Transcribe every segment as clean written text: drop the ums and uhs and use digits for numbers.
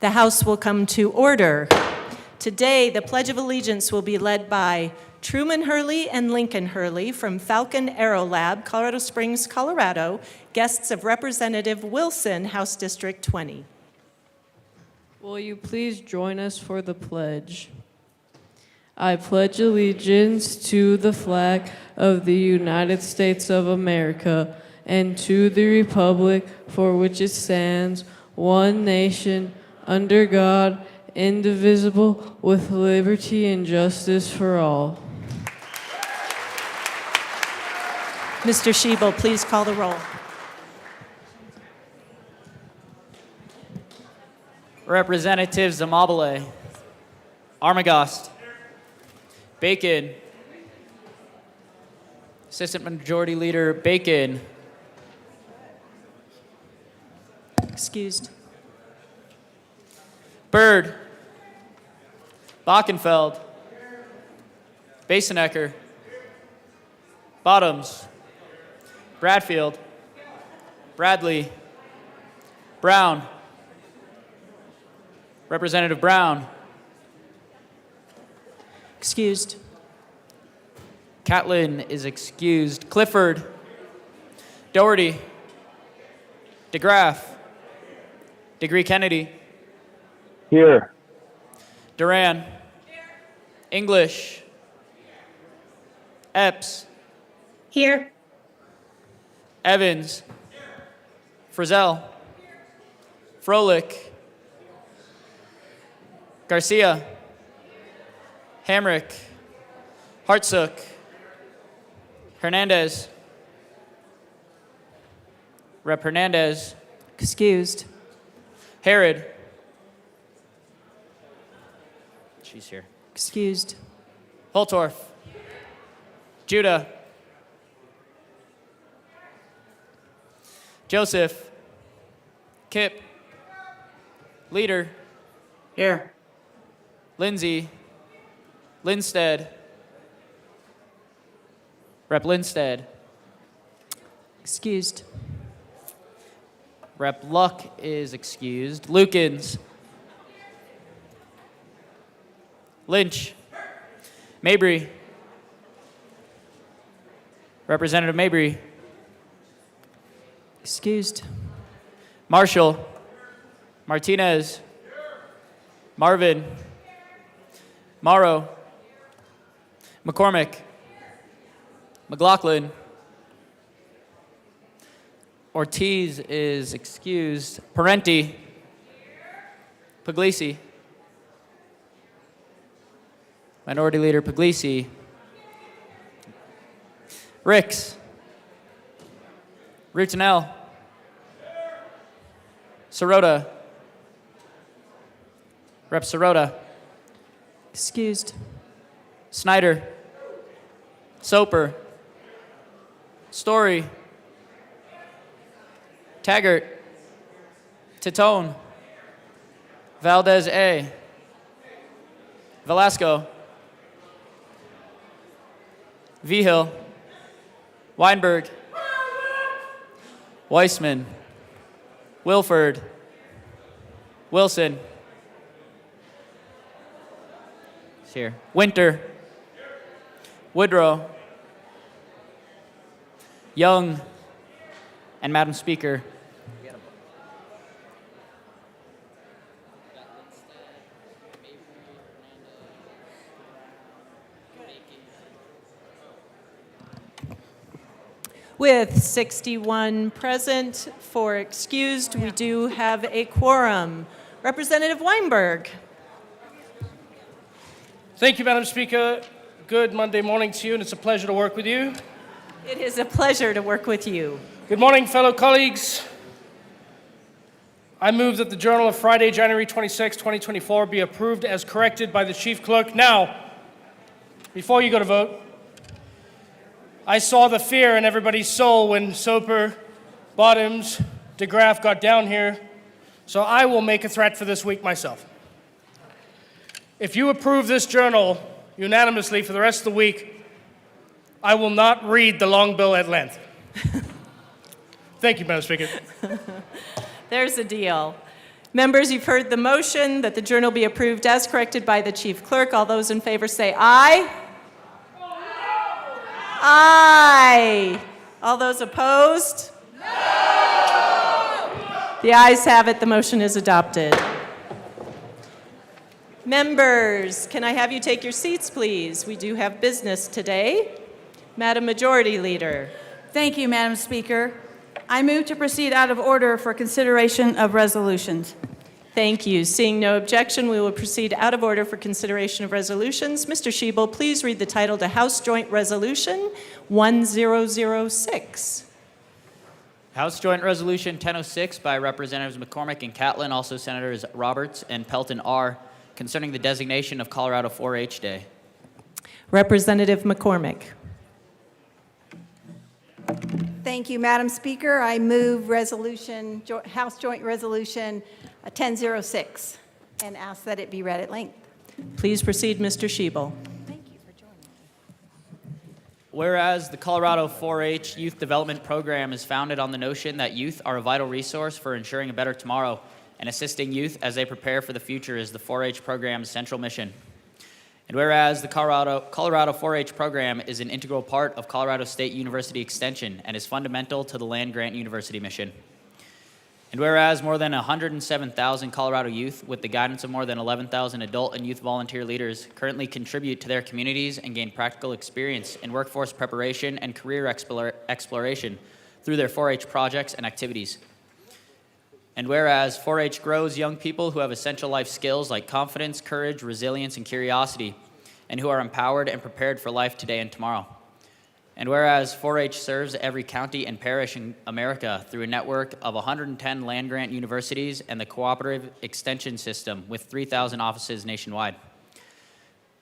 The House will come to order. Today, the Pledge of Allegiance will be led by Truman Hurley and Lincoln Hurley from Falcon Aero Lab, Colorado Springs, Colorado, guests of Representative Wilson, House District 20. Will you please join us for the pledge? I pledge allegiance to the flag of the United States of America and to the republic for which it stands, one nation, under God, indivisible, with liberty and justice for all. Mr. Schiebel, please call the roll. Representatives Amabile, Armagost, Bacon, Assistant Majority Leader Bacon, Excused. Byrd, Bockenfeld, Basenecker, Bottoms, Bradfield, Bradley, Brown, Representative Brown, Excused. Catlin is excused. Clifford, Doherty, DeGraff, Degree Kennedy, Here. Duran, English, Epps, Here. Evans, Frizzell, Froelich, Garcia, Hamrick, Hartsook, Hernandez, Rep. Hernandez, Excused. Herod. She's here. Excused. Holtorf, Judah, Joseph, Kip, Leader, Here. Lindsay, Linstead, Rep. Linstead, Excused. Rep. Luck is excused. Lukens, Lynch, Mabry, Representative Mabry, Excused. Marshall, Martinez, Marvin, Morrow, McCormick, McLaughlin, Ortiz is excused. Parenti, Puglisi, Minority Leader Puglisi, Ricks, Rutanel, Sirota, Rep. Sirota, Excused. Snyder, Soper, Story, Taggart, Titone, Valdez A, Velasco, Vigil, Weinberg, Weissman, Wilford, Wilson, he's here, Winter, Woodrow, Young, and Madam Speaker, With 61 present, 4 excused, we do have a quorum. Representative Weinberg. Thank you, Madam Speaker. Good Monday morning to you, and it's a pleasure to work with you. It is a pleasure to work with you. Good morning, fellow colleagues. I move that the Journal of Friday, January 26, 2024 be approved as corrected by the Chief Clerk. Now, before you go to vote, I saw the fear in everybody's soul when Soper, Bottoms, DeGraff got down here, so I will make a threat for this week myself. If you approve this journal unanimously for the rest of the week, I will not read the long bill at length. Thank you, Madam Speaker. There's a deal. Members, you've heard the motion that the journal be approved as corrected by the Chief Clerk. All those in favor say aye. Aye. All those opposed? No. The ayes have it. The motion is adopted. Members, can I have you take your seats, please? We do have business today. Madam Majority Leader. Thank you, Madam Speaker. I move to proceed out of order for consideration of resolutions. Thank you. Seeing no objection, we will proceed out of order for consideration of resolutions. Mr. Schiebel, please read the title to House Joint Resolution 1006. House Joint Resolution 1006 by Representatives McCormick and Catlin, also Senators Roberts and Pelton R., concerning the designation of Colorado 4-H Day. Representative McCormick. Thank you, Madam Speaker. I move House Joint Resolution 1006 and ask that it be read at length. Please proceed, Mr. Schiebel. Thank you for joining me. Whereas the Colorado 4-H Youth Development Program is founded on the notion that youth are a vital resource for ensuring a better tomorrow and assisting youth as they prepare for the future is the 4-H program's central mission. And whereas the Colorado 4-H program is an integral part of Colorado State University Extension and is fundamental to the land-grant university mission. And whereas more than 107,000 Colorado youth, with the guidance of more than 11,000 adult and youth volunteer leaders, currently contribute to their communities and gain practical experience in workforce preparation and career exploration through their 4-H projects and activities. And whereas 4-H grows young people who have essential life skills like confidence, courage, resilience, and curiosity, and who are empowered and prepared for life today and tomorrow. And whereas 4-H serves every county and parish in America through a network of 110 land-grant universities and the cooperative extension system with 3,000 offices nationwide.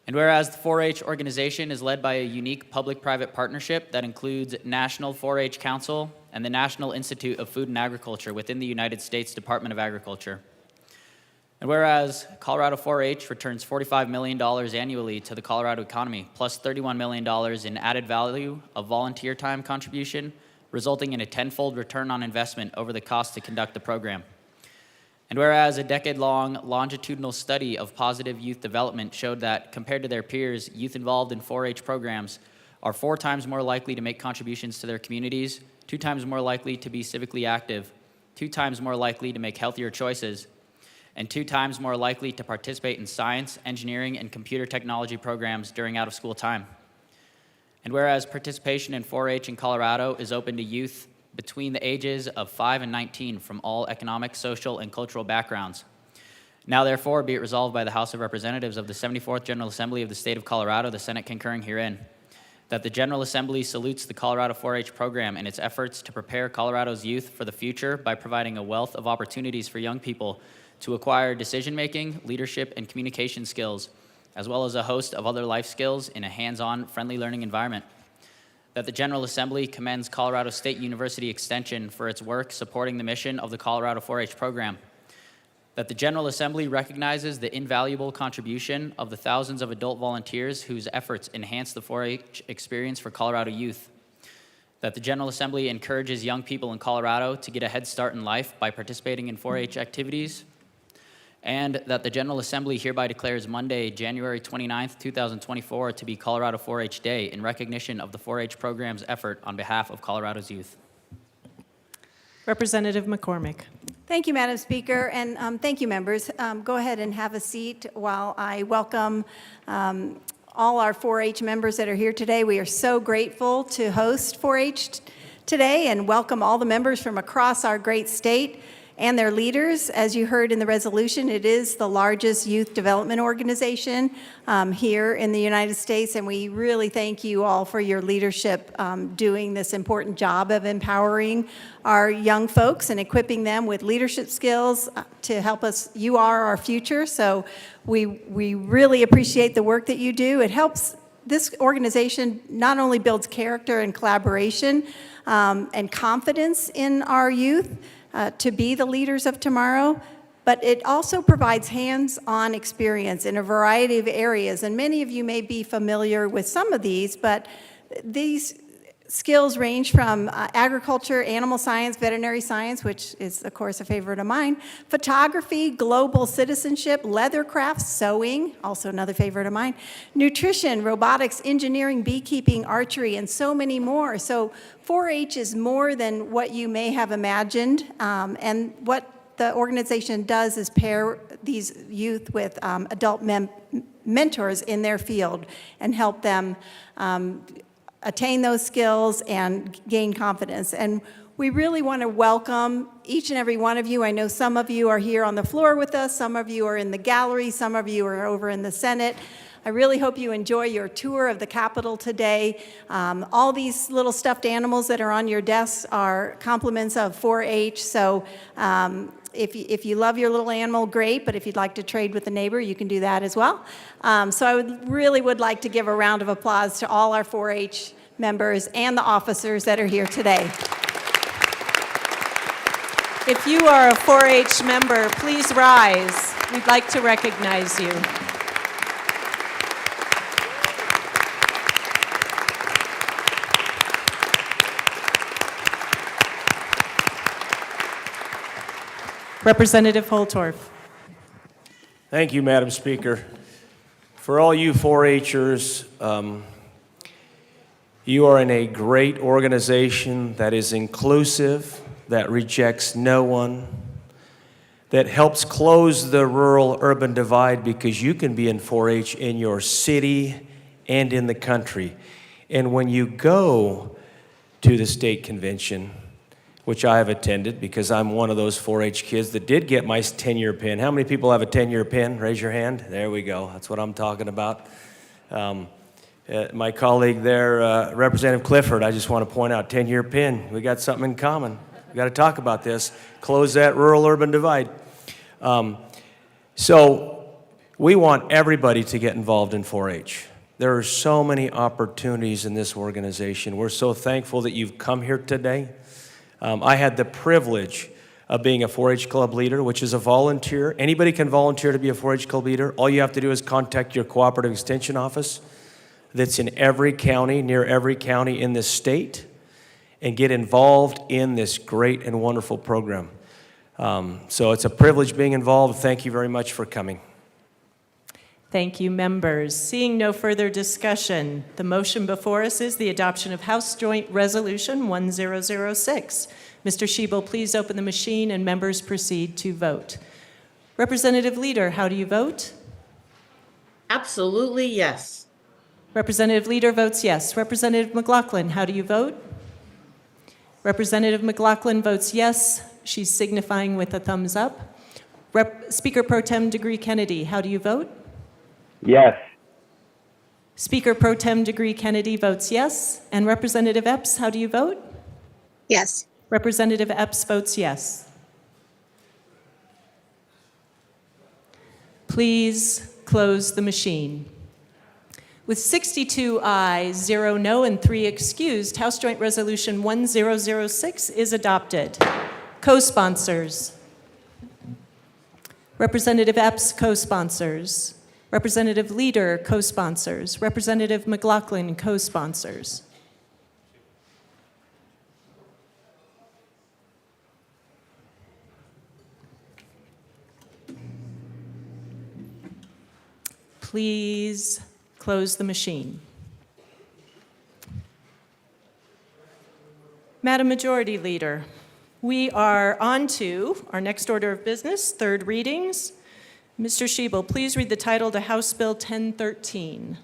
And whereas the 4-H organization is led by a unique public-private partnership that includes National 4-H Council and the National Institute of Food and Agriculture within the United States Department of Agriculture. And whereas Colorado 4-H returns $45 million annually to the Colorado economy, plus $31 million in added value of volunteer time contribution, resulting in a tenfold return on investment over the cost to conduct the program. And whereas a decade-long longitudinal study of positive youth development showed that, compared to their peers, youth involved in 4-H programs are 4 times more likely to make contributions to their communities, 2 times more likely to be civically active, 2 times more likely to make healthier choices, and 2 times more likely to participate in science, engineering, and computer technology programs during out-of-school time. And whereas participation in 4-H in Colorado is open to youth between the ages of 5 and 19 from all economic, social, and cultural backgrounds. Now therefore be it resolved by the House of Representatives of the 74th General Assembly of the State of Colorado, the Senate concurring herein, that the General Assembly salutes the Colorado 4-H program and its efforts to prepare Colorado's youth for the future by providing a wealth of opportunities for young people to acquire decision-making, leadership, and communication skills, as well as a host of other life skills in a hands-on, friendly learning environment. That the General Assembly commends Colorado State University Extension for its work supporting the mission of the Colorado 4-H program. That the General Assembly recognizes the invaluable contribution of the thousands of adult volunteers whose efforts enhance the 4-H experience for Colorado youth. That the General Assembly encourages young people in Colorado to get a head start in life by participating in 4-H activities. And that the General Assembly hereby declares Monday, January 29th, 2024 to be Colorado 4-H Day in recognition of the 4-H program's effort on behalf of Colorado's youth. Representative McCormick. Thank you, Madam Speaker, and thank you, members. Go ahead and have a seat while I welcome all our 4-H members that are here today. We are so grateful to host 4-H today and welcome all the members from across our great state and their leaders. As you heard in the resolution, it is the largest youth development organization here in the United States, and we really thank you all for your leadership doing this important job of empowering our young folks and equipping them with leadership skills to help us. You are our future, so we really appreciate the work that you do. It helps. This organization not only builds character and collaboration and confidence in our youth, to be the leaders of tomorrow, but it also provides hands-on experience in a variety of areas. And many of you may be familiar with some of these, but these skills range from agriculture, animal science, veterinary science, which is, of course, a favorite of mine, photography, global citizenship, leather crafts, sewing, also another favorite of mine, nutrition, robotics, engineering, beekeeping, archery, and so many more. So 4-H is more than what you may have imagined, and what the organization does is pair these youth with adult mentors in their field and help them attain those skills and gain confidence. And we really want to welcome each and every one of you. I know some of you are here on the floor with us, some of you are in the gallery, some of you are over in the Senate. I really hope you enjoy your tour of the Capitol today. All these little stuffed animals that are on your desks are compliments of 4-H, so if you love your little animal, great, but if you'd like to trade with a neighbor, you can do that as well. So I would like to give a round of applause to all our 4-H members and the officers that are here today. If you are a 4-H member, please rise. We'd like to recognize you. Representative Holtorf. Thank you, Madam Speaker. For all you 4-Hers, you are in a great organization that is inclusive, that rejects no one, that helps close the rural-urban divide, because you can be in 4-H in your city and in the country. And when you go to the state convention, which I have attended because I'm one of those 4-H kids that did get my 10-year pin. How many people have a 10-year pin? Raise your hand. There we go. That's what I'm talking about. My colleague there, Representative Clifford, I just want to point out, 10-year pin. We got something in common. We got to talk about this. Close that rural-urban divide. So we want everybody to get involved in 4-H. There are so many opportunities in this organization. We're so thankful that you've come here today. I had the privilege of being a 4-H club leader, which is a volunteer. Anybody can volunteer to be a 4-H club leader. All you have to do is contact your cooperative extension office that's in every county, near every county in this state, and get involved in this great and wonderful program. So it's a privilege being involved. Thank you very much for coming. Thank you, members. Seeing no further discussion, the motion before us is the adoption of House Joint Resolution 1006. Mr. Schiebel, please open the machine and members proceed to vote. Representative Leader, how do you vote? Absolutely yes. Representative Leader votes yes. Representative McLaughlin, how do you vote? Representative McLaughlin votes yes. She's signifying with a thumbs up. Speaker Pro Tem Degree Kennedy, how do you vote? Yes. Speaker Pro Tem Degree Kennedy votes yes. And Representative Epps, how do you vote? Yes. Representative Epps votes yes. Please close the machine. With 62 ayes, 0 no, and 3 excused, House Joint Resolution 1006 is adopted. Co-sponsors. Representative Epps, co-sponsors. Representative Leader, co-sponsors. Representative McLaughlin, co-sponsors. Please close the machine. Madam Majority Leader, we are on to our next order of business, third readings. Mr. Schiebel, please read the title to House Bill 1013.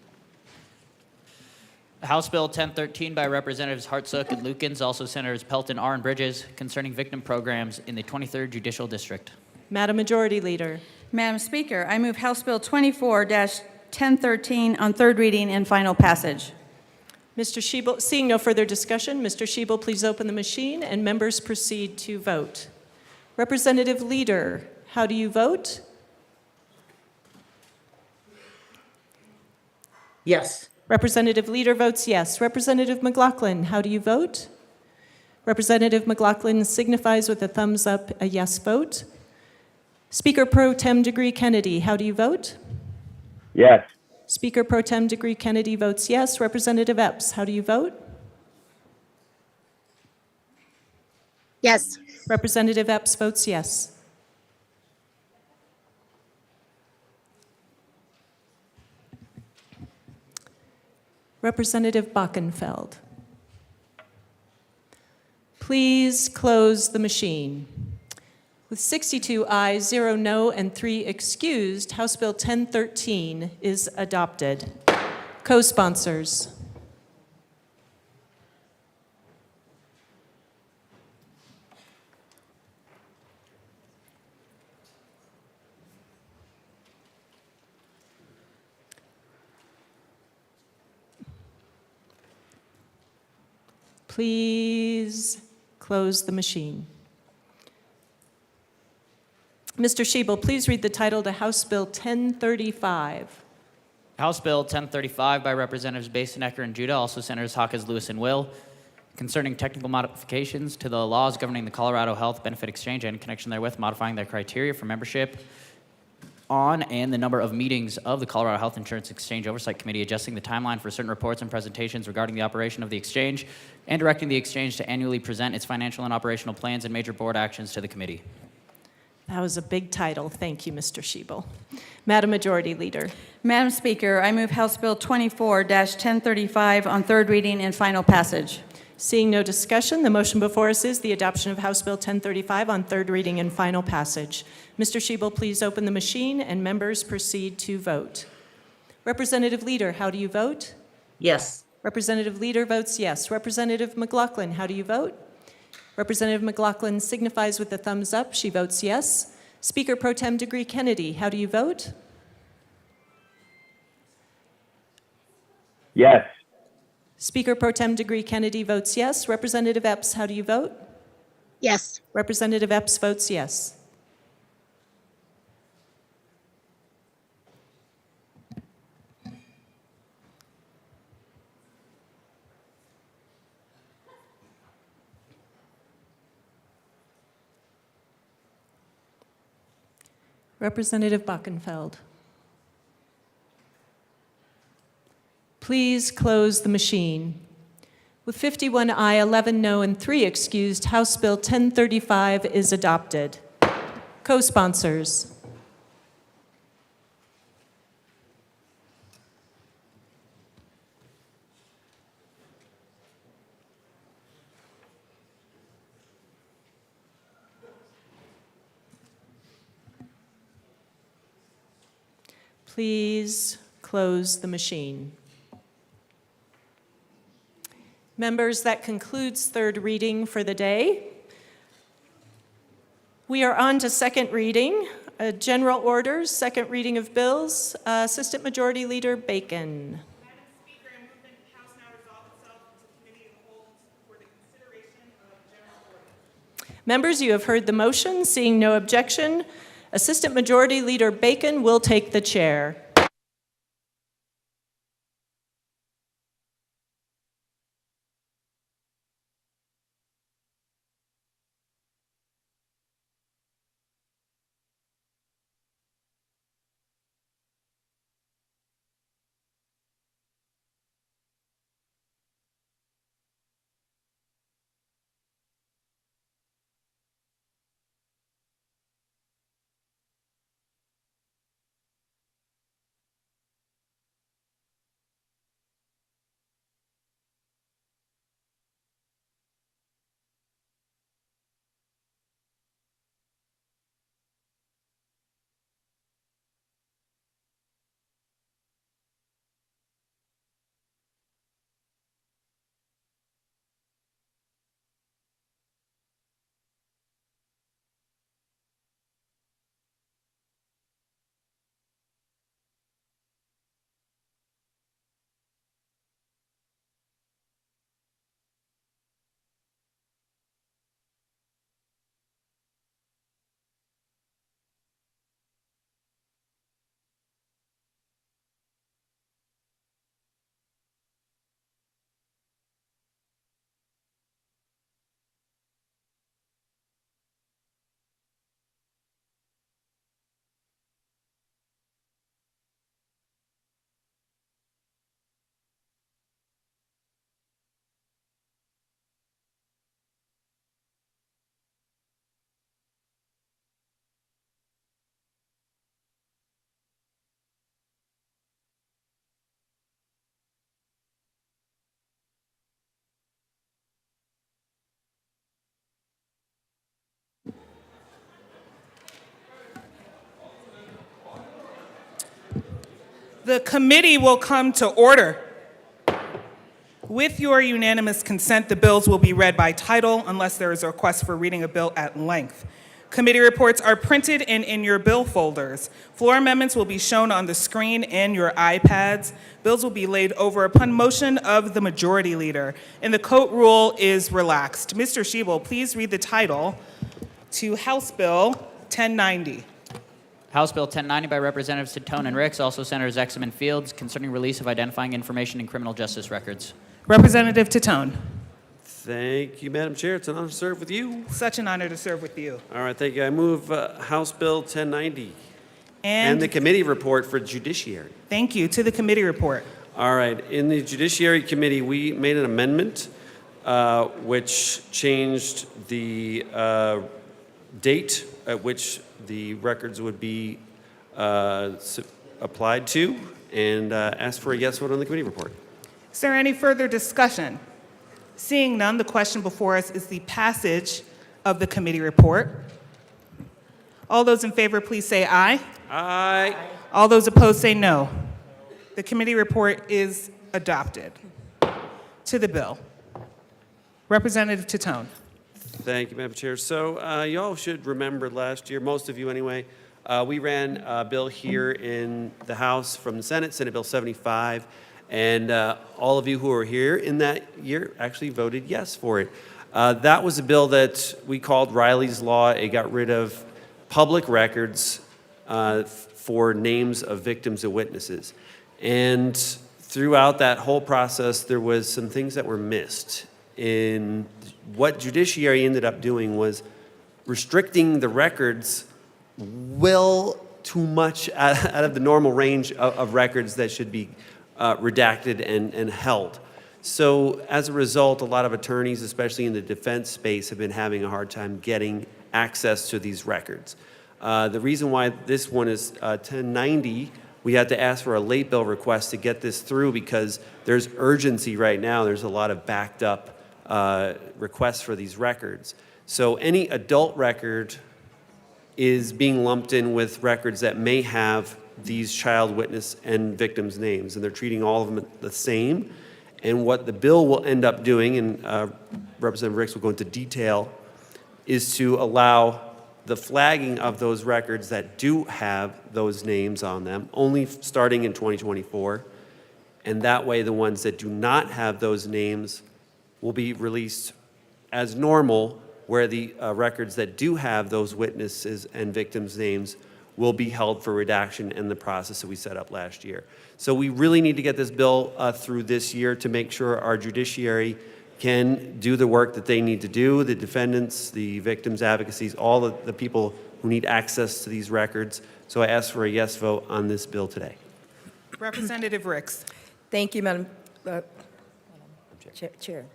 House Bill 1013 by Representatives Hartsook and Lukens, also Senators Pelton, R. and Bridges, concerning victim programs in the 23rd Judicial District. Madam Majority Leader. Madam Speaker, I move House Bill 24-1013 on third reading and final passage. Mr. Schiebel, seeing no further discussion, Mr. Schiebel, please open the machine and members proceed to vote. Representative Leader, how do you vote? Yes. Representative Leader votes yes. Representative McLaughlin, how do you vote? Representative McLaughlin signifies with a thumbs up a yes vote. Speaker Pro Tem Degree Kennedy, how do you vote? Yes. Speaker Pro Tem Degree Kennedy votes yes. Representative Epps, how do you vote? Yes. Representative Epps votes yes. Representative Bockenfeld. Please close the machine. With 62 ayes, 0 no, and 3 excused, House Bill 1013 is adopted. Co-sponsors. Please close the machine. Mr. Schiebel, please read the title to House Bill 1035. House Bill 1035 by Representatives Basenecker and Judah, also Senators Hawkins, Lewis, and Will, concerning technical modifications to the laws governing the Colorado Health Benefit Exchange and in connection therewith modifying their criteria for membership on and the number of meetings of the Colorado Health Insurance Exchange Oversight Committee, adjusting the timeline for certain reports and presentations regarding the operation of the exchange, and directing the exchange to annually present its financial and operational plans and major board actions to the committee. That was a big title. Thank you, Mr. Schiebel. Madam Majority Leader. Madam Speaker, I move House Bill 24-1035 on third reading and final passage. Seeing no discussion, the motion before us is the adoption of House Bill 1035 on third reading and final passage. Mr. Schiebel, please open the machine and members proceed to vote. Representative Leader, how do you vote? Yes. Representative Leader votes yes. Representative McLaughlin, how do you vote? Representative McLaughlin signifies with a thumbs up. She votes yes. Speaker Pro Tem Degree Kennedy, how do you vote? Yes. Speaker Pro Tem Degree Kennedy votes yes. Representative Epps, how do you vote? Yes. Representative Epps votes yes. Representative Bockenfeld. Please close the machine. With 51 aye, 11 no, and 3 excused, House Bill 1035 is adopted. Co-sponsors. Please close the machine. Members, that concludes third reading for the day. We are on to second reading, general orders, second reading of bills. Assistant Majority Leader Bacon. Madam Speaker, I move that the House now resolve itself into committee of the whole for the consideration of general orders. Members, you have heard the motion. Seeing no objection, Assistant Majority Leader Bacon will take the chair. The committee will come to order. With your unanimous consent, the bills will be read by title unless there is a request for reading a bill at length. Committee reports are printed and in your bill folders. Floor amendments will be shown on the screen and your iPads. Bills will be laid over upon motion of the majority leader, and the court rule is relaxed. Mr. Schiebel, please read the title to House Bill 1090. House Bill 1090 by Representatives Titone and Ricks, also Senators Exum and Fields, concerning release of identifying information in criminal justice records. Representative Titone. Thank you, Madam Chair. It's an honor to serve with you. Such an honor to serve with you. All right, thank you. I move House Bill 1090 and the committee report for judiciary. Thank you. To the committee report. All right, in the Judiciary Committee, we made an amendment which changed the date at which the records would be applied to, and ask for a yes vote on the committee report. Is there any further discussion? Seeing none, the question before us is the passage of the committee report. All those in favor, please say aye. Aye. All those opposed say no. The committee report is adopted. To the bill. Representative Titone. Thank you, Madam Chair. So you all should remember last year, most of you anyway, we ran a bill here in the House from the Senate Bill 75, and all of you who were here in that year actually voted yes for it. That was a bill that we called Riley's Law. It got rid of public records for names of victims and witnesses. And throughout that whole process, there was some things that were missed. In what judiciary ended up doing was restricting the records well too much out of the normal range of records that should be redacted and held. So as a result, a lot of attorneys, especially in the defense space, have been having a hard time getting access to these records. The reason why this one is 1090, we had to ask for a late bill request to get this through because there's urgency right now. There's a lot of backed up requests for these records. So any adult record is being lumped in with records that may have these child witness and victims' names, and they're treating all of them the same. And what the bill will end up doing, and Representative Ricks will go into detail, is to allow the flagging of those records that do have those names on them, only starting in 2024. And that way, the ones that do not have those names will be released as normal where the records that do have those witnesses and victims' names will be held for redaction in the process that we set up last year. So we really need to get this bill through this year to make sure our judiciary can do the work that they need to do, the defendants, the victims' advocacies, all the people who need access to these records. So I ask for a yes vote on this bill today. Representative Ricks. Thank you, Madam Chair.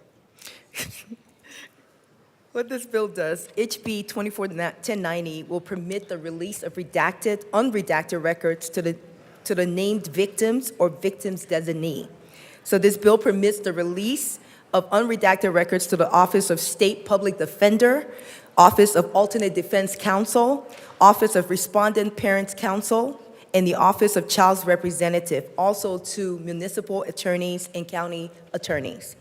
What this bill does, HB 241090 will permit the release of unredacted records to the named victims or victims designee. So this bill permits the release of unredacted records to the Office of State Public Defender, Office of Alternate Defense Counsel, Office of Respondent Parents Counsel, and the Office of Child's Representative, also to municipal attorneys and county attorneys.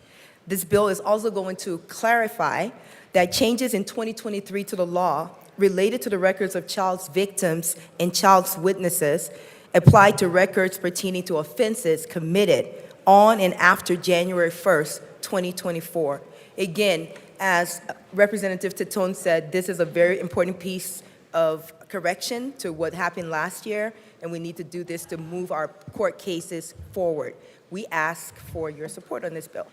This bill is also going to clarify that changes in 2023 to the law related to the records of child's victims and child's witnesses apply to records pertaining to offenses committed on and after January 1st, 2024. Again, as Representative Titone said, this is a very important piece of correction to what happened last year, and we need to do this to move our court cases forward. We ask for your support on this bill.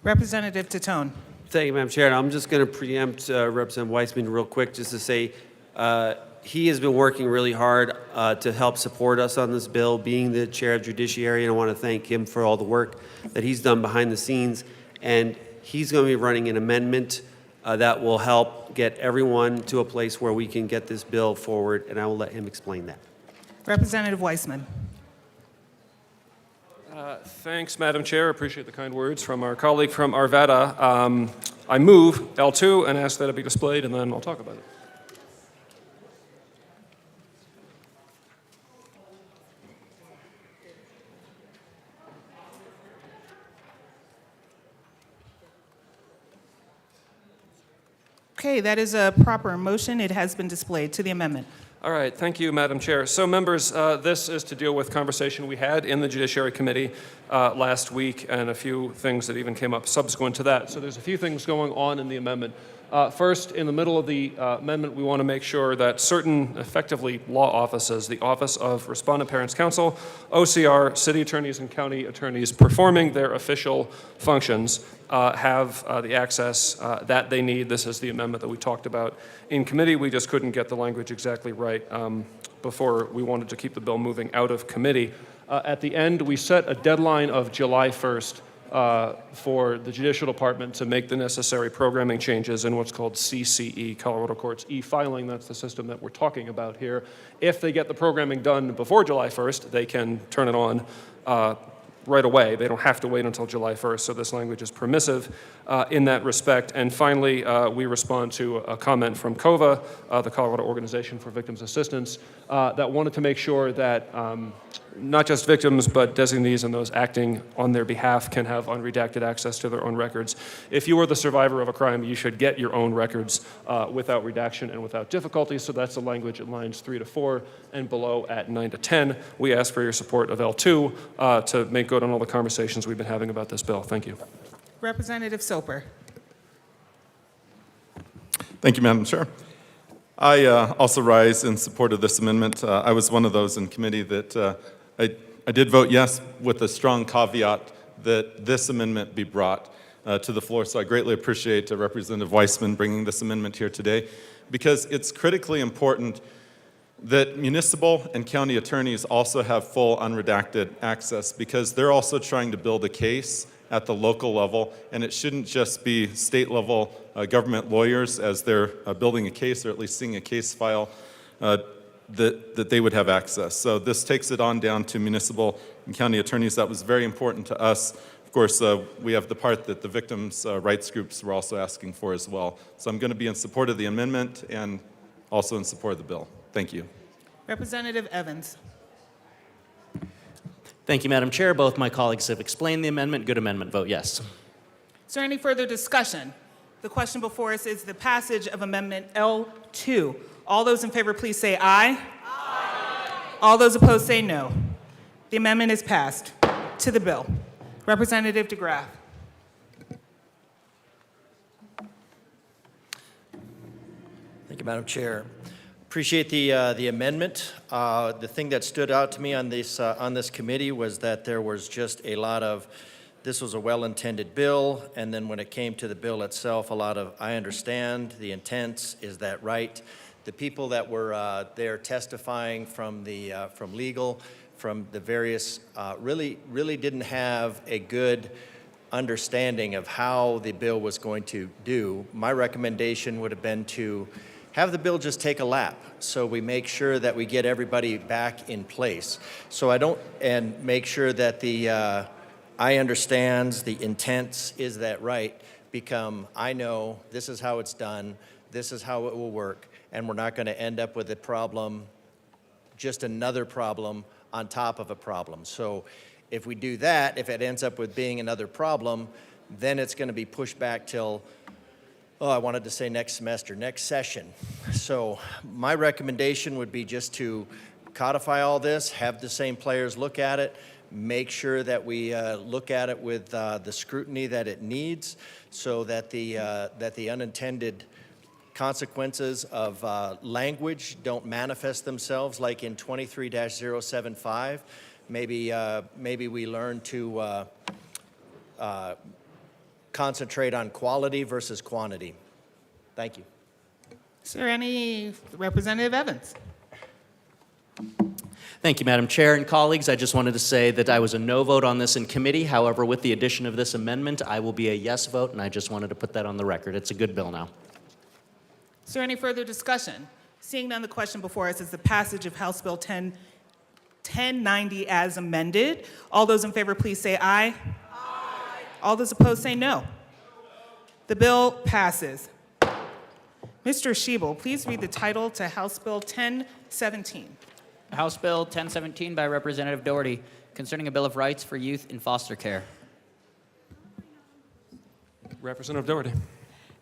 Representative Titone. Thank you, Madam Chair. And I'm just going to preempt Representative Weissman real quick just to say he has been working really hard to help support us on this bill, being the chair of Judiciary, and I want to thank him for all the work that he's done behind the scenes. And he's going to be running an amendment that will help get everyone to a place where we can get this bill forward, and I will let him explain that. Representative Weissman. Thanks, Madam Chair. Appreciate the kind words from our colleague from Arvada. I move L2 and ask that it be displayed, and then I'll talk about it. Okay, that is a proper motion. It has been displayed to the amendment. All right, thank you, Madam Chair. So, members, this is to deal with conversation we had in the Judiciary Committee last week and a few things that even came up subsequent to that. So there's a few things going on in the amendment. First, in the middle of the amendment, we want to make sure that certain, effectively, law offices, the Office of Respondent Parents Counsel, OCR, city attorneys and county attorneys performing their official functions have the access that they need. This is the amendment that we talked about in committee. We just couldn't get the language exactly right before we wanted to keep the bill moving out of committee. At the end, we set a deadline of July 1st for the Judicial Department to make the necessary programming changes in what's called CCE, Colorado Courts e-filing. That's the system that we're talking about here. If they get the programming done before July 1st, they can turn it on right away. They don't have to wait until July 1st, so this language is permissive in that respect. And finally, we respond to a comment from COVA, the Colorado Organization for Victims Assistance, that wanted to make sure that not just victims, but designees and those acting on their behalf can have unredacted access to their own records. If you are the survivor of a crime, you should get your own records without redaction and without difficulty. So that's the language at lines 3 to 4 and below at 9 to 10. We ask for your support of L2 to make good on all the conversations we've been having about this bill. Thank you. Representative Soper. Thank you, Madam Chair. I also rise in support of this amendment. I was one of those in committee that I did vote yes with a strong caveat that this amendment be brought to the floor. So I greatly appreciate Representative Weissman bringing this amendment here today, because it's critically important that municipal and county attorneys also have full unredacted access, because they're also trying to build a case at the local level, and it shouldn't just be state-level government lawyers as they're building a case, or at least seeing a case file, that they would have access. So this takes it on down to municipal and county attorneys. That was very important to us. Of course, we have the part that the victims' rights groups were also asking for as well. So I'm going to be in support of the amendment and also in support of the bill. Thank you. Representative Evans. Thank you, Madam Chair. Both my colleagues have explained the amendment. Good amendment. Vote yes. Is there any further discussion? The question before us is the passage of Amendment L2. All those in favor, please say aye. Aye. All those opposed say no. The amendment is passed. To the bill. Representative DeGraff. Thank you, Madam Chair. Appreciate the amendment. The thing that stood out to me on this committee was that there was just a lot of, this was a well-intended bill, and then when it came to the bill itself, a lot of, I understand the intents, is that right? The people that were there testifying from legal, from the various, really didn't have a good understanding of how the bill was going to do. My recommendation would have been to have the bill just take a lap, so we make sure that we get everybody back in place. So and make sure that the I understands, the intents, is that right, become I know, this is how it's done, this is how it will work, and we're not going to end up with a problem, just another problem on top of a problem. So if we do that, if it ends up with being another problem, then it's going to be pushed back till, I wanted to say next semester, next session. So my recommendation would be just to codify all this, have the same players look at it, make sure that we look at it with the scrutiny that it needs, so that the unintended consequences of language don't manifest themselves like in 23-075. Maybe we learn to concentrate on quality versus quantity. Thank you. Is there any Representative Evans? Thank you, Madam Chair and colleagues. I just wanted to say that I was a no vote on this in committee. However, with the addition of this amendment, I will be a yes vote, and I just wanted to put that on the record. It's a good bill now. Is there any further discussion? Seeing none, the question before us is the passage of House Bill 1090 as amended. All those in favor, please say aye. Aye. All those opposed say no. The bill passes. Mr. Schiebel, please read the title to House Bill 1017. House Bill 1017 by Representative Doherty, concerning a Bill of Rights for Youth in Foster Care. Representative Doherty.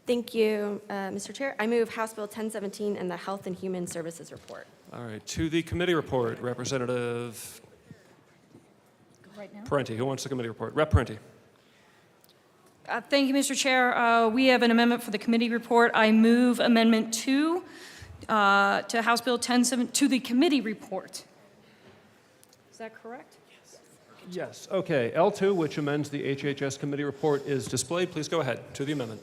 Thank you, Mr. Chair. I move House Bill 1017 and the Health and Human Services Report. All right, to the committee report, Representative Parenti. Who wants the committee report? Rep Parenti. Thank you, Mr. Chair. We have an amendment for the committee report. I move Amendment 2 to House Bill 1017 to the committee report. Is that correct? Yes. Okay. L2, which amends the HHS committee report, is displayed. Please go ahead to the amendment.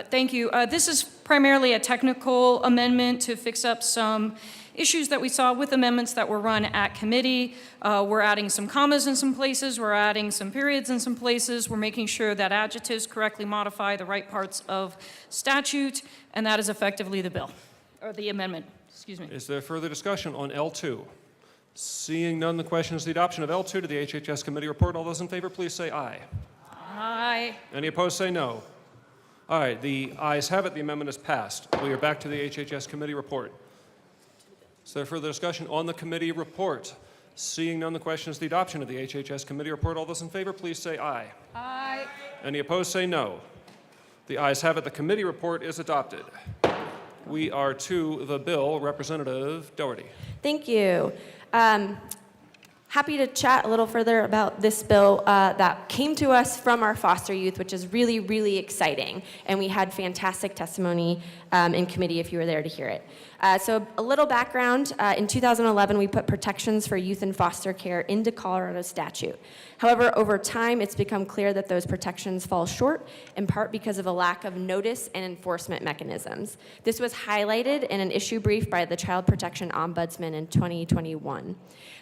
Thank you. This is primarily a technical amendment to fix up some issues that we saw with amendments that were run at committee. We're adding some commas in some places. We're adding some periods in some places. We're making sure that adjectives correctly modify the right parts of statute, and that is effectively the bill, or the amendment, excuse me. Is there further discussion on L2? Seeing none, the question is the adoption of L2 to the HHS committee report. All those in favor, please say aye. Aye. Any opposed, say no. All right, the ayes have it. The amendment is passed. We are back to the HHS committee report. Is there further discussion on the committee report? Seeing none, the question is the adoption of the HHS committee report. All those in favor, please say aye. Aye. Any opposed, say no. The ayes have it. The committee report is adopted. We are to the bill. Representative Doherty. Thank you. Happy to chat a little further about this bill that came to us from our foster youth, which is really, really exciting. And we had fantastic testimony in committee if you were there to hear it. So a little background, in 2011, we put protections for youth in foster care into Colorado statute. However, over time, it's become clear that those protections fall short, in part because of a lack of notice and enforcement mechanisms. This was highlighted in an issue brief by the Child Protection Ombudsman in 2021.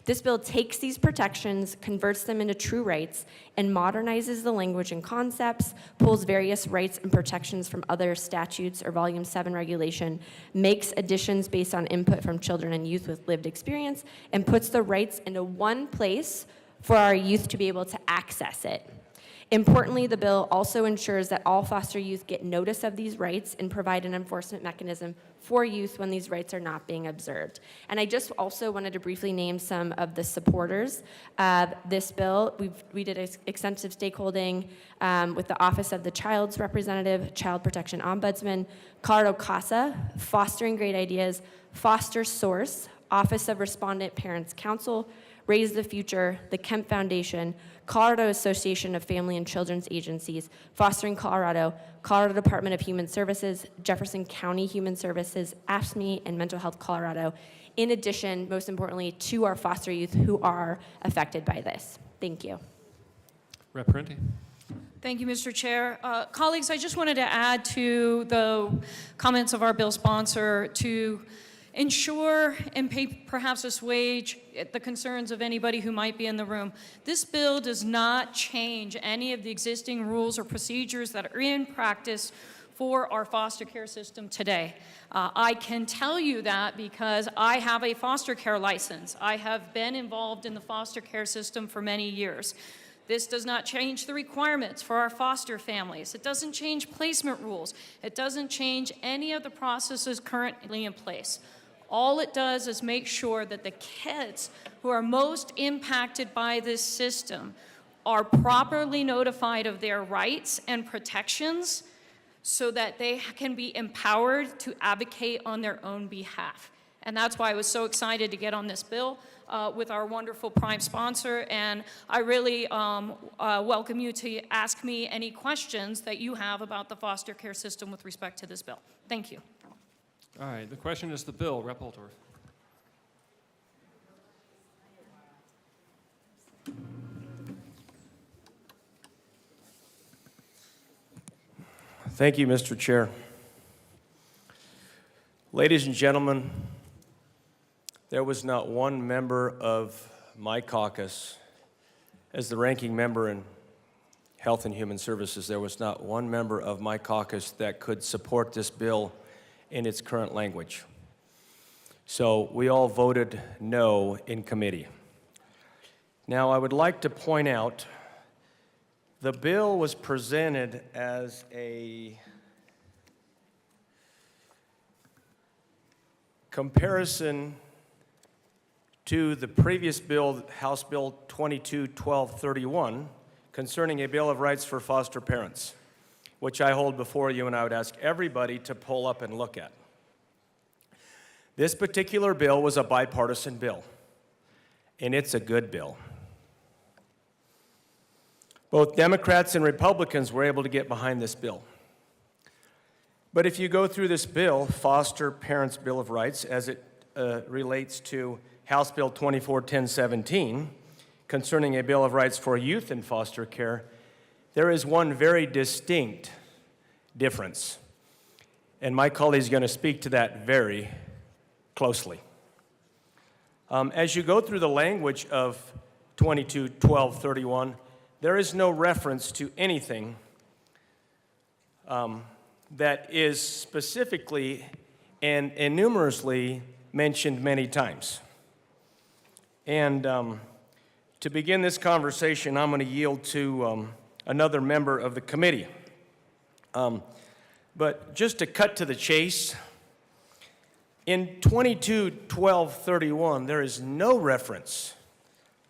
This bill takes these protections, converts them into true rights, and modernizes the language and concepts, pulls various rights and protections from other statutes or Volume 7 regulation, makes additions based on input from children and youth with lived experience, and puts the rights into one place for our youth to be able to access it. Importantly, the bill also ensures that all foster youth get notice of these rights and provide an enforcement mechanism for youth when these rights are not being observed. And I just also wanted to briefly name some of the supporters of this bill. We did extensive stakeholding with the Office of the Child's Representative, Child Protection Ombudsman, Colorado CASA, Fostering Great Ideas, Foster Source, Office of Respondent Parents Council, Raise the Future, the Kemp Foundation, Colorado Association of Family and Children's Agencies, Fostering Colorado, Colorado Department of Human Services, Jefferson County Human Services, AFSCME, and Mental Health Colorado. In addition, most importantly, to our foster youth who are affected by this. Thank you. Rep. Parenti. Thank you, Mr. Chair. Colleagues, I just wanted to add to the comments of our bill sponsor to ensure and perhaps assuage the concerns of anybody who might be in the room. This bill does not change any of the existing rules or procedures that are in practice for our foster care system today. I can tell you that because I have a foster care license. I have been involved in the foster care system for many years. This does not change the requirements for our foster families. It doesn't change placement rules. It doesn't change any of the processes currently in place. All it does is make sure that the kids who are most impacted by this system are properly notified of their rights and protections so that they can be empowered to advocate on their own behalf. And that's why I was so excited to get on this bill with our wonderful prime sponsor. And I really welcome you to ask me any questions that you have about the foster care system with respect to this bill. Thank you. All right, the question is the bill. Rep. Holtorf. Thank you, Mr. Chair. Ladies and gentlemen, there was not one member of my caucus, as the ranking member in Health and Human Services, there was not one member of my caucus that could support this bill in its current language. So we all voted no in committee. Now, I would like to point out the bill was presented as a comparison to the previous bill, House Bill 22-1231, concerning a Bill of Rights for foster parents, which I hold before you and I would ask everybody to pull up and look at. This particular bill was a bipartisan bill, and it's a good bill. Both Democrats and Republicans were able to get behind this bill. But if you go through this bill, Foster Parents' Bill of Rights, as it relates to House Bill 24-1017, concerning a Bill of Rights for youth in foster care, there is one very distinct difference. And my colleague is going to speak to that very closely. As you go through the language of 22-1231, there is no reference to anything that is specifically and numerously mentioned many times. And to begin this conversation, I'm going to yield to another member of the committee. But just to cut to the chase, in 22-1231, there is no reference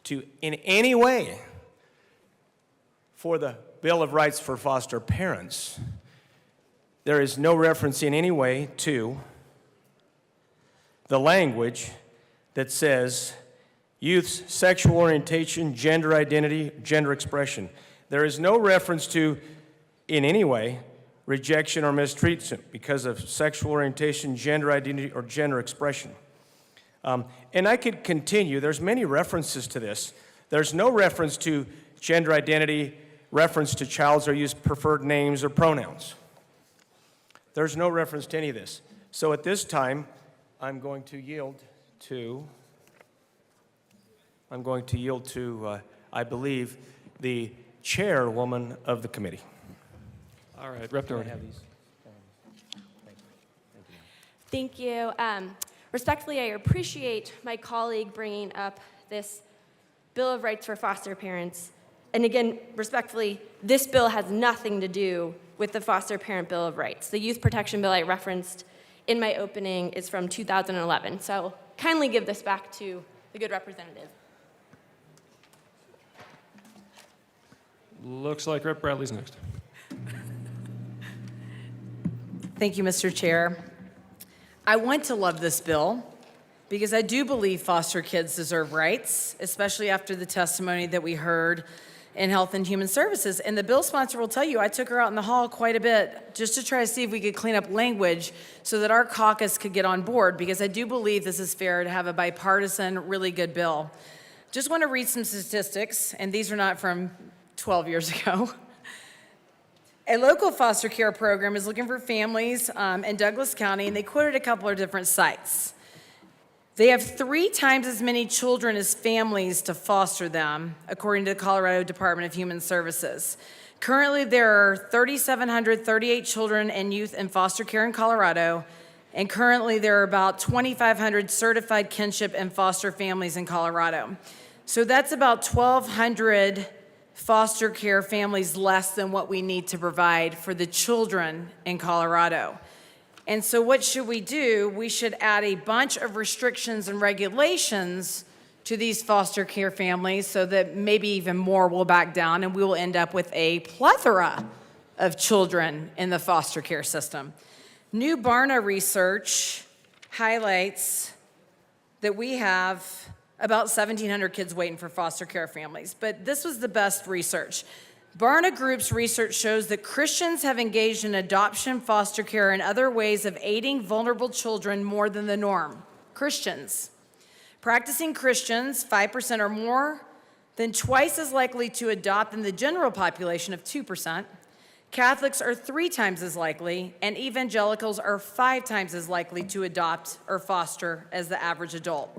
to, in any way, for the Bill of Rights for foster parents. There is no reference in any way to the language that says youth's sexual orientation, gender identity, gender expression. There is no reference to, in any way, rejection or mistreatment because of sexual orientation, gender identity, or gender expression. And I could continue. There's many references to this. There's no reference to gender identity, reference to child's or youth's preferred names or pronouns. There's no reference to any of this. So at this time, I'm going to yield to, I believe, the chairwoman of the committee. All right, Rep. Doherty. Thank you. Respectfully, I appreciate my colleague bringing up this Bill of Rights for foster parents. And again, respectfully, this bill has nothing to do with the Foster Parent Bill of Rights. The Youth Protection Bill I referenced in my opening is from 2011. So kindly give this back to the good representative. Looks like Rep. Bradley's next. Thank you, Mr. Chair. I want to love this bill because I do believe foster kids deserve rights, especially after the testimony that we heard in Health and Human Services. And the bill sponsor will tell you, I took her out in the hall quite a bit just to try to see if we could clean up language so that our caucus could get on board, because I do believe this is fair to have a bipartisan, really good bill. Just want to read some statistics, and these are not from 12 years ago. A local foster care program is looking for families in Douglas County, and they quoted a couple of different sites. They have 3 times as many children as families to foster them, according to the Colorado Department of Human Services. Currently, there are 3,738 children and youth in foster care in Colorado, and currently there are about 2,500 certified kinship and foster families in Colorado. So that's about 1,200 foster care families less than what we need to provide for the children in Colorado. And so what should we do? We should add a bunch of restrictions and regulations to these foster care families so that maybe even more will back down, and we will end up with a plethora of children in the foster care system. New Barna research highlights that we have about 1,700 kids waiting for foster care families, but this was the best research. Barna Group's research shows that Christians have engaged in adoption, foster care, and other ways of aiding vulnerable children more than the norm. Christians. Practicing Christians, 5% or more, than twice as likely to adopt than the general population of 2%. Catholics are 3 times as likely, and evangelicals are 5 times as likely to adopt or foster as the average adult.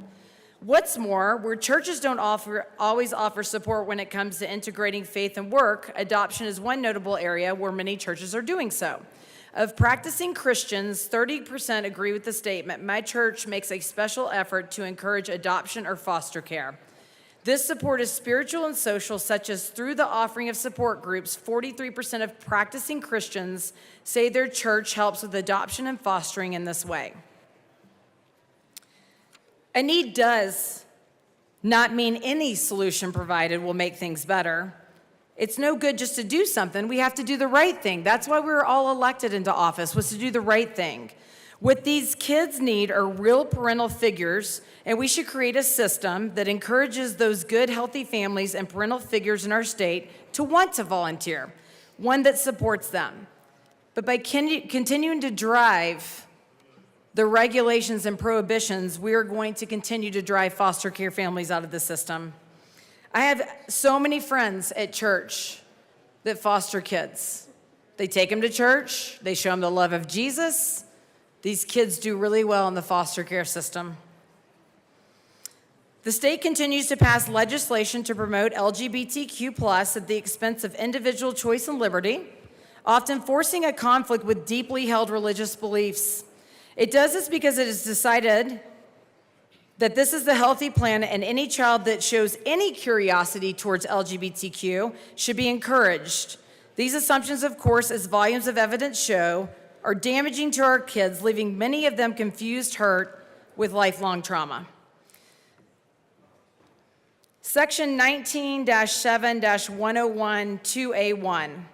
What's more, where churches don't always offer support when it comes to integrating faith and work, adoption is one notable area where many churches are doing so. Of practicing Christians, 30% agree with the statement, "My church makes a special effort to encourage adoption or foster care." This support is spiritual and social, such as through the offering of support groups. 43% of practicing Christians say their church helps with adoption and fostering in this way. A need does not mean any solution provided will make things better. It's no good just to do something. We have to do the right thing. That's why we were all elected into office, was to do the right thing. What these kids need are real parental figures, and we should create a system that encourages those good, healthy families and parental figures in our state to want to volunteer, one that supports them. But by continuing to drive the regulations and prohibitions, we are going to continue to drive foster care families out of the system. I have so many friends at church that foster kids. They take them to church, they show them the love of Jesus. These kids do really well in the foster care system. The state continues to pass legislation to promote LGBTQ+ at the expense of individual choice and liberty, often forcing a conflict with deeply held religious beliefs. It does this because it is decided that this is the healthy plan, and any child that shows any curiosity towards LGBTQ should be encouraged. These assumptions, of course, as volumes of evidence show, are damaging to our kids, leaving many of them confused, hurt, with lifelong trauma. Section 19-7-101-2A1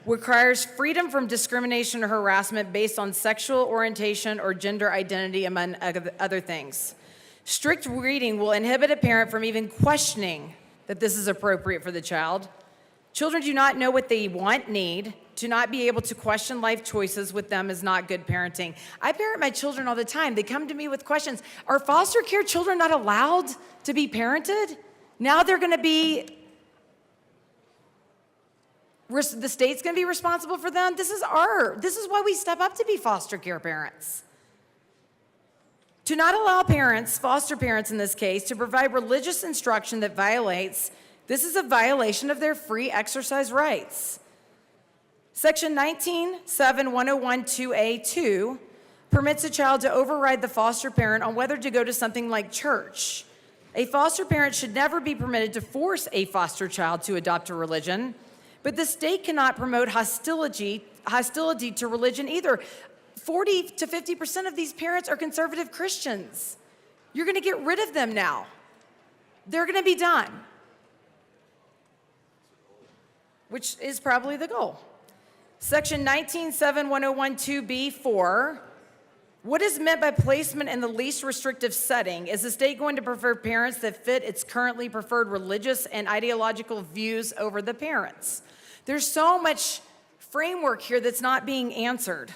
requires freedom from discrimination or harassment based on sexual orientation or gender identity, among other things. Strict reading will inhibit a parent from even questioning that this is appropriate for the child. Children do not know what they want, need. To not be able to question life choices with them is not good parenting. I parent my children all the time. They come to me with questions. Are foster care children not allowed to be parented? Now they're going to be the state's going to be responsible for them. This is why we step up to be foster care parents. To not allow parents, foster parents in this case, to provide religious instruction that violates, this is a violation of their free exercise rights. Section 19-7-101-2A2 permits a child to override the foster parent on whether to go to something like church. A foster parent should never be permitted to force a foster child to adopt a religion. But the state cannot promote hostility to religion either. 40 to 50% of these parents are conservative Christians. You're going to get rid of them now. They're going to be done, which is probably the goal. Section 19-7-101-2B4 What is meant by placement in the least restrictive setting? Is the state going to prefer parents that fit its currently preferred religious and ideological views over the parents? There's so much framework here that's not being answered.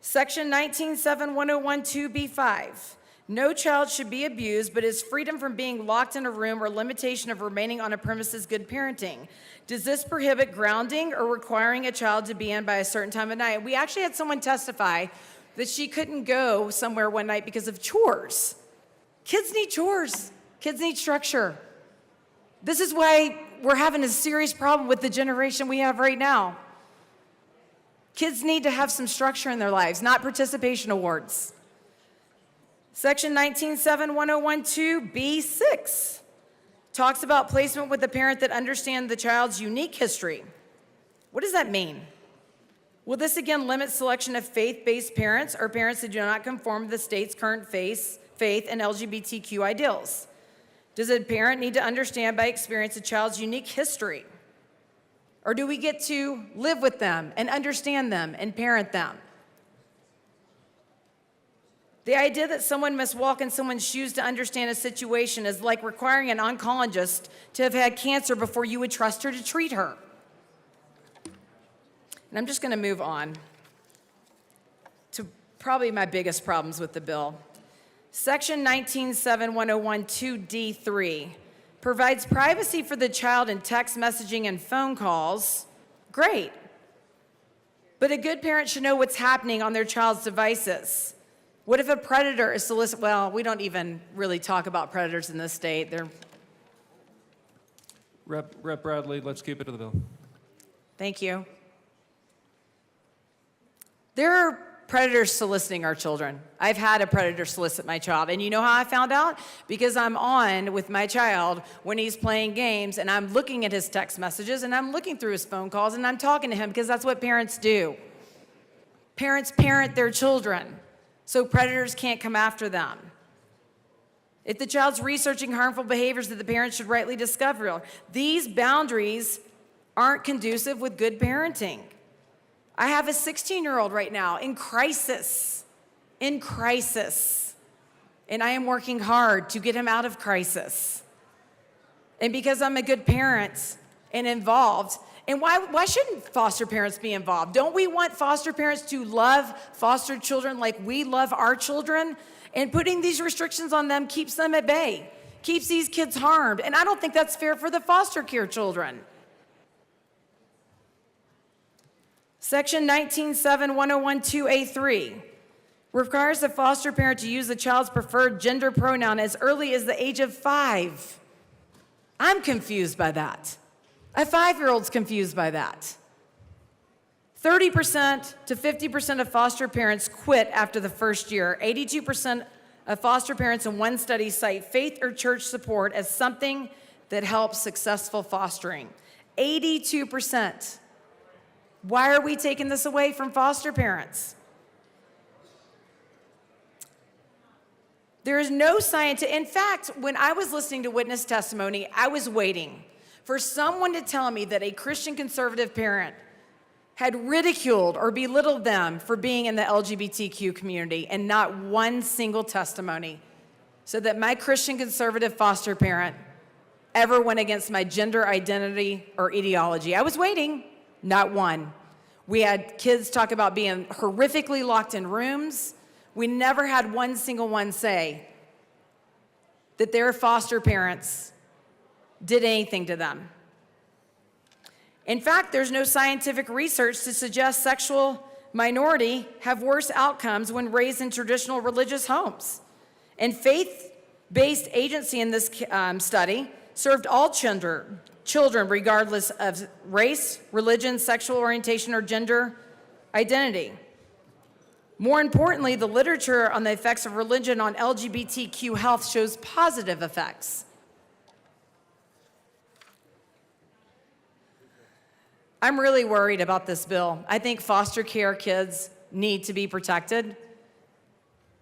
Section 19.7.101(2)(b)(5). No child should be abused, but is freedom from being locked in a room or limitation of remaining on a premises good parenting. Does this prohibit grounding or requiring a child to be in by a certain time of night? We actually had someone testify that she couldn't go somewhere one night because of chores. Kids need chores. Kids need structure. This is why we're having a serious problem with the generation we have right now. Kids need to have some structure in their lives, not participation awards. Section 19.7.101(2)(b)(6) talks about placement with a parent that understands the child's unique history. What does that mean? Will this again limit selection of faith-based parents or parents that do not conform to the state's current faith and LGBTQ ideals? Does a parent need to understand by experience a child's unique history? Or do we get to live with them and understand them and parent them? The idea that someone must walk in someone's shoes to understand a situation is like requiring an oncologist to have had cancer before you would trust her to treat her. And I'm just going to move on to probably my biggest problems with the bill. Section 19.7.101(2)(d)(3) provides privacy for the child in text messaging and phone calls. Great. But a good parent should know what's happening on their child's devices. What if a predator is solicited? Well, we don't even really talk about predators in this state. Rep Bradley, let's keep it to the bill. Thank you. There are predators soliciting our children. I've had a predator solicit my child. And you know how I found out? Because I'm on with my child when he's playing games, and I'm looking at his text messages, and I'm looking through his phone calls, and I'm talking to him, because that's what parents do. Parents parent their children, so predators can't come after them. If the child's researching harmful behaviors that the parents should rightly discover, these boundaries aren't conducive with good parenting. I have a 16-year-old right now in crisis, and I am working hard to get him out of crisis. And because I'm a good parent and involved, and why shouldn't foster parents be involved? Don't we want foster parents to love foster children like we love our children? And putting these restrictions on them keeps them at bay, keeps these kids harmed. And I don't think that's fair for the foster care children. Section 19.7.101(2)(a)(3) requires the foster parent to use the child's preferred gender pronoun as early as the age of 5. I'm confused by that. A 5-year-old's confused by that. 30% to 50% of foster parents quit after the first year. 82% of foster parents in one study cite faith or church support as something that helps successful fostering. 82%. Why are we taking this away from foster parents? There is no science. In fact, when I was listening to witness testimony, I was waiting for someone to tell me that a Christian conservative parent had ridiculed or belittled them for being in the LGBTQ community, and not one single testimony said that my Christian conservative foster parent ever went against my gender identity or ideology. I was waiting. Not one. We had kids talk about being horrifically locked in rooms. We never had one single one say that their foster parents did anything to them. In fact, there's no scientific research to suggest sexual minority have worse outcomes when raised in traditional religious homes. And faith-based agency in this study served all children regardless of race, religion, sexual orientation, or gender identity. More importantly, the literature on the effects of religion on LGBTQ health shows positive effects. I'm really worried about this bill. I think foster care kids need to be protected.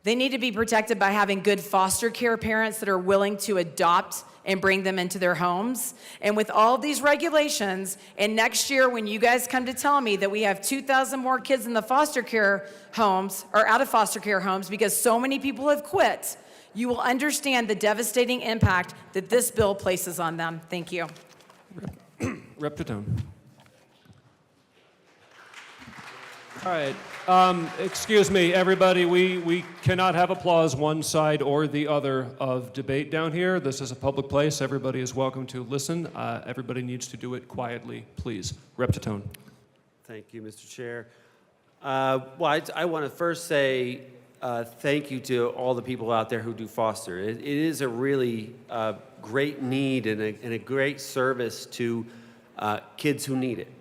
They need to be protected by having good foster care parents that are willing to adopt and bring them into their homes. And with all these regulations, and next year when you guys come to tell me that we have 2,000 more kids in the foster care homes, or out of foster care homes because so many people have quit, you will understand the devastating impact that this bill places on them. Thank you. Rep. Tatone. All right. Excuse me, everybody. We cannot have applause one side or the other of debate down here. This is a public place. Everybody is welcome to listen. Everybody needs to do it quietly, please. Rep. Tatone. Thank you, Mr. Chair. Well, I want to first say thank you to all the people out there who do foster. It is a really great need and a great service to kids who need it.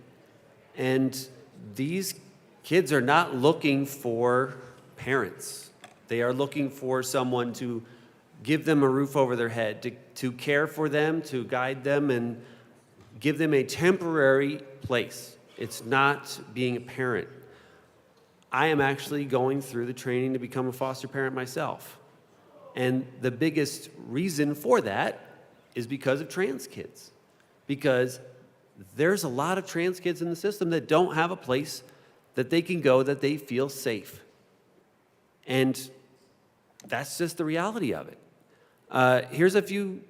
And these kids are not looking for parents. They are looking for someone to give them a roof over their head, to care for them, to guide them, and give them a temporary place. It's not being a parent. I am actually going through the training to become a foster parent myself. And the biggest reason for that is because of trans kids. Because there's a lot of trans kids in the system that don't have a place that they can go that they feel safe. And that's just the reality of it. Here's a few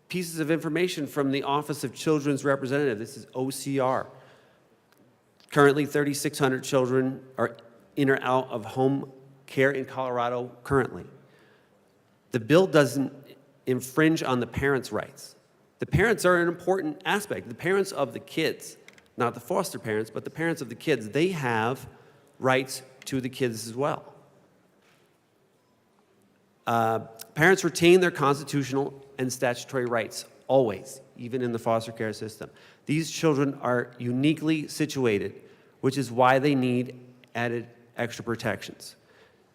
pieces of information from the Office of Children's Representative. This is OCR. Currently, 3,600 children are in or out of home care in Colorado currently. The bill doesn't infringe on the parents' rights. The parents are an important aspect. The parents of the kids, not the foster parents, but the parents of the kids, they have rights to the kids as well. Parents retain their constitutional and statutory rights, always, even in the foster care system. These children are uniquely situated, which is why they need added extra protections.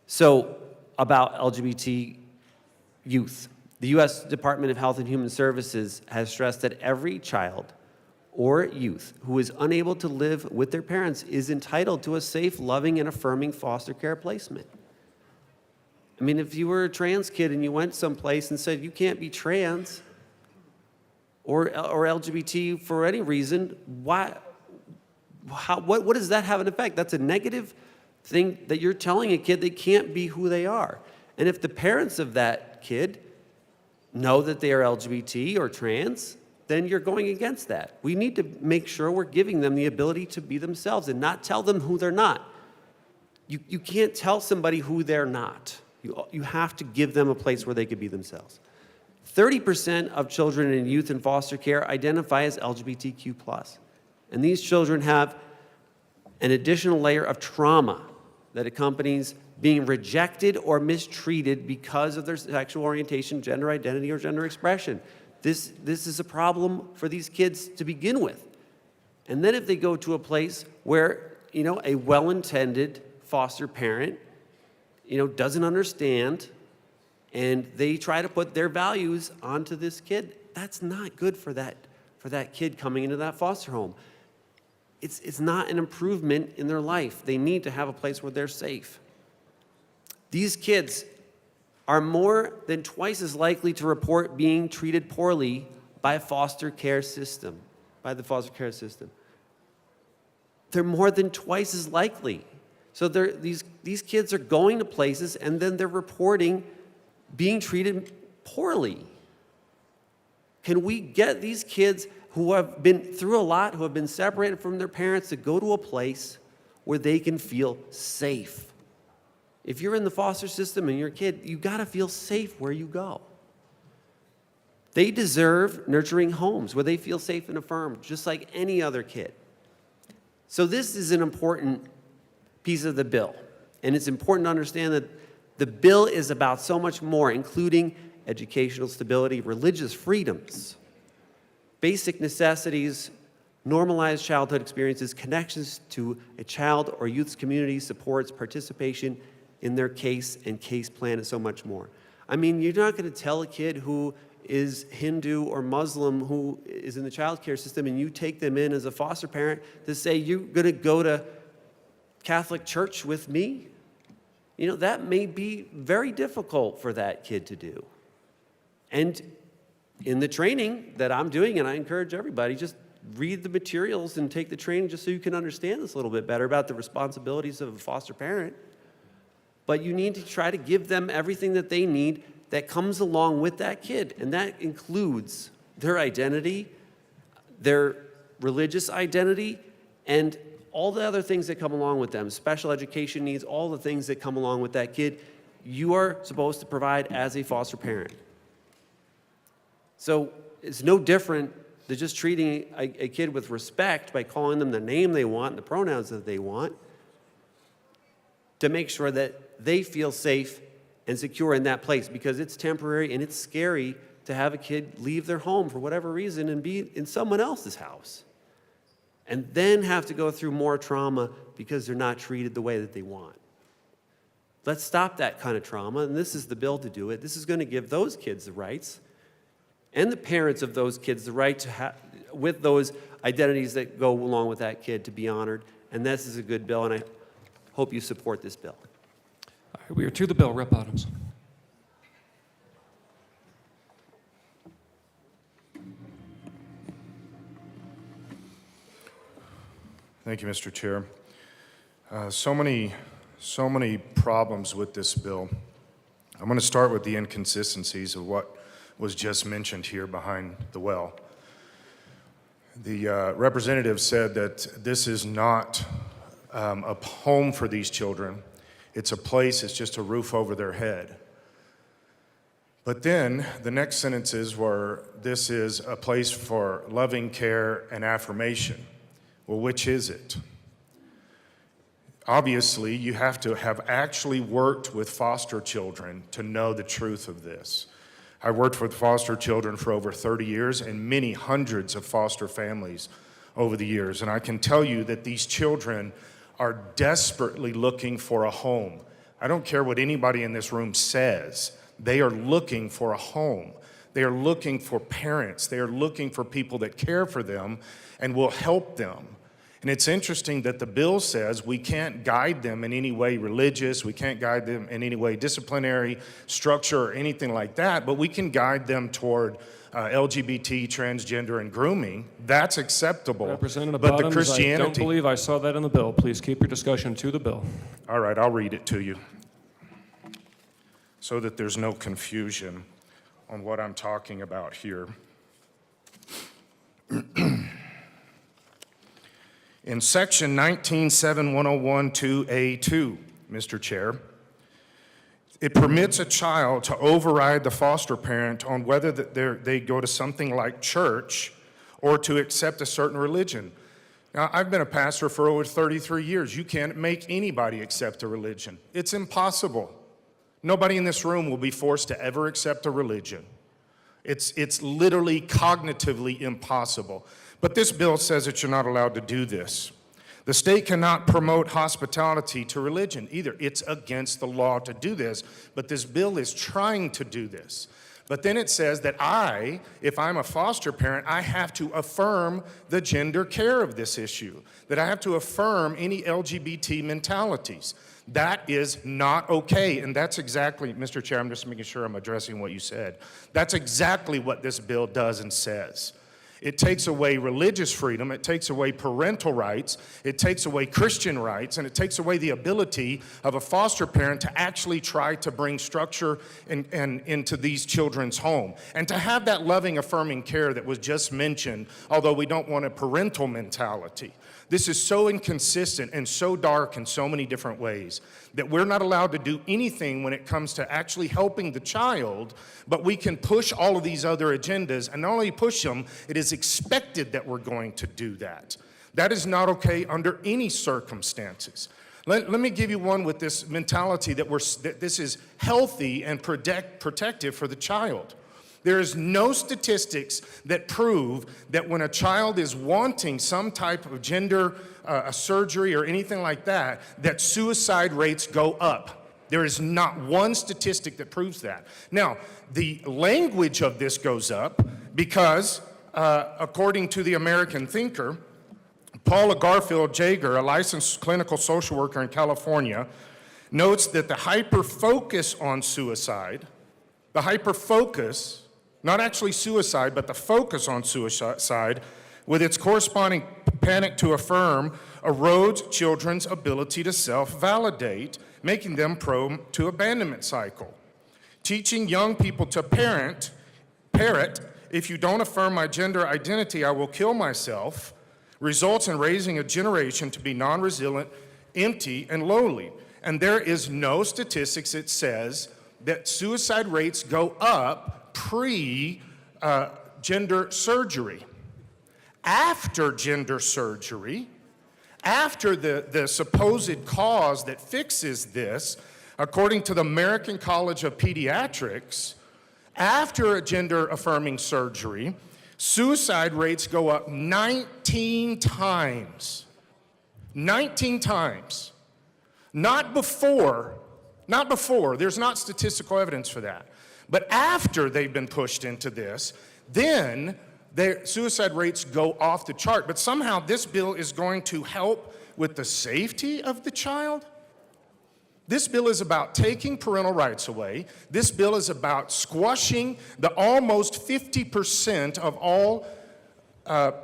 So, about LGBT youth. The U.S. Department of Health and Human Services has stressed that every child or youth who is unable to live with their parents is entitled to a safe, loving, and affirming foster care placement. I mean, if you were a trans kid and you went someplace and said you can't be trans or LGBT for any reason, what does that have an effect? That's a negative thing that you're telling a kid they can't be who they are. And if the parents of that kid know that they are LGBT or trans, then you're going against that. We need to make sure we're giving them the ability to be themselves and not tell them who they're not. You can't tell somebody who they're not. You have to give them a place where they can be themselves. 30% of children and youth in foster care identify as LGBTQ+. And these children have an additional layer of trauma that accompanies being rejected or mistreated because of their sexual orientation, gender identity, or gender expression. This is a problem for these kids to begin with. And then if they go to a place where, a well-intended foster parent, doesn't understand, and they try to put their values onto this kid, that's not good for that kid coming into that foster home. It's not an improvement in their life. They need to have a place where they're safe. These kids are more than twice as likely to report being treated poorly by the foster care system. They're more than twice as likely. So these kids are going to places and then they're reporting being treated poorly. Can we get these kids who have been through a lot, who have been separated from their parents, to go to a place where they can feel safe? If you're in the foster system and you're a kid, you gotta feel safe where you go. They deserve nurturing homes where they feel safe and affirmed, just like any other kid. So this is an important piece of the bill. And it's important to understand that the bill is about so much more, including educational stability, religious freedoms, basic necessities, normalized childhood experiences, connections to a child or youth's community, supports, participation in their case and case plan, and so much more. I mean, you're not going to tell a kid who is Hindu or Muslim who is in the child care system and you take them in as a foster parent to say, you're going to go to Catholic church with me? that may be very difficult for that kid to do. And in the training that I'm doing, and I encourage everybody, just read the materials and take the training just so you can understand this a little bit better about the responsibilities of a foster parent. But you need to try to give them everything that they need that comes along with that kid. And that includes their identity, their religious identity, and all the other things that come along with them, special education needs, all the things that come along with that kid, you are supposed to provide as a foster parent. So it's no different than just treating a kid with respect by calling them the name they want and the pronouns that they want, to make sure that they feel safe and secure in that place, because it's temporary and it's scary to have a kid leave their home for whatever reason and be in someone else's house, and then have to go through more trauma because they're not treated the way that they want. Let's stop that kind of trauma, and this is the bill to do it. This is going to give those kids the rights and the parents of those kids the right to have, with those identities that go along with that kid, to be honored. And this is a good bill, and I hope you support this bill. All right, we are to the bill. Rep. Bottoms. Thank you, Mr. Chair. So many problems with this bill. I'm going to start with the inconsistencies of what was just mentioned here behind the well. The representative said that this is not a home for these children. It's a place, it's just a roof over their head. But then the next sentences were, this is a place for loving care and affirmation. Well, which is it? Obviously, you have to have actually worked with foster children to know the truth of this. I worked with foster children for over 30 years and many hundreds of foster families over the years. And I can tell you that these children are desperately looking for a home. I don't care what anybody in this room says. They are looking for a home. They are looking for parents. They are looking for people that care for them and will help them. And it's interesting that the bill says we can't guide them in any way religious, we can't guide them in any way disciplinary, structure, or anything like that, but we can guide them toward LGBT, transgender, and grooming. That's acceptable. Representative but Bottoms, the Christianity... I don't believe I saw that in the bill. Please keep your discussion to the bill. All right, I'll read it to you so that there's no confusion on what I'm talking about here. In section 19.7.101.2A2, Mr. Chair, it permits a child to override the foster parent on whether they go to something like church or to accept a certain religion. Now, I've been a pastor for over 33 years. You can't make anybody accept a religion. It's impossible. Nobody in this room will be forced to ever accept a religion. It's literally cognitively impossible. But this bill says that you're not allowed to do this. The state cannot promote hospitality to religion either. It's against the law to do this, but this bill is trying to do this. But then it says that if I'm a foster parent, I have to affirm the gender care of this issue, that I have to affirm any LGBT mentalities. That is not okay, and that's exactly, Mr. Chair, I'm just making sure I'm addressing what you said. That's exactly what this bill does and says. It takes away religious freedom, it takes away parental rights, it takes away Christian rights, and it takes away the ability of a foster parent to actually try to bring structure into these children's home. And to have that loving, affirming care that was just mentioned, although we don't want a parental mentality. This is so inconsistent and so dark in so many different ways that we're not allowed to do anything when it comes to actually helping the child, but we can push all of these other agendas, and not only push them, it is expected that we're going to do that. That is not okay under any circumstances. Let me give you one with this mentality that this is healthy and protective for the child. There is no statistics that prove that when a child is wanting some type of gender surgery or anything like that, that suicide rates go up. There is not one statistic that proves that. Now, the language of this goes up because, according to the American Thinker, Paula Garfield Jager, a licensed clinical social worker in California, notes that the hyper-focus on suicide, the hyper-focus, not actually suicide, but the focus on suicide, with its corresponding panic to affirm, erodes children's ability to self-validate, making them prone to abandonment cycle. Teaching young people to parrot, if you don't affirm my gender identity, I will kill myself, results in raising a generation to be non-resilient, empty, and lowly. And there is no statistics that says that suicide rates go up pre-gender surgery. After gender surgery, after the supposed cause that fixes this, according to the American College of Pediatrics, after a gender-affirming surgery, suicide rates go up 19 times. 19 times. Not before, there's not statistical evidence for that. But after they've been pushed into this, then their suicide rates go off the chart. But somehow this bill is going to help with the safety of the child. This bill is about taking parental rights away. This bill is about squashing the almost 50% of all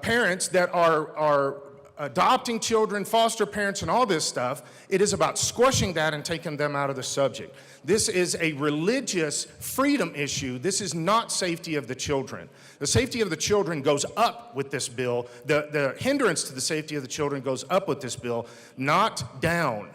parents that are adopting children, foster parents, and all this stuff. It is about squashing that and taking them out of the subject. This is a religious freedom issue. This is not safety of the children. The safety of the children goes up with this bill. The hindrance to the safety of the children goes up with this bill, not down.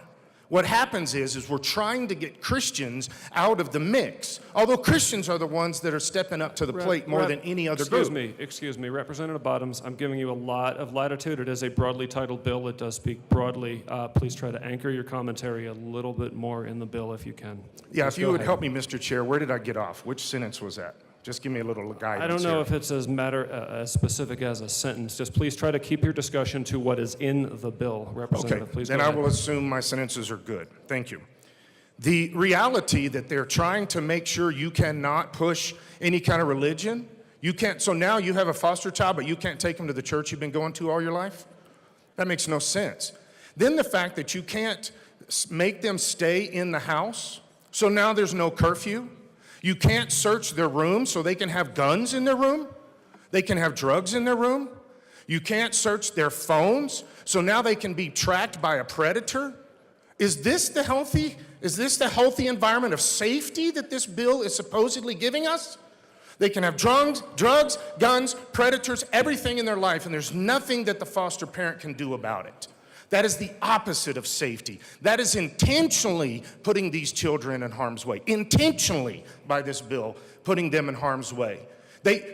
What happens is we're trying to get Christians out of the mix, although Christians are the ones that are stepping up to the plate more than any other group. Excuse me, Representative Bottoms, I'm giving you a lot of latitude. It is a broadly titled bill. It does speak broadly. Please try to anchor your commentary a little bit more in the bill if you can. Yeah, if you would help me, Mr. Chair, where did I get off? Which sentence was that? Just give me a little guidance. I don't know here. if it's as specific as a sentence. Just please try to keep your discussion to what is in the bill, Representative. Okay, Please then go I ahead. will assume my sentences are good. Thank you. The reality that they're trying to make sure you cannot push any kind of religion, you can't, so now you have a foster child, but you can't take them to the church you've been going to all your life? That makes no sense. Then the fact that you can't make them stay in the house, so now there's no curfew. You can't search their room so they can have guns in their room. They can have drugs in their room. You can't search their phones, so now they can be tracked by a predator. Is this the healthy environment of safety that this bill is supposedly giving us? They can have drugs, guns, predators, everything in their life, and there's nothing that the foster parent can do about it. That is the opposite of safety. That is intentionally putting these children in harm's way. Intentionally, by this bill, putting them in harm's way.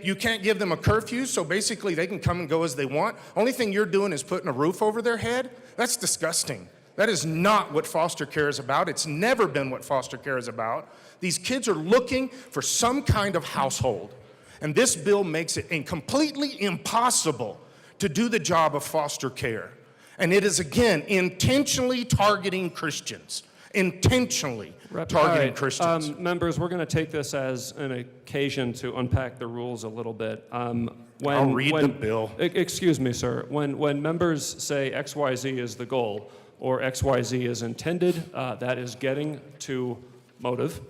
You can't give them a curfew, so basically they can come and go as they want. Only thing you're doing is putting a roof over their head. That's disgusting. That is not what foster care is about. It's never been what foster care is about. These kids are looking for some kind of household. And this bill makes it completely impossible to do the job of foster care. And it is, again, intentionally targeting Christians. Intentionally targeting Christians. Members, we're going to take this as an occasion to unpack the rules a little bit. I'll read the bill. Excuse me, sir. When members say XYZ is the goal or XYZ is intended, that is getting to motive.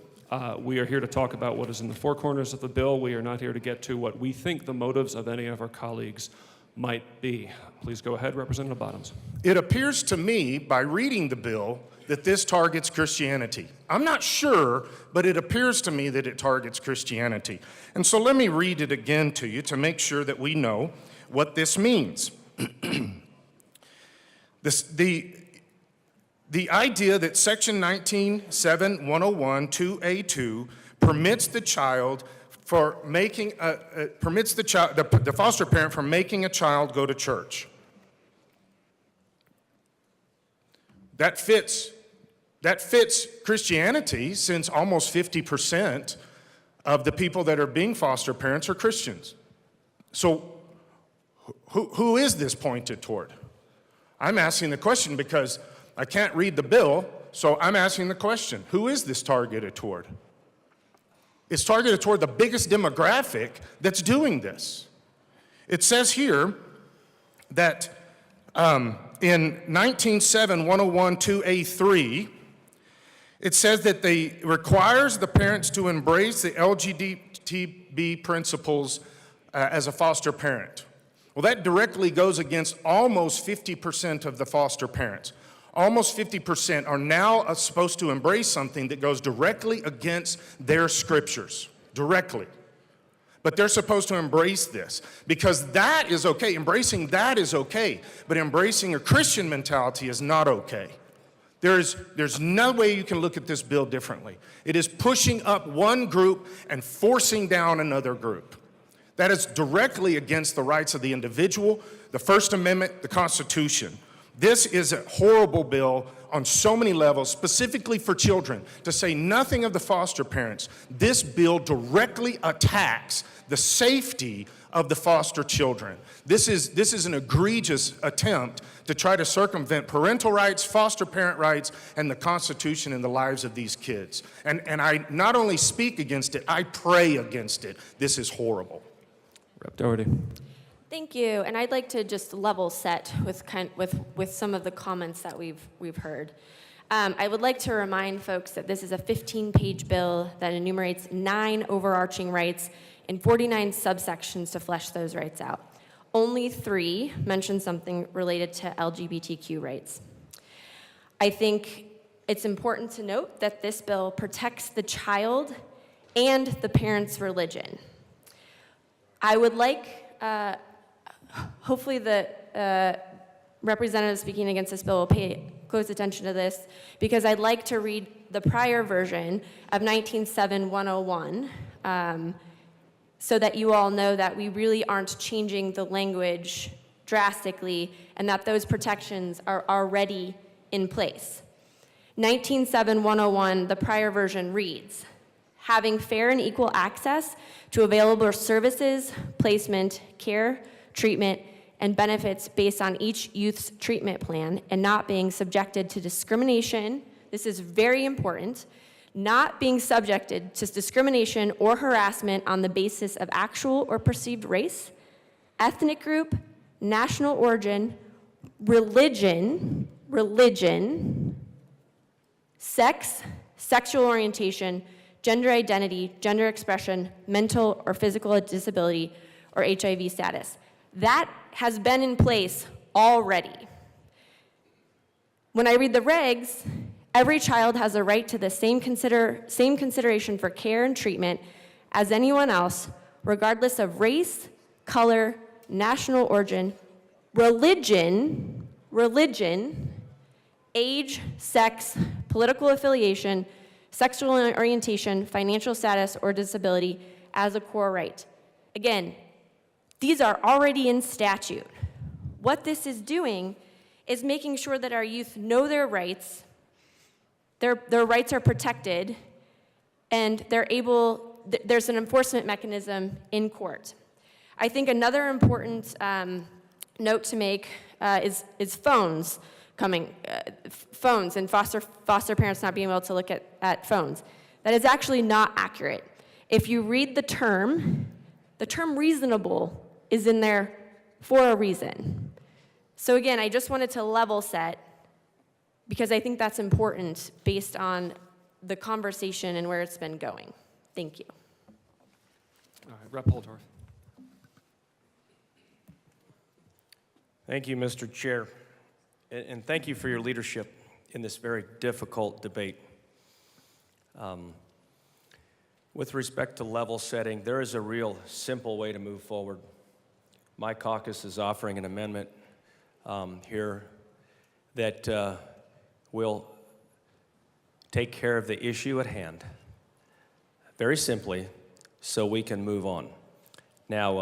We are here to talk about what is in the four corners of the bill. We are not here to get to what we think the motives of any of our colleagues might be. Please go ahead, Representative Bottoms. It appears to me, by reading the bill, that this targets Christianity. I'm not sure, but it appears to me that it targets Christianity. And so let me read it again to you to make sure that we know what this means. The idea that Section 19.7.101 2A2 permits the child for making permits the foster parent from making a child go to church. That fits Christianity, since almost 50% of the people that are being foster parents are Christians. So who is this pointed toward? I'm asking the question because I can't read the bill, so I'm asking the question. Who is this targeted toward? It's targeted toward the biggest demographic that's doing this. It says here that in 19.7.101 2A3, It says that it requires the parents to embrace the LGBT principles as a foster parent. Well, that directly goes against almost 50% of the foster parents. Almost 50% are now supposed to embrace something that goes directly against their scriptures, directly. But they're supposed to embrace this because that is okay. Embracing that is okay, but embracing a Christian mentality is not okay. There's no way you can look at this bill differently. It is pushing up one group and forcing down another group. That is directly against the rights of the individual, the First Amendment, the Constitution. This is a horrible bill on so many levels, specifically for children. To say nothing of the foster parents, this bill directly attacks the safety of the foster children. This is an egregious attempt to try to circumvent parental rights, foster parent rights, and the Constitution in the lives of these kids. And I not only speak against it, I pray against it. This is horrible. Rep. Doherty. Thank you, and I'd like to just level set with some of the comments that we've heard. I would like to remind folks that this is a 15-page bill that enumerates 9 overarching rights and 49 subsections to flesh those rights out. Only 3 mention something related to LGBTQ rights. I think it's important to note that this bill protects the child and the parent's religion. I would like, hopefully the representative speaking against this bill will pay close attention to this, because I'd like to read the prior version of 19.7.101, so that you all know that we really aren't changing the language drastically and that those protections are already in place. 19.7.101, the prior version reads, having fair and equal access to available services, placement, care, treatment, and benefits based on each youth's treatment plan, and not being subjected to discrimination. This is very important. Not being subjected to discrimination or harassment on the basis of actual or perceived race, ethnic group, national origin, religion, sex, sexual orientation, gender identity, gender expression, mental or physical disability, or HIV status. That has been in place already. When I read the regs, every child has a right to the same consideration for care and treatment as anyone else, regardless of race, color, national origin, religion, age, sex, political affiliation, sexual orientation, financial status, or disability as a core right. Again, these are already in statute. What this is doing is making sure that our youth know their rights, their rights are protected, and there's an enforcement mechanism in court. I think another important note to make is phones and foster parents not being able to look at phones. That is actually not accurate. If you read the term reasonable is in there for a reason. So again, I just wanted to level set, because I think that's important based on the conversation and where it's been going. Thank you. All right, Rep. Holdorf. Thank you, Mr. Chair, and thank you for your leadership in this very difficult debate. With respect to level setting, there is a real simple way to move forward. My caucus is offering an amendment here that will take care of the issue at hand, very simply, so we can move on. Now,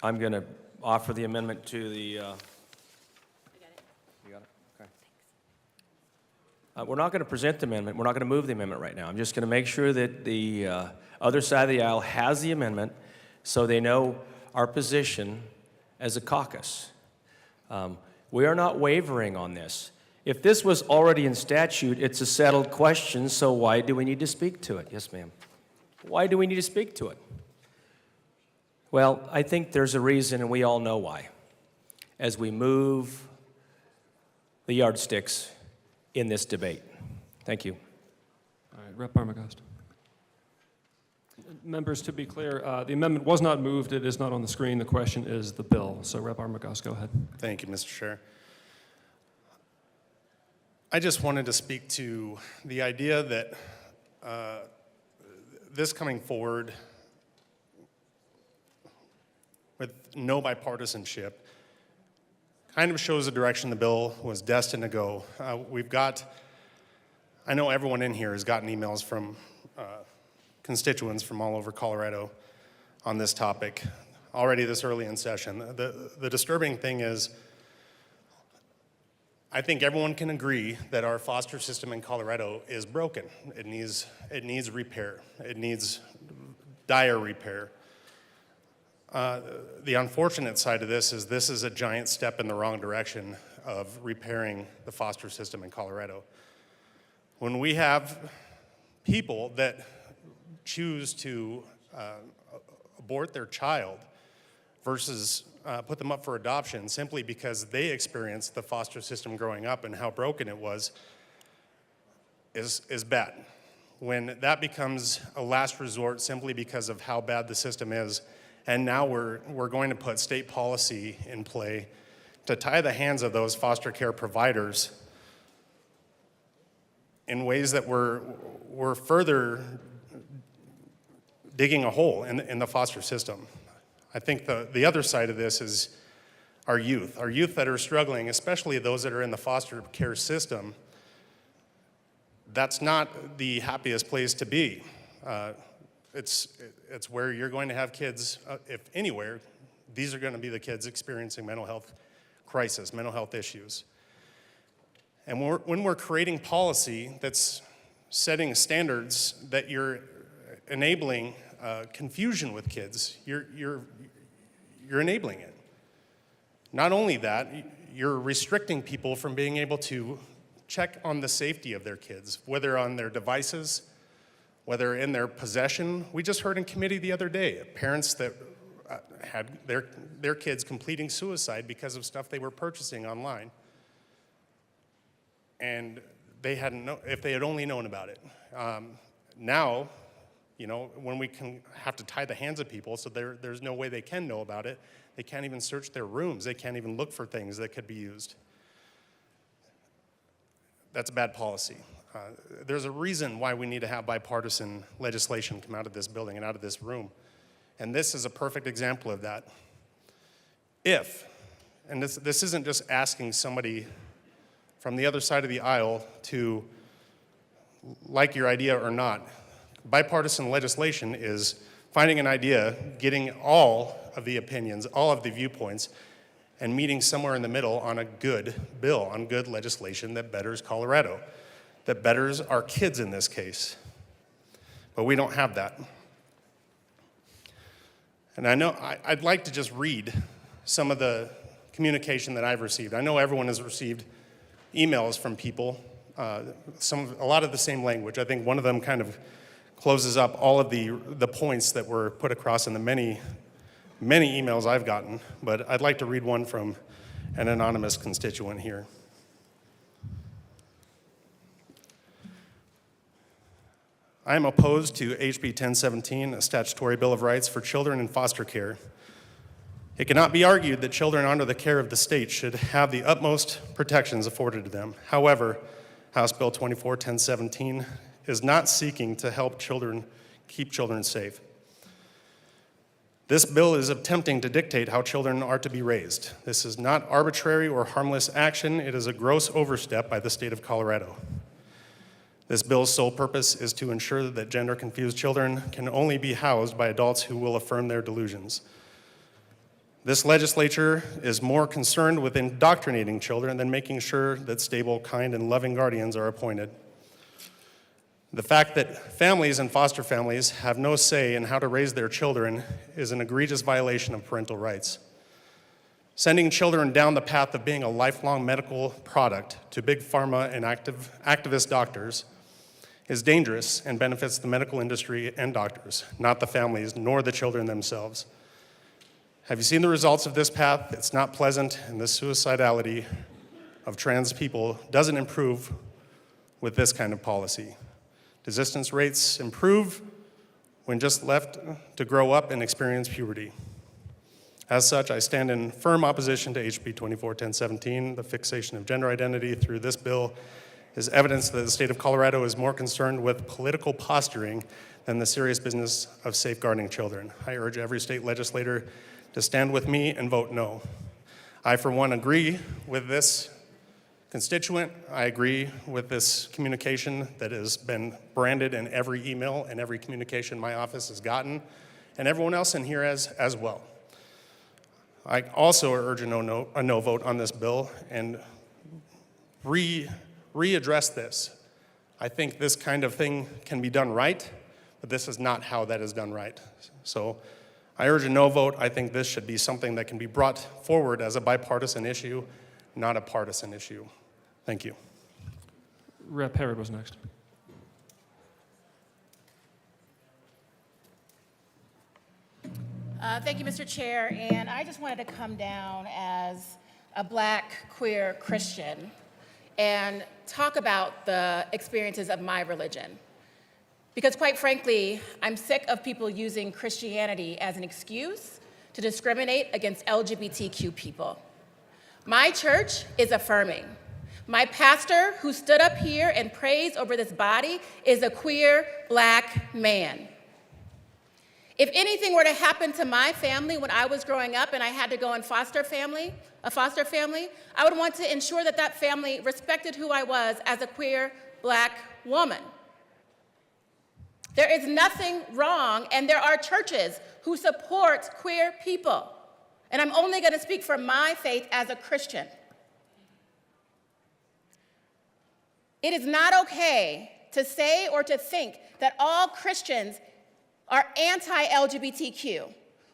I'm going to offer the amendment to the... You got it? Okay. We're not going to present the amendment. We're not going to move the amendment right now. I'm just going to make sure that the other side of the aisle has the amendment so they know our position as a caucus. We are not wavering on this. If this was already in statute, it's a settled question, so why do we need to speak to it? Yes, ma'am. Why do we need to speak to it? Well, I think there's a reason, and we all know why. As we move the yardsticks in this debate. Thank you. All right, Rep. Armagost. Members, to be clear, the amendment was not moved. It is not on the screen. The question is the bill. So Rep. Armagost, go ahead. Thank you, Mr. Chair. I just wanted to speak to the idea that this coming forward with no bipartisanship kind of shows the direction the bill was destined to go. I know everyone in here has gotten emails from constituents from all over Colorado on this topic already this early in session. The disturbing thing is, I think everyone can agree that our foster system in Colorado is broken. It needs repair. It needs dire repair. The unfortunate side of this is a giant step in the wrong direction of repairing the foster system in Colorado. When we have people that choose to abort their child versus put them up for adoption simply because they experienced the foster system growing up and how broken it was is bad. When that becomes a last resort simply because of how bad the system is, and now we're going to put state policy in play to tie the hands of those foster care providers in ways that we're further digging a hole in the foster system. I think the other side of this is our youth that are struggling, especially those that are in the foster care system. That's not the happiest place to be. It's where you're going to have kids, if anywhere, these are going to be the kids experiencing mental health crisis, mental health issues. And when we're creating policy that's setting standards that you're enabling confusion with kids, you're enabling it. Not only that, you're restricting people from being able to check on the safety of their kids, whether on their devices, whether in their possession. We just heard in committee the other day, parents that had their kids completing suicide because of stuff they were purchasing online. And they hadn't known, if they had only known about it. Now, when we can have to tie the hands of people so there's no way they can know about it, they can't even search their rooms, they can't even look for things that could be used. That's bad policy. There's a reason why we need to have bipartisan legislation come out of this building and out of this room. And this is a perfect example of that. And this isn't just asking somebody from the other side of the aisle to like your idea or not. Bipartisan legislation is finding an idea, getting all of the opinions, all of the viewpoints, and meeting somewhere in the middle on a good bill, on good legislation that betters Colorado, that betters our kids in this case. But we don't have that. And I know I'd like to just read some of the communication that I've received. I know everyone has received emails from people, a lot of the same language. I think one of them kind of closes up all of the points that were put across in the many emails I've gotten, but I'd like to read one from an anonymous constituent here. I am opposed to HB 1017, a statutory Bill of Rights for children in foster care. It cannot be argued that children under the care of the state should have the utmost protections afforded to them. However, House Bill 24-1017 is not seeking to help keep children safe. This bill is attempting to dictate how children are to be raised. This is not arbitrary or harmless action. It is a gross overstep by the state of Colorado. This bill's sole purpose is to ensure that gender-confused children can only be housed by adults who will affirm their delusions. This legislature is more concerned with indoctrinating children than making sure that stable, kind, and loving guardians are appointed. The fact that families and foster families have no say in how to raise their children is an egregious violation of parental rights. Sending children down the path of being a lifelong medical product to big pharma and activist doctors is dangerous and benefits the medical industry and doctors, not the families nor the children themselves. Have you seen the results of this path? It's not pleasant, and the suicidality of trans people doesn't improve with this kind of policy. Desistance rates improve when just left to grow up and experience puberty. As such, I stand in firm opposition to HB 241017. The fixation of gender identity through this bill is evidence that the state of Colorado is more concerned with political posturing than the serious business of safeguarding children. I urge every state legislator to stand with me and vote no. I, for one, agree with this constituent. I agree with this communication that has been branded in every email and every communication my office has gotten, and everyone else in here as well. I also urge a no vote on this bill and readdress this. I think this kind of thing can be done right, but this is not how that is done right. So I urge a no vote. I think this should be something that can be brought forward as a bipartisan issue, not a partisan issue. Thank you. Rep. Herod was next. Thank you, Mr. Chair. And I just wanted to come down as a Black queer Christian and talk about the experiences of my religion. Because quite frankly, I'm sick of people using Christianity as an excuse to discriminate against LGBTQ people. My church is affirming. My pastor, who stood up here and praised over this body, is a queer Black man. If anything were to happen to my family when I was growing up and I had to go in a foster family, I would want to ensure that that family respected who I was as a queer Black woman. There is nothing wrong, and there are churches who support queer people. And I'm only going to speak for my faith as a Christian. It is not okay to say or to think that all Christians are anti-LGBTQ,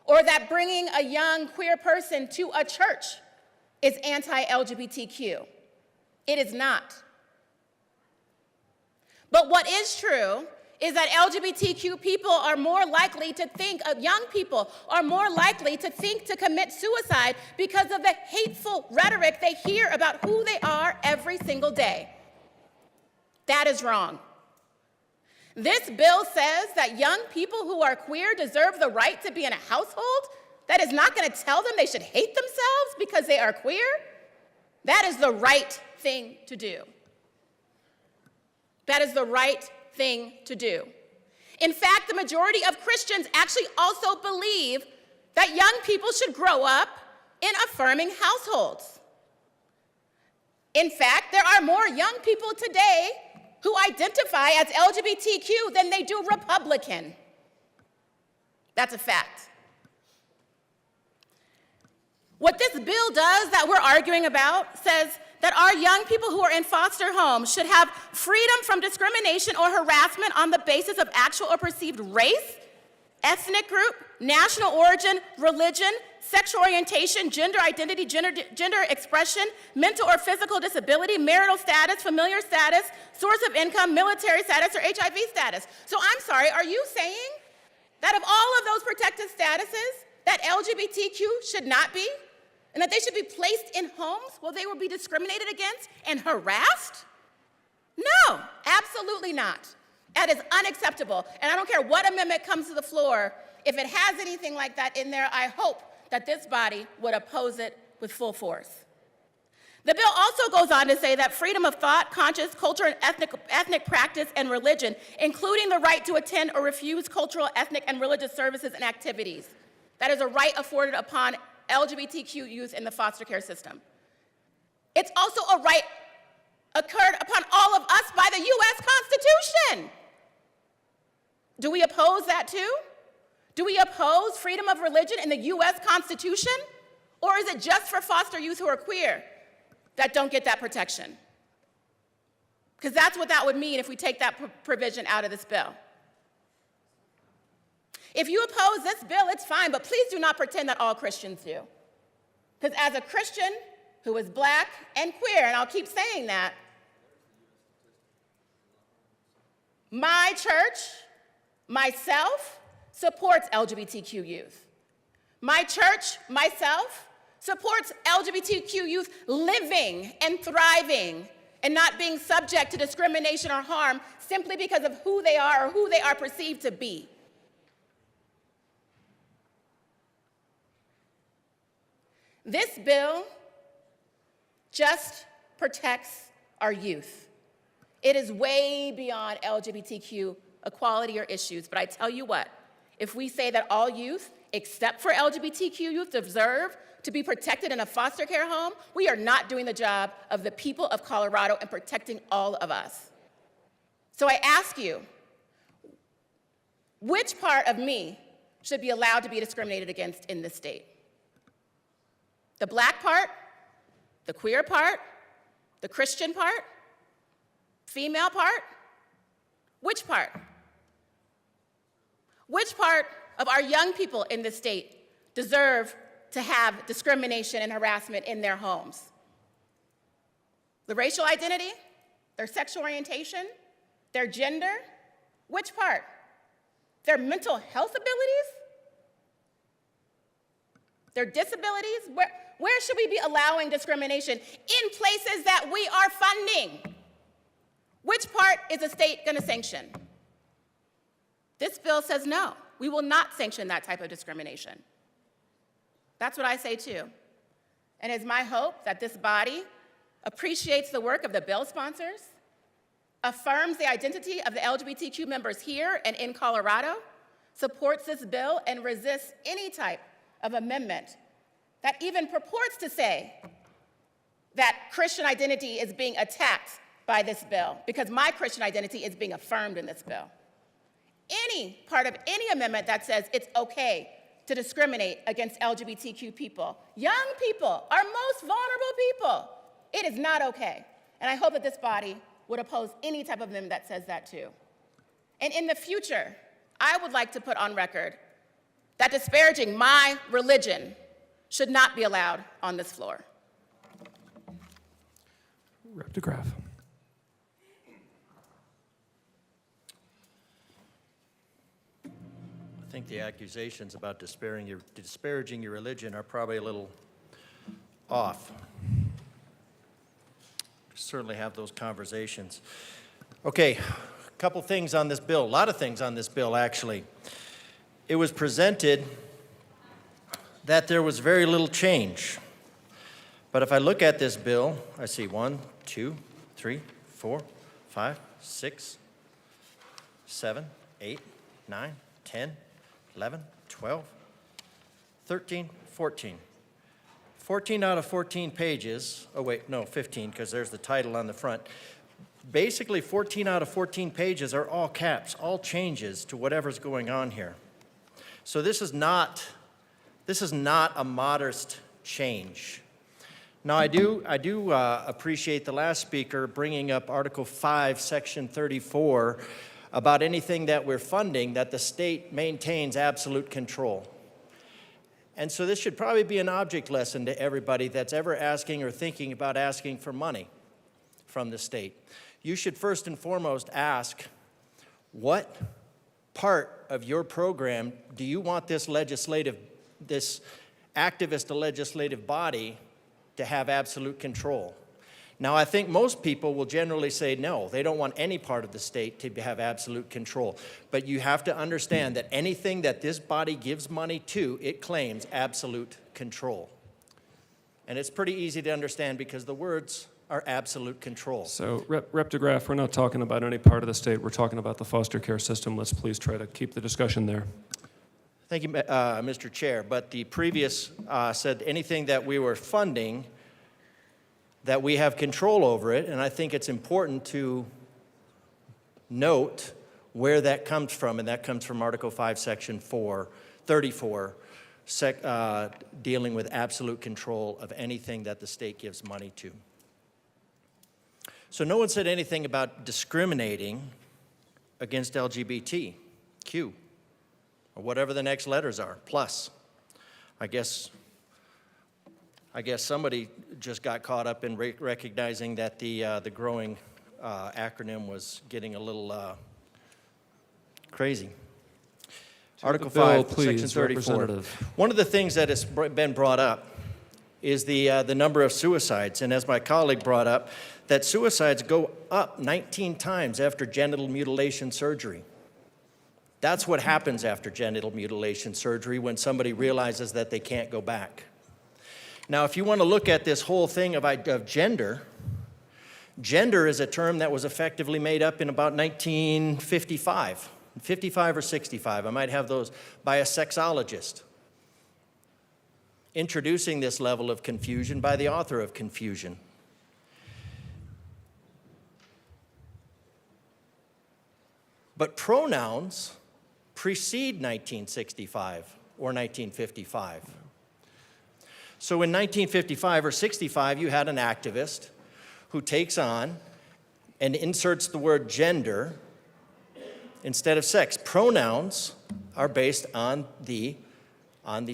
or that bringing a young queer person to a church is anti-LGBTQ. It is not. But what is true is that LGBTQ people are more likely to think, young people are more likely to think to commit suicide because of the hateful rhetoric they hear about who they are every single day. That is wrong. This bill says that young people who are queer deserve the right to be in a household that is not going to tell them they should hate themselves because they are queer. That is the right thing to do. That is the right thing to do. In fact, the majority of Christians actually also believe that young people should grow up in affirming households. In fact, there are more young people today who identify as LGBTQ than they do Republican. That's a fact. What this bill does that we're arguing about says that our young people who are in foster homes should have freedom from discrimination or harassment on the basis of actual or perceived race, ethnic group, national origin, religion, sexual orientation, gender identity, gender expression, mental or physical disability, marital status, familiar status, source of income, military status, or HIV status. So I'm sorry, are you saying that of all of those protected statuses, that LGBTQ should not be? And that they should be placed in homes where they will be discriminated against and harassed? No, absolutely not. That is unacceptable. And I don't care what amendment comes to the floor, if it has anything like that in there, I hope that this body would oppose it with full force. The bill also goes on to say that freedom of thought, conscience, culture, and ethnic practice and religion, including the right to attend or refuse cultural, ethnic, and religious services and activities. That is a right afforded upon LGBTQ youth in the foster care system. It's also a right occurred upon all of us by the U.S. Constitution. Do we oppose that too? Do we oppose freedom of religion in the U.S. Constitution? Or is it just for foster youth who are queer that don't get that protection? Because that's what that would mean if we take that provision out of this bill. If you oppose this bill, it's fine, but please do not pretend that all Christians do. Because as a Christian who is Black and queer, and I'll keep saying that, my church, myself, supports LGBTQ youth. My church, myself, supports LGBTQ youth living and thriving and not being subject to discrimination or harm simply because of who they are or who they are perceived to be. This bill just protects our youth. It is way beyond LGBTQ equality or issues, but I tell you what, if we say that all youth, except for LGBTQ youth, deserve to be protected in a foster care home, we are not doing the job of the people of Colorado and protecting all of us. So I ask you, which part of me should be allowed to be discriminated against in this state? The black part, the queer part, the Christian part, female part? Which part? Which part of our young people in this state deserve to have discrimination and harassment in their homes? The racial identity, their sexual orientation, their gender? Which part? Their mental health abilities? Their disabilities? Where should we be allowing discrimination? In places that we are funding. Which part is the state going to sanction? This bill says no. We will not sanction that type of discrimination. That's what I say too. And it's my hope that this body appreciates the work of the bill sponsors, affirms the identity of the LGBTQ members here and in Colorado, supports this bill, and resists any type of amendment that even purports to say that Christian identity is being attacked by this bill, because my Christian identity is being affirmed in this bill. Any part of any amendment that says it's okay to discriminate against LGBTQ people, young people, our most vulnerable people, it is not okay. And I hope that this body would oppose any type of amendment that says that too. And in the future, I would like to put on record that disparaging my religion should not be allowed on this floor. Rep. DeGraff. I think the accusations about disparaging your religion are probably a little off. Certainly have those conversations. Okay, a couple things on this bill, a lot of things on this bill actually. It was presented that there was very little change. But if I look at this bill, I see 1, 2, 3, 4, 5, 6, 7, 8, 9, 10, 11, 12, 13, 14. 14 out of 14 pages, oh wait, no, 15, because there's the title on the front. Basically, 14 out of 14 pages are all caps, all changes to whatever's going on here. So this is not a modest change. Now, I do appreciate the last speaker bringing up Article 5, Section 34, about anything that we're funding, that the state maintains absolute control. And so this should probably be an object lesson to everybody that's ever asking or thinking about asking for money from the state. You should first and foremost ask, what part of your program do you want this activist legislative body to have absolute control? Now, I think most people will generally say no, they don't want any part of the state to have absolute control. But you have to understand that anything that this body gives money to, it claims absolute control. And it's pretty easy to understand because the words are absolute control. So, Rep. DeGraff, we're not talking about any part of the state. We're talking about the foster care system. Let's please try to keep the discussion there. Thank you, Mr. Chair. But the previous said anything that we were funding, that we have control over it, and I think it's important to note where that comes from, and that comes from Article 5, Section 34, dealing with absolute control of anything that the state gives money to. So no one said anything about discriminating against LGBTQ, or whatever the next letters are, plus. I guess somebody just got caught up in recognizing that the growing acronym was getting a little crazy. Article 5, Section 34. Representative. One of the things that has been brought up is the number of suicides. And as my colleague brought up, that suicides go up 19 times after genital mutilation surgery. That's what happens after genital mutilation surgery when somebody realizes that they can't go back. Now, if you want to look at this whole thing of gender, gender is a term that was effectively made up in about 1955, 55 or 65, I might have those, by a sexologist, introducing this level of confusion by the author of Confusion. But pronouns precede 1965 or 1955. So in 1955 or 65, you had an activist who takes on and inserts the word gender instead of sex. Pronouns are based on the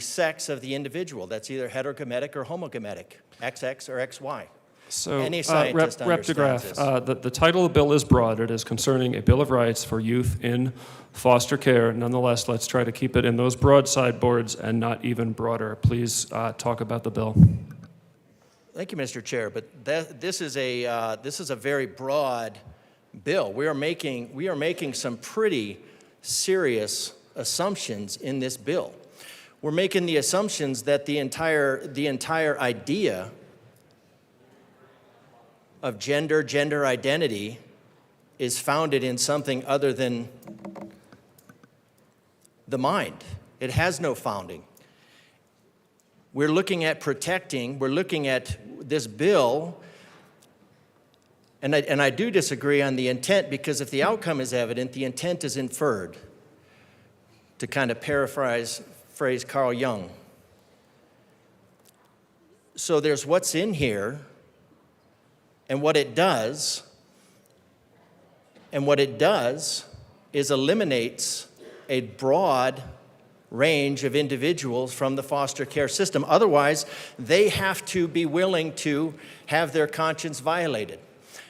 sex of the individual. That's either heterogametic or homogametic, XX or XY. So, Any scientist Rep. understands DeGraff, this. the title of the bill is broad. It is concerning a Bill of Rights for youth in foster care. Nonetheless, let's try to keep it in those broad sideboards and not even broader. Please talk about the bill. Thank you, Mr. Chair. But this is a very broad bill. We are making some pretty serious assumptions in this bill. We're making the assumptions that the entire idea of gender identity is founded in something other than the mind. It has no founding. We're looking at this bill, and I do disagree on the intent, because if the outcome is evident, the intent is inferred, to kind of paraphrase Carl Jung. So there's what's in here, and what it does is eliminates a broad range of individuals from the foster care system. Otherwise, they have to be willing to have their conscience violated.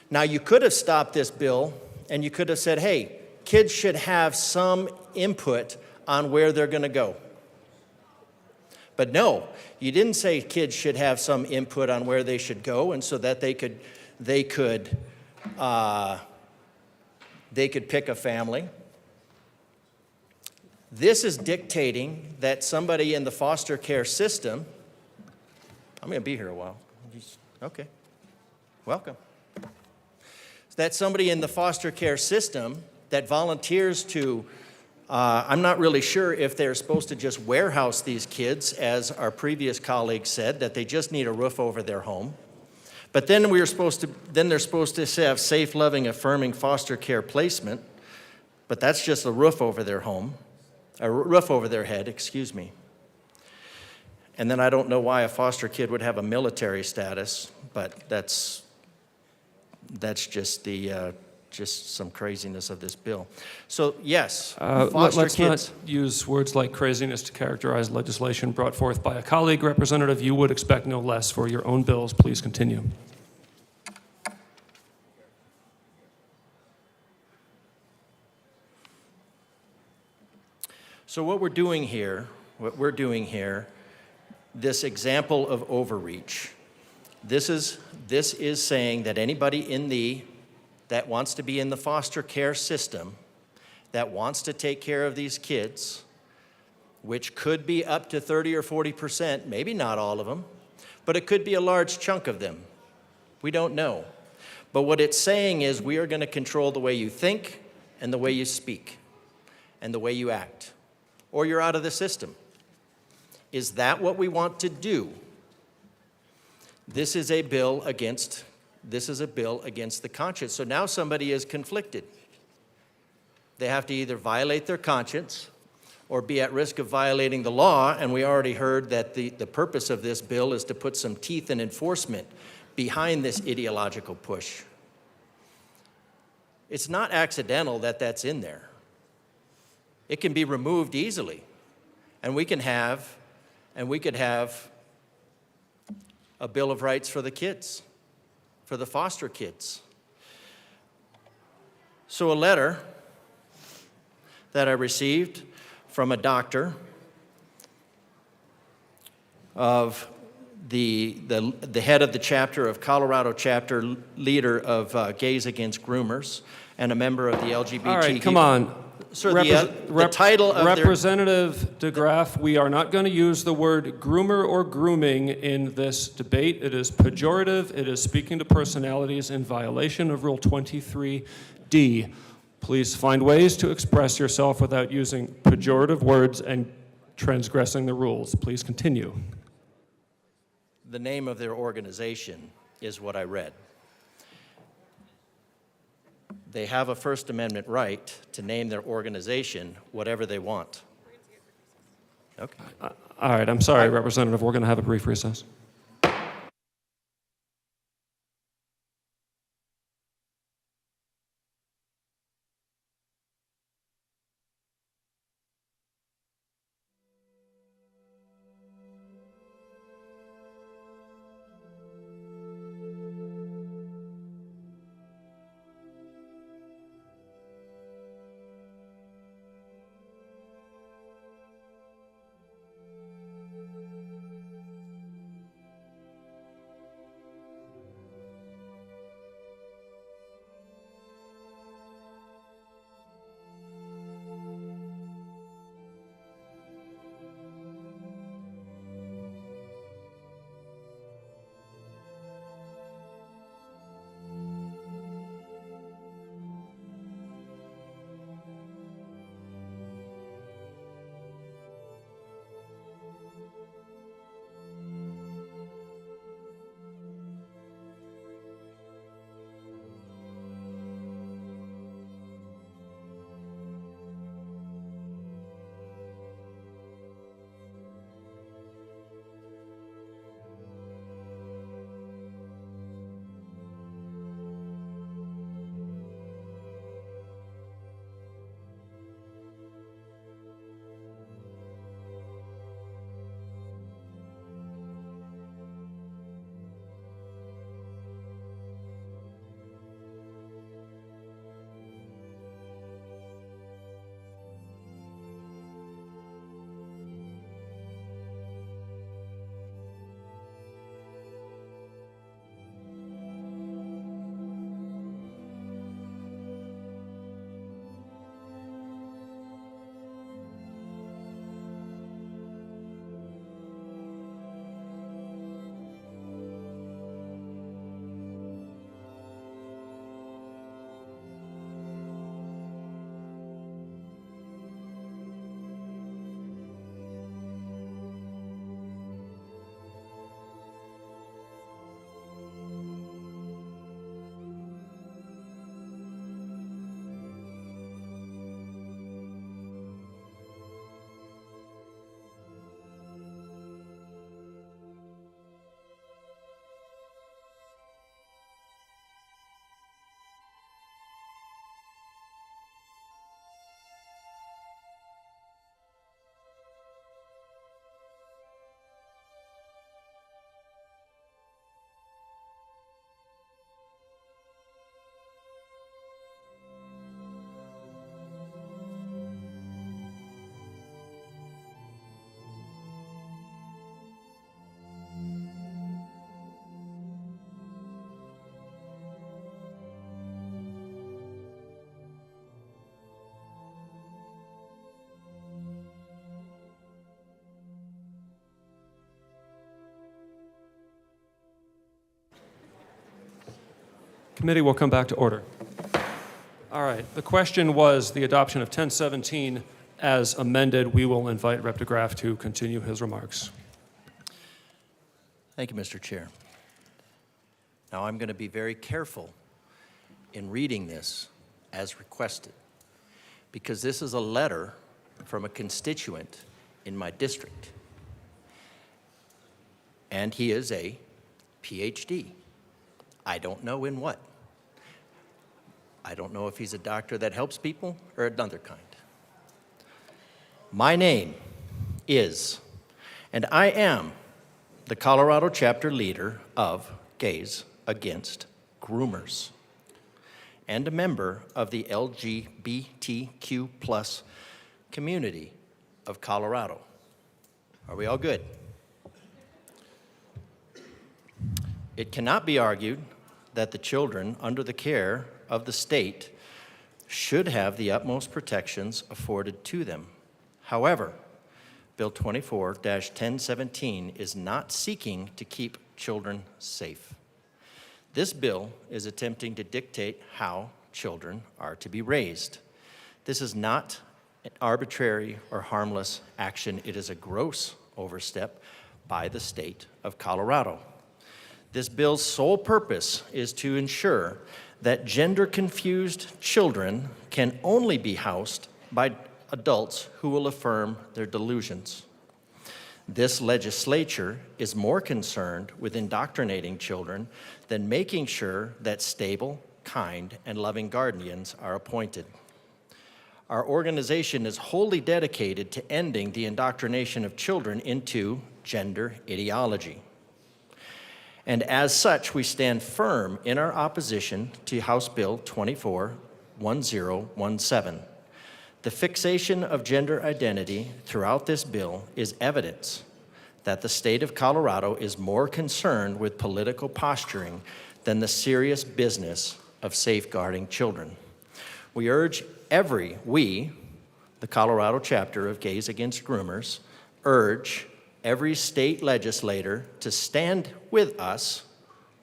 Now, you could have stopped this bill and you could have said, hey, kids should have some input on where they're going to go. But no, you didn't say kids should have some input on where they should go, and so that they could pick a family. This is dictating that somebody in the foster care system, I'm going to be here a while. Okay, welcome. That somebody in the foster care system that volunteers to, I'm not really sure if they're supposed to just warehouse these kids, as our previous colleague said, that they just need a roof over their home. But then they're supposed to have safe, loving, affirming foster care placement. But that's just a roof over their home, a roof over their head, excuse me. And then I don't know why a foster kid would have a military status, but that's just just some craziness of this bill. So yes, foster let's kids. not use words like craziness to characterize legislation brought forth by a colleague. Representative, you would expect no less for your own bills. Please continue. So what we're doing here, this example of overreach, this is saying that anybody that wants to be in the foster care system, that wants to take care of these kids, which could be up to 30 or 40%, maybe not all of them, but it could be a large chunk of them. We don't know. But what it's saying is we are going to control the way you think and the way you speak and the way you act, or you're out of the system. Is that what we want to do? This is a bill against the conscience. So now somebody is conflicted. They have to either violate their conscience or be at risk of violating the law, and we already heard that the purpose of this bill is to put some teeth and enforcement behind this ideological push. It's not accidental that that's in there. It can be removed easily, and we could have a Bill of Rights for the kids, for the foster kids. So a letter that I received from a doctor of the head of the chapter of Colorado chapter leader of Gays Against Groomers and a member of the LGBT. All right, come on. Sir, the title of Representative DeGraff, we are not going to use the word groomer or grooming in this debate. It is pejorative. It is speaking to personalities in violation of Rule 23D. Please find ways to express yourself without using pejorative words and transgressing the rules. Please continue. The name of their organization is what I read. They have a First Amendment right to name their organization whatever they want. Okay. All right, I'm sorry, Representative. We're going to have a brief recess. Committee will come back to order. All right, the question was the adoption of 1017 as amended. We will invite Rep. DeGraff to continue his remarks. Thank you, Mr. Chair. Now I'm going to be very careful in reading this as requested, because this is a letter from a constituent in my district, and he is a PhD. I don't know in what. I don't know if he's a doctor that helps people or another kind. My name is, and I am, the Colorado chapter leader of Gays Against Groomers and a member of the LGBTQ+ community of Colorado. Are we all good? It cannot be argued that the children under the care of the state should have the utmost protections afforded to them. However, Bill 24-1017 is not seeking to keep children safe. This bill is attempting to dictate how children are to be raised. This is not an arbitrary or harmless action. It is a gross overstep by the state of Colorado. This bill's sole purpose is to ensure that gender-confused children can only be housed by adults who will affirm their delusions. This legislature is more concerned with indoctrinating children than making sure that stable, kind, and loving guardians are appointed. Our organization is wholly dedicated to ending the indoctrination of children into gender ideology. And as such, we stand firm in our opposition to House Bill 24-1017. The fixation of gender identity throughout this bill is evidence that the state of Colorado is more concerned with political posturing than the serious business of safeguarding children. We urge the Colorado chapter of Gays Against Groomers, urge every state legislator to stand with us,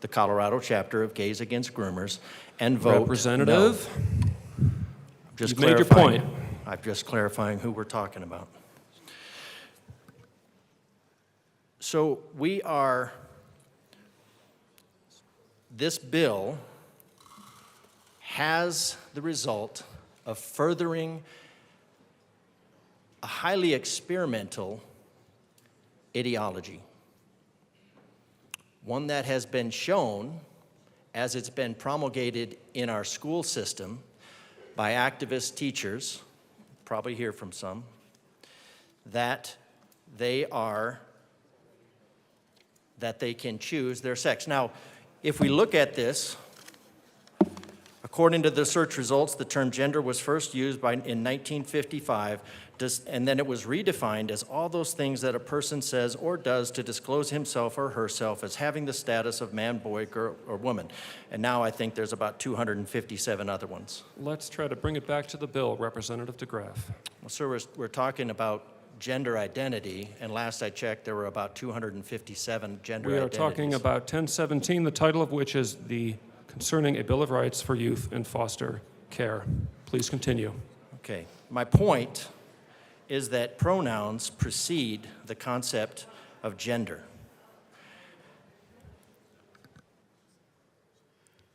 the Colorado chapter of Gays Against Groomers, and vote Representative, no. you've made your point. I'm just clarifying who we're talking about. So this bill has the result of furthering a highly experimental ideology, one that has been shown, as it's been promulgated in our school system by activist teachers, probably hear from some, that they can choose their sex. Now, if we look at this, according to the search results, the term gender was first used in 1955, and then it was redefined as all those things that a person says or does to disclose himself or herself as having the status of man, boy, girl, or woman. And now I think there's about 257 other ones. Let's try to bring it back to the bill, Representative DeGraff. Well, sir, we're talking about gender identity, and last I checked, there were about 257 gender We are identities. talking about 1017, the title of which is Concerning a Bill of Rights for Youth in Foster Care. Please continue. Okay. My point is that pronouns precede the concept of gender.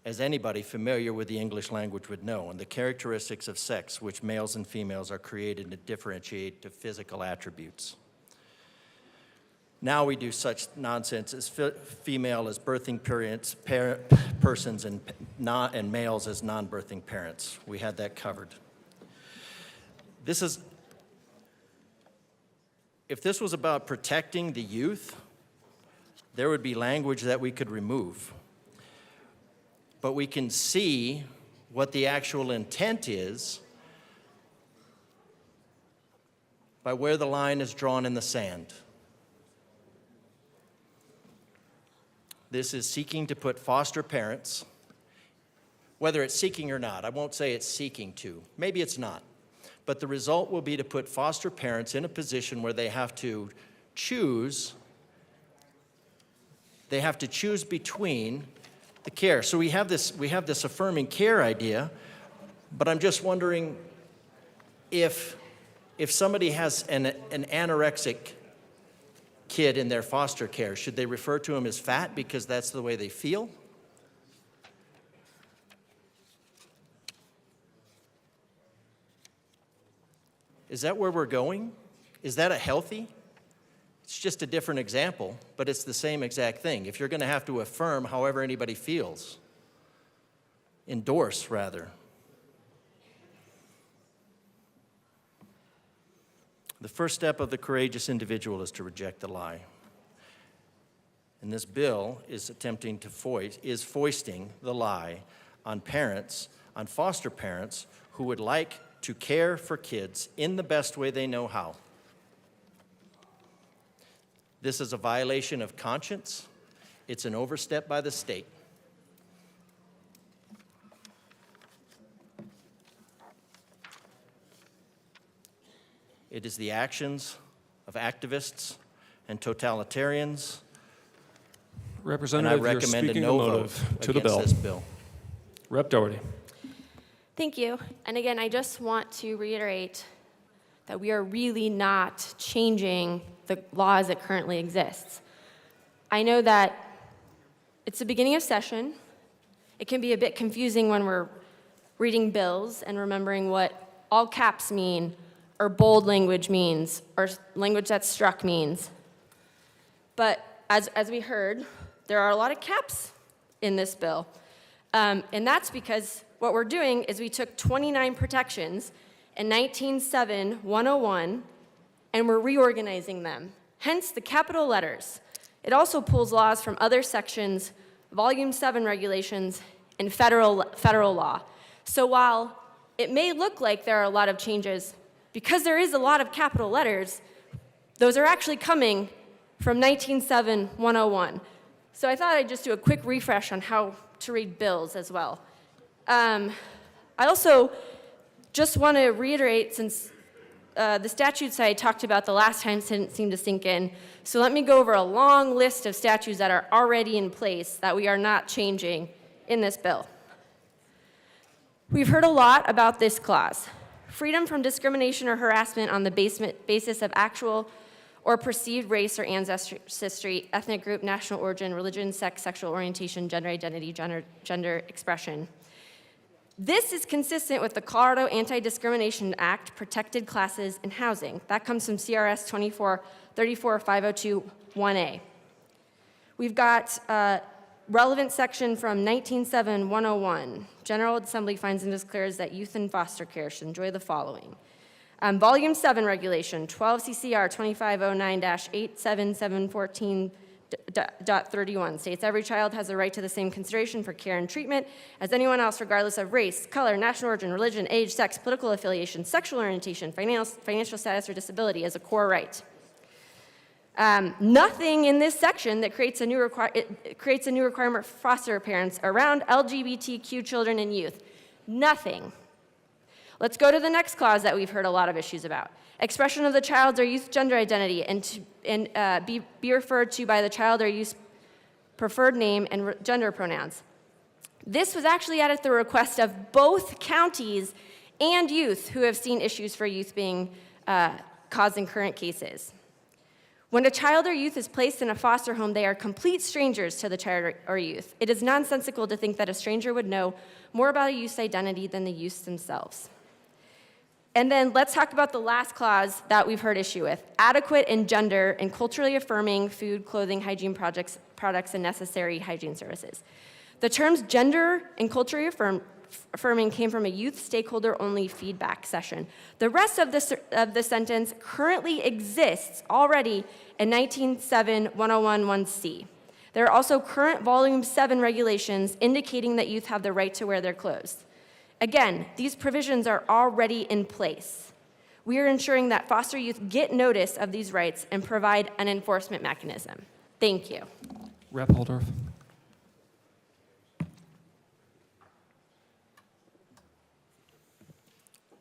As anybody familiar with the English language would know, and the characteristics of sex which males and females are created to differentiate to physical attributes. Now we do such nonsense as female as birthing persons and males as non-birthing parents. We had that covered. If this was about protecting the youth, there would be language that we could remove. But we can see what the actual intent is by where the line is drawn in the sand. This is seeking to put foster parents, whether it's seeking or not, I won't say it's seeking to, maybe it's not, but the result will be to put foster parents in a position where they have to choose between the care. So we have this affirming care idea, but I'm just wondering if somebody has an anorexic kid in their foster care, should they refer to him as fat because that's the way they feel? Is that where we're going? Is that a healthy? It's just a different example, but it's the same exact thing. If you're going to have to affirm however anybody feels, endorse rather. The first step of the courageous individual is to reject the lie. And this bill is attempting to foisting the lie on parents, on foster parents who would like to care for kids in the best way they know how. This is a violation of conscience. It's an overstep by the state. It is the actions of activists and totalitarians, and I Representative, you're recommend a speaking no a vote motive to the against bill. this bill. Rep. Doherty. Thank you. And again, I just want to reiterate that we are really not changing the law as it currently exists. I know that it's the beginning of session. It can be a bit confusing when we're reading bills and remembering what all caps mean, or bold language means, or language that's struck means. But as we heard, there are a lot of caps in this bill. And that's because what we're doing is we took 29 protections in 19.7.101 and we're reorganizing them, hence the capital letters. It also pulls laws from other sections, Volume 7 regulations, and federal law. So while it may look like there are a lot of changes, because there is a lot of capital letters, those are actually coming from 19.7.101. So I thought I'd just do a quick refresh on how to read bills as well. I also just want to reiterate, since the statutes I talked about the last time didn't seem to sink in, so let me go over a long list of statutes that are already in place that we are not changing in this bill. We've heard a lot about this clause. Freedom from discrimination or harassment on the basis of actual or perceived race or ancestry, ethnic group, national origin, religion, sex, sexual orientation, gender identity, gender expression. This is consistent with the Colorado Anti-Discrimination Act, protected classes and housing. That comes from CRS 24-34-502-1A. We've got a relevant section from 19.7.101. General Assembly finds and declares that youth in foster care should enjoy the following. Volume 7 regulation, 12 CCR 2509-87714.31 states every child has a right to the same consideration for care and treatment as anyone else, regardless of race, color, national origin, religion, age, sex, political affiliation, sexual orientation, financial status, or disability as a core right. Nothing in this section that creates a new requirement for foster parents around LGBTQ children and youth. Nothing. Let's go to the next clause that we've heard a lot of issues about. Expression of the child's or youth's gender identity and be referred to by the child or youth's preferred name and gender pronouns. This was actually added at the request of both counties and youth who have seen issues for youth being caused in current cases. When a child or youth is placed in a foster home, they are complete strangers to the child or youth. It is nonsensical to think that a stranger would know more about a youth's identity than the youths themselves. And then let's talk about the last clause that we've heard issue with. Adequate in gender and culturally affirming food, clothing, hygiene products, and necessary hygiene services. The terms gender and culturally affirming came from a youth stakeholder-only feedback session. The rest of the sentence currently exists already in 19.7.101(1)(c). There are also current Volume 7 regulations indicating that youth have the right to wear their clothes. Again, these provisions are already in place. We are ensuring that foster youth get notice of these rights and provide an enforcement mechanism. Thank you. Rep. Holdorf.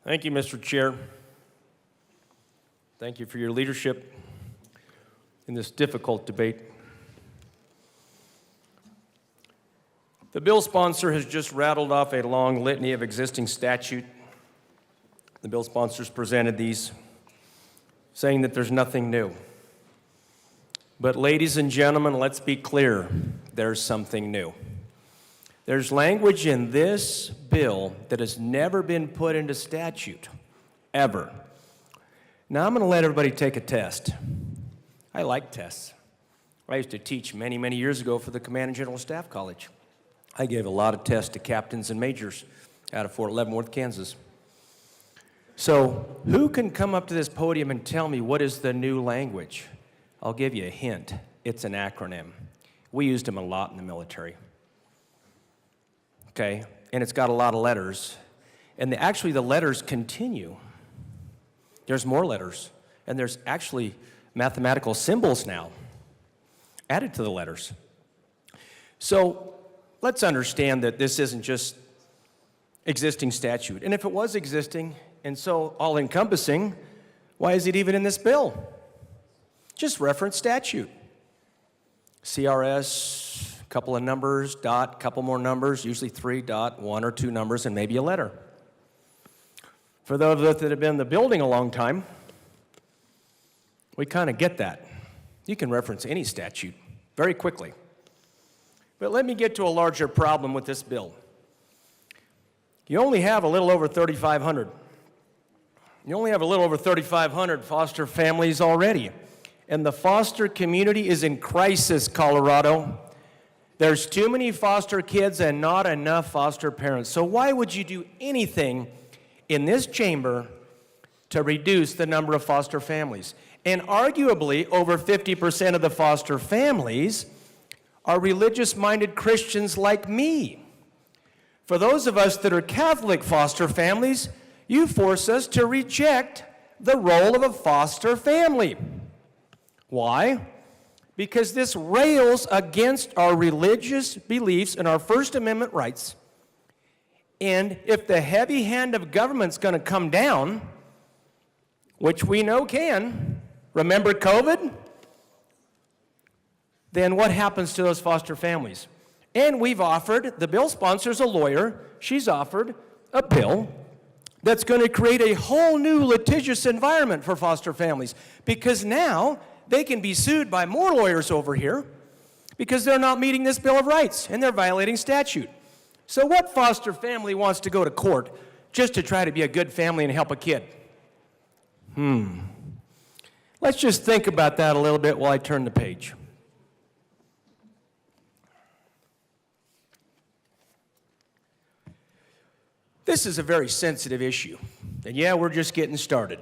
Thank you, Mr. Chair. Thank you for your leadership in this difficult debate. The bill sponsor has just rattled off a long litany of existing statute. The bill sponsors presented these, saying that there's nothing new. But ladies and gentlemen, let's be clear, there's something new. There's language in this bill that has never been put into statute, ever. Now I'm going to let everybody take a test. I like tests. I used to teach many, many years ago for the Command and General Staff College. I gave a lot of tests to captains and majors out of Fort Leavenworth, Kansas. So who can come up to this podium and tell me what is the new language? I'll give you a hint. It's an acronym. We used them a lot in the military. Okay, and it's got a lot of letters. And actually the letters continue. There's more letters. And there's actually mathematical symbols now added to the letters. So let's understand that this isn't just existing statute. And if it was existing and so all-encompassing, why is it even in this bill? Just reference statute. CRS, couple of numbers, dot, couple more numbers, usually 3, dot, 1 or 2 numbers, and maybe a letter. For those of us that have been in the building a long time, we kind of get that. You can reference any statute very quickly. But let me get to a larger problem with this bill. You only have a little over 3,500. You only have a little over 3,500 foster families already. And the foster community is in crisis, Colorado. There's too many foster kids and not enough foster parents. So why would you do anything in this chamber to reduce the number of foster families? And arguably, over 50% of the foster families are religious-minded Christians like me. For those of us that are Catholic foster families, you force us to reject the role of a foster family. Why? Because this rails against our religious beliefs and our First Amendment rights. And if the heavy hand of government's going to come down, which we know can, remember COVID? Then what happens to those foster families? And we've offered, the bill sponsor's a lawyer, she's offered a bill that's going to create a whole new litigious environment for foster families, because now they can be sued by more lawyers over here because they're not meeting this Bill of Rights and they're violating statute. So what foster family wants to go to court just to try to be a good family and help a kid? Let's just think about that a little bit while I turn the page. This is a very sensitive issue, and yeah, we're just getting started.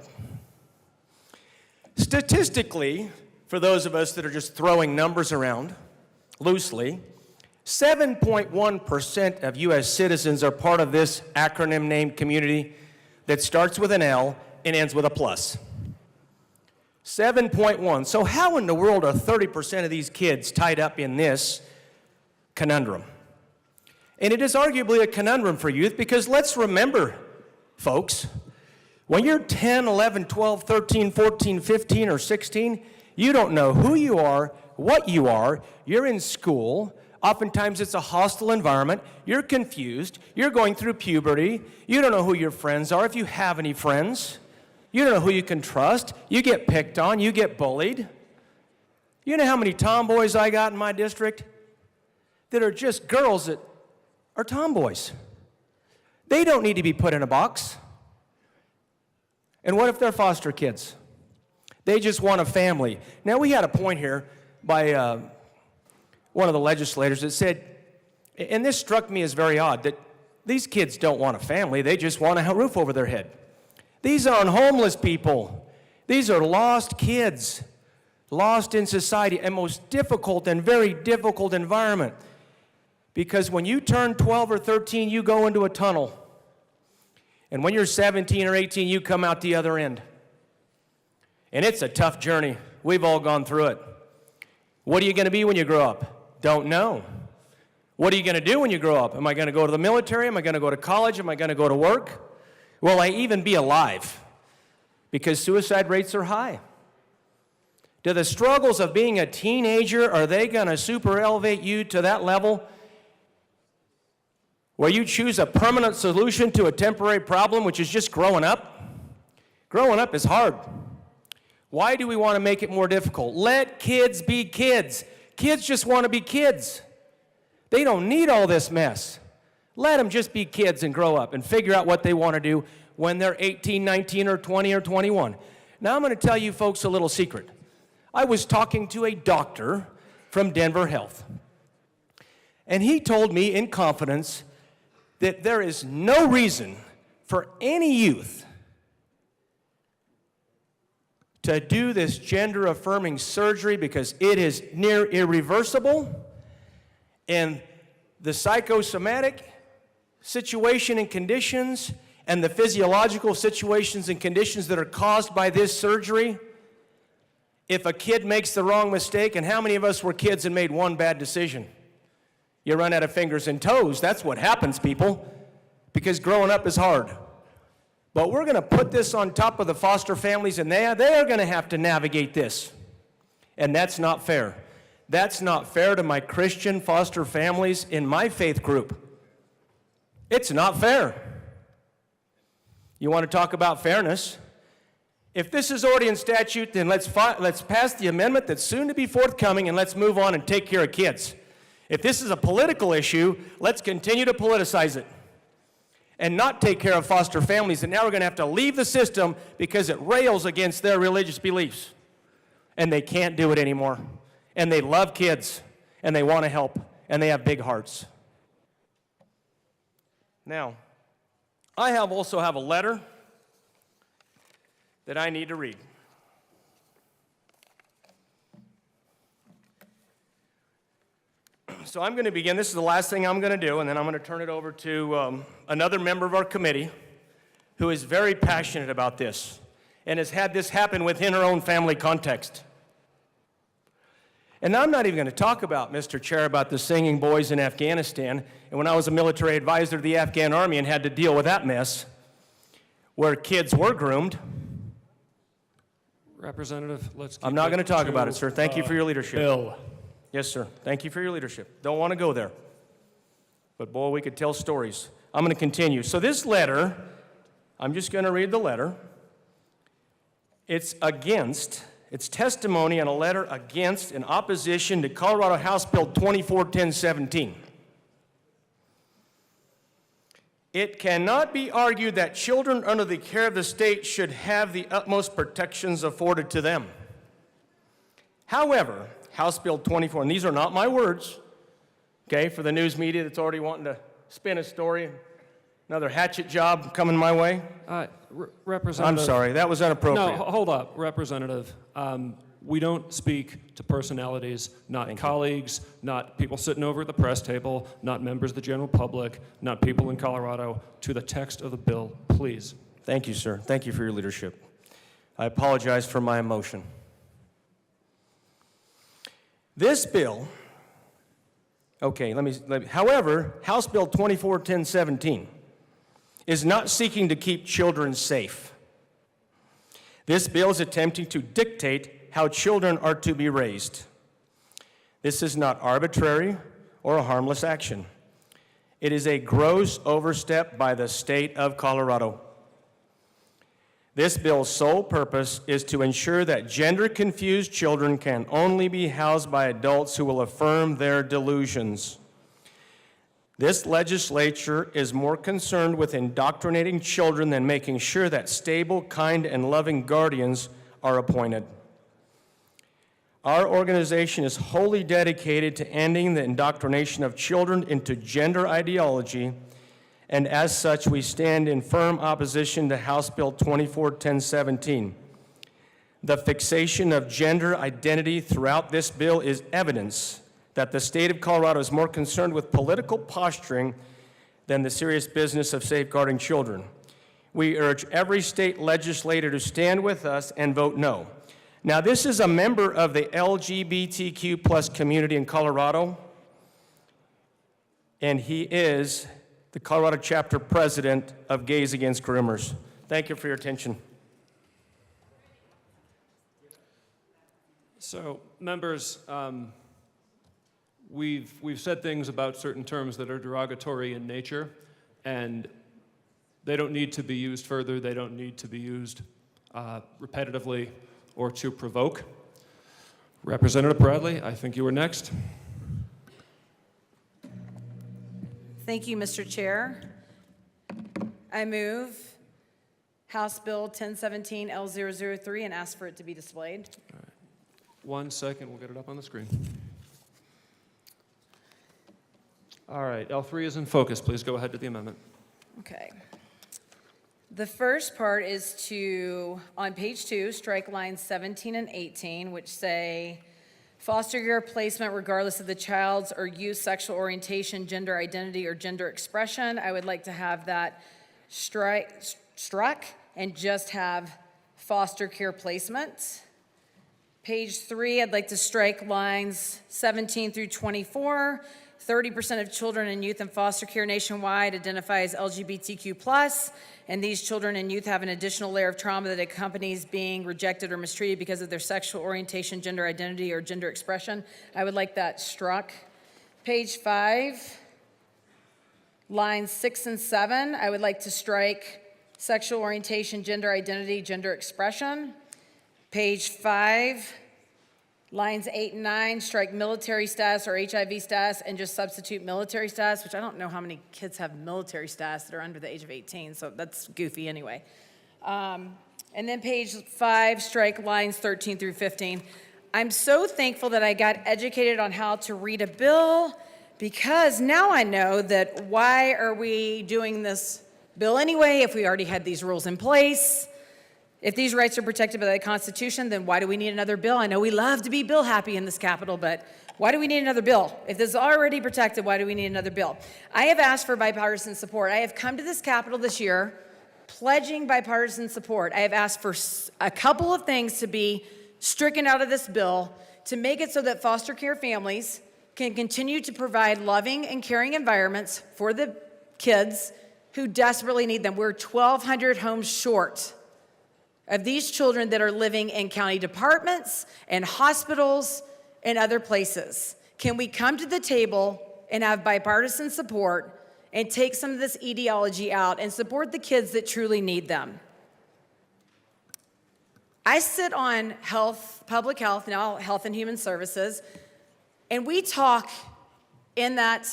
Statistically, for those of us that are just throwing numbers around loosely, 7.1% of U.S. citizens are part of this acronym named community that starts with an L and ends with a plus. 7.1. So how in the world are 30% of these kids tied up in this conundrum? And it is arguably a conundrum for youth, because let's remember, folks, when you're 10, 11, 12, 13, 14, 15, or 16, you don't know who you are, what you are, you're in school, oftentimes it's a hostile environment, you're confused, you're going through puberty, you don't know who your friends are, if you have any friends, you don't know who you can trust, you get picked on, you get bullied. You know how many tomboys I got in my district that are just girls that are tomboys? They don't need to be put in a box. And what if they're foster kids? They just want a family. Now, we had a point here by one of the legislators that said, and this struck me as very odd, that these kids don't want a family, they just want a roof over their head. These aren't homeless people. These are lost kids, lost in society, a most difficult and very difficult environment. Because when you turn 12 or 13, you go into a tunnel. And when you're 17 or 18, you come out the other end. And it's a tough journey. We've all gone through it. What are you going to be when you grow up? Don't know. What are you going to do when you grow up? Am I going to go to the military? Am I going to go to college? Am I going to go to work? Will I even be alive? Because suicide rates are high. Do the struggles of being a teenager, are they going to super elevate you to that level where you choose a permanent solution to a temporary problem, which is just growing up? Growing up is hard. Why do we want to make it more difficult? Let kids be kids. Kids just want to be kids. They don't need all this mess. Let them just be kids and grow up and figure out what they want to do when they're 18, 19, or 20, or 21. Now I'm going to tell you folks a little secret. I was talking to a doctor from Denver Health, and he told me in confidence that there is no reason for any youth to do this gender-affirming surgery because it is near irreversible, and the psychosomatic situation and conditions and the physiological situations and conditions that are caused by this surgery, if a kid makes the wrong mistake, and how many of us were kids and made one bad decision? You run out of fingers and toes. That's what happens, people, because growing up is hard. But we're going to put this on top of the foster families, and they are going to have to navigate this. And that's not fair. That's not fair to my Christian foster families in my faith group. It's not fair. You want to talk about fairness? If this is already in statute, then let's pass the amendment that's soon to be forthcoming, and let's move on and take care of kids. If this is a political issue, let's continue to politicize it and not take care of foster families. And now we're going to have to leave the system because it rails against their religious beliefs. And they can't do it anymore. And they love kids, and they want to help, and they have big hearts. Now, I also have a letter that I need to read. So I'm going to begin. This is the last thing I'm going to do, and then I'm going to turn it over to another member of our committee who is very passionate about this and has had this happen within her own family context. And I'm not even going to talk about, Mr. Chair, about the singing boys in Afghanistan, and when I was a military advisor to the Afghan army and had to deal with that mess, where kids were groomed. Representative, let's keep I'm not it going to talk to, about it, sir. Thank you for your leadership. Bill. Yes, sir. Thank you for your leadership. Don't want to go there. But boy, we could tell stories. I'm going to continue. So this letter, I'm just going to read the letter. It's testimony on a letter against and opposition to Colorado House Bill 24-1017. It cannot be argued that children under the care of the state should have the utmost protections afforded to them. However, House Bill 24, and these are not my words, okay, for the news media that's already wanting to spin a story, another hatchet job coming my way. Representative. I'm sorry, that was inappropriate. No, hold up, Representative. We don't speak to personalities, not colleagues, not people sitting over at the press table, not members of the general public, not people in Colorado, to the text of the bill, please. Thank you, sir. Thank you for your leadership. I apologize for my emotion. This bill, however, House Bill 24-1017 is not seeking to keep children safe. This bill is attempting to dictate how children are to be raised. This is not arbitrary or a harmless action. It is a gross overstep by the state of Colorado. This bill's sole purpose is to ensure that gender-confused children can only be housed by adults who will affirm their delusions. This legislature is more concerned with indoctrinating children than making sure that stable, kind, and loving guardians are appointed. Our organization is wholly dedicated to ending the indoctrination of children into gender ideology, and as such, we stand in firm opposition to House Bill 24-1017. The fixation of gender identity throughout this bill is evidence that the state of Colorado is more concerned with political posturing than the serious business of safeguarding children. We urge every state legislator to stand with us and vote no. Now, this is a member of the LGBTQ plus community in Colorado, and he is the Colorado chapter president of Gays Against Groomers. Thank you for your attention. So, members, we've said things about certain terms that are derogatory in nature, and they don't need to be used further. They don't need to be used repetitively or to provoke. Representative Bradley, I think you were next. Thank you, Mr. Chair. I move House Bill 1017 L003 and ask for it to be displayed. All right. 1 second, we'll get it up on the screen. All right, L3 is in focus. Please go ahead to the amendment. Okay. The first part is to, on page 2, strike lines 17 and 18, which say, foster care placement regardless of the child's or youth's sexual orientation, gender identity, or gender expression. I would like to have that struck and just have foster care placement. Page 3, I'd like to strike lines 17 through 24. 30% of children and youth in foster care nationwide identify as LGBTQ+, and these children and youth have an additional layer of trauma that accompanies being rejected or mistreated because of their sexual orientation, gender identity, or gender expression. I would like that struck. Page 5, lines 6 and 7, I would like to strike sexual orientation, gender identity, gender expression. Page 5, lines 8 and 9, strike military status or HIV status and just substitute military status, which I don't know how many kids have military status that are under the age of 18, so that's goofy anyway. And then page 5, strike lines 13 through 15. I'm so thankful that I got educated on how to read a bill, because now I know that why are we doing this bill anyway if we already had these rules in place? If these rights are protected by the Constitution, then why do we need another bill? I know we love to be bill happy in this Capitol, but why do we need another bill? If this is already protected, why do we need another bill? I have asked for bipartisan support. I have come to this Capitol this year pledging bipartisan support. I have asked for a couple of things to be stricken out of this bill to make it so that foster care families can continue to provide loving and caring environments for the kids who desperately need them. We're 1,200 homes short of these children that are living in county departments and hospitals and other places. Can we come to the table and have bipartisan support and take some of this ideology out and support the kids that truly need them? I sit on public health, now Health and Human Services, and we talk in that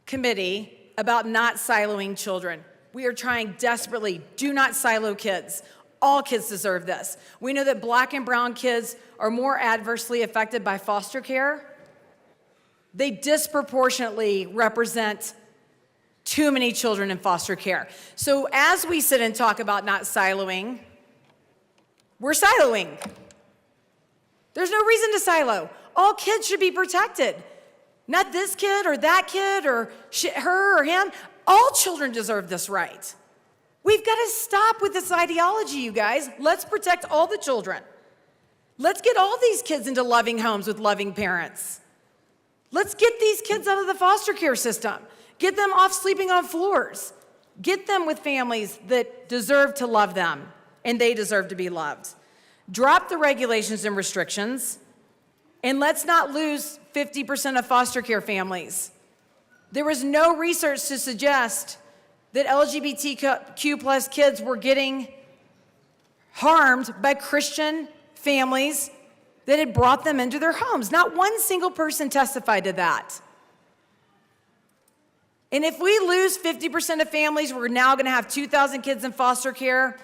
committee about not siloing children. We are trying desperately, do not silo kids. All kids deserve this. We know that Black and brown kids are more adversely affected by foster care. They disproportionately represent too many children in foster care. So as we sit and talk about not siloing, we're siloing. There's no reason to silo. All kids should be protected. Not this kid or that kid or her or him. All children deserve this right. We've got to stop with this ideology, you guys. Let's protect all the children. Let's get all these kids into loving homes with loving parents. Let's get these kids out of the foster care system. Get them off sleeping on floors. Get them with families that deserve to love them, and they deserve to be loved. Drop the regulations and restrictions, and let's not lose 50% of foster care families. There was no research to suggest that LGBTQ plus kids were getting harmed by Christian families that had brought them into their homes. Not one single person testified to that. And if we lose 50% of families, we're now going to have 2,000 kids in foster care,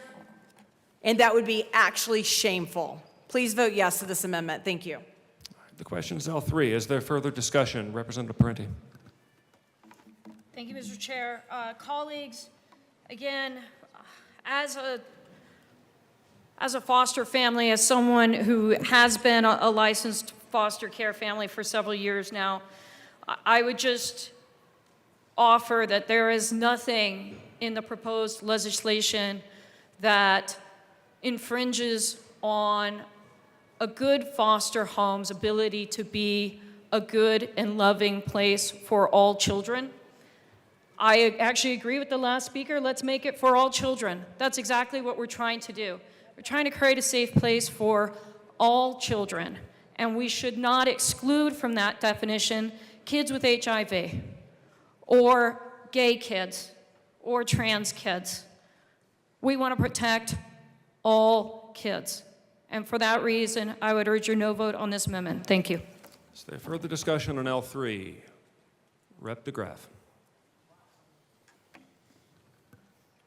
and that would be actually shameful. Please vote yes to this amendment. Thank you. The question is L3. Is there further discussion? Representative Parenti. Thank you, Mr. Chair. Colleagues, again, as a foster family, as someone who has been a licensed foster care family for several years now, I would just offer that there is nothing in the proposed legislation that infringes on a good foster home's ability to be a good and loving place for all children. I actually agree with the last speaker. Let's make it for all children. That's exactly what we're trying to do. We're trying to create a safe place for all children, and we should not exclude from that definition kids with HIV, or gay kids, or trans kids. We want to protect all kids. And for that reason, I would urge your no vote on this amendment. Thank you. Is there further discussion on L3? Rep. DeGraff.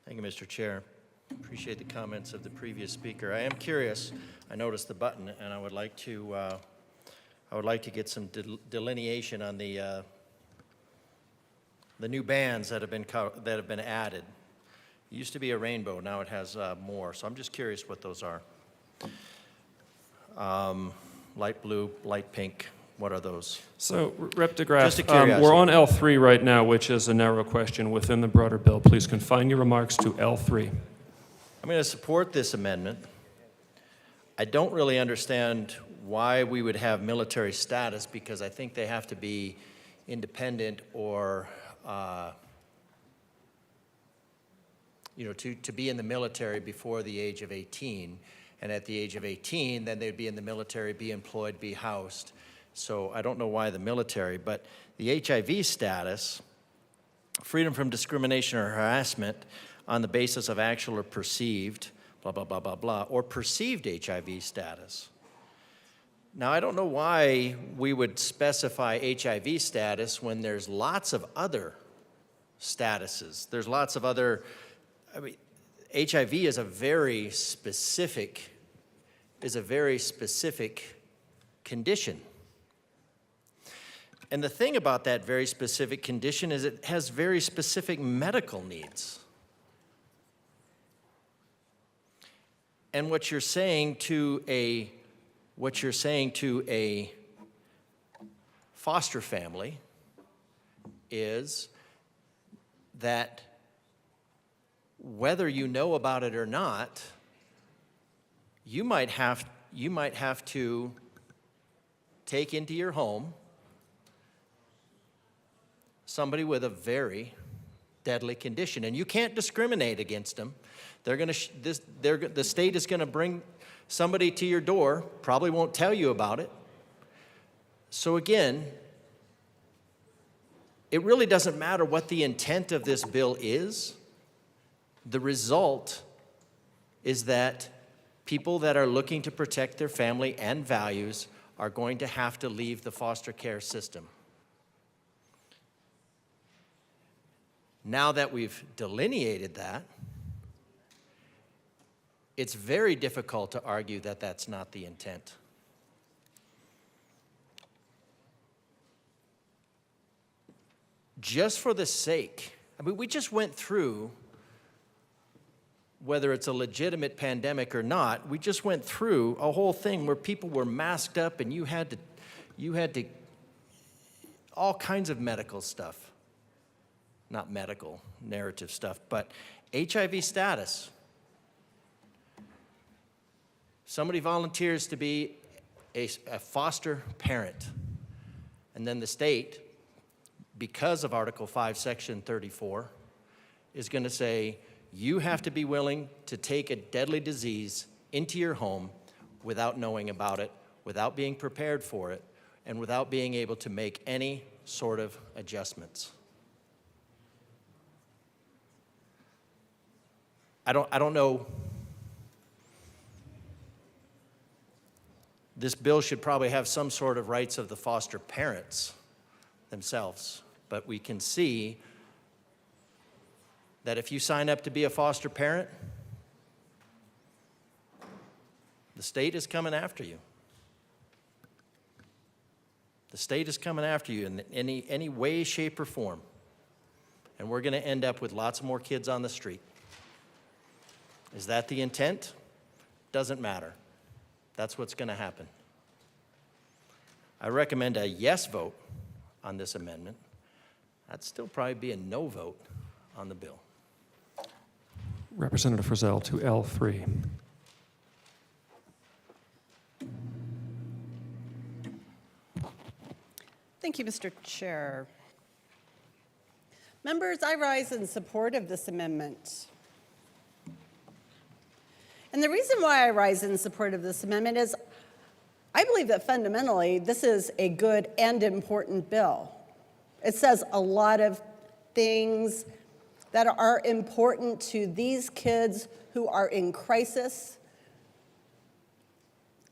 Thank you, Mr. Chair. Appreciate the comments of the previous speaker. I am curious. I noticed the button, and I would like to get some delineation on the new bands that have been added. It used to be a rainbow. Now it has more. So I'm just curious what those are. Light blue, light pink. What are those? So, Rep. DeGraff, Just a curiosity. we're on L3 right now, which is a narrow question within the broader bill. Please confine your remarks to L3. I'm going to support this amendment. I don't really understand why we would have military status, because I think they have to be independent or to be in the military before the age of 18. And at the age of 18, then they'd be in the military, be employed, be housed. So I don't know why the military, but the HIV status, freedom from discrimination or harassment on the basis of actual or perceived, blah, blah, blah, blah, blah, or perceived HIV status. Now, I don't know why we would specify HIV status when there's lots of other statuses. There's lots of other, HIV is a very specific condition. And the thing about that very specific condition is it has very specific medical needs. And what you're saying to a foster family is that whether you know about it or not, you might have to take into your home somebody with a very deadly condition, and you can't discriminate against them. The state is going to bring somebody to your door, probably won't tell you about it. So again, it really doesn't matter what the intent of this bill is. The result is that people that are looking to protect their family and values are going to have to leave the foster care system. Now that we've delineated that, it's very difficult to argue that that's not the intent. Just for the sake, we just went through, whether it's a legitimate pandemic or not, we just went through a whole thing where people were masked up and you had to, all kinds of medical stuff. Not medical, narrative stuff, but HIV status. Somebody volunteers to be a foster parent, and then the state, because of Article 5, Section 34, is going to say, you have to be willing to take a deadly disease into your home without knowing about it, without being prepared for it, and without being able to make any sort of adjustments. I don't know. This bill should probably have some sort of rights of the foster parents themselves, but we can see that if you sign up to be a foster parent, the state is coming after you. The state is coming after you in any way, shape, or form. And we're going to end up with lots more kids on the street. Is that the intent? Doesn't matter. That's what's going to happen. I recommend a yes vote on this amendment. I'd still probably be a no vote on the bill. Representative Frizzell to L3. Thank you, Mr. Chair. Members, I rise in support of this amendment. And the reason why I rise in support of this amendment is I believe that fundamentally this is a good and important bill. It says a lot of things that are important to these kids who are in crisis.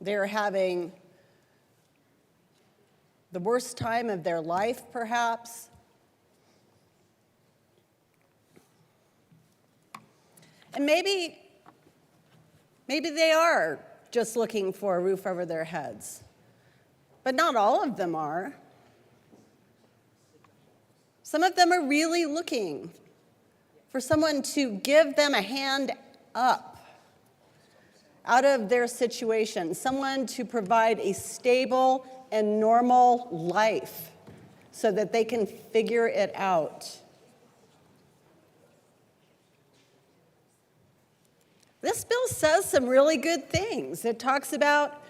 They're having the worst time of their life, perhaps. And maybe they are just looking for a roof over their heads. But not all of them are. Some of them are really looking for someone to give them a hand up out of their situation, someone to provide a stable and normal life so that they can figure it out. This bill says some really good things. It talks about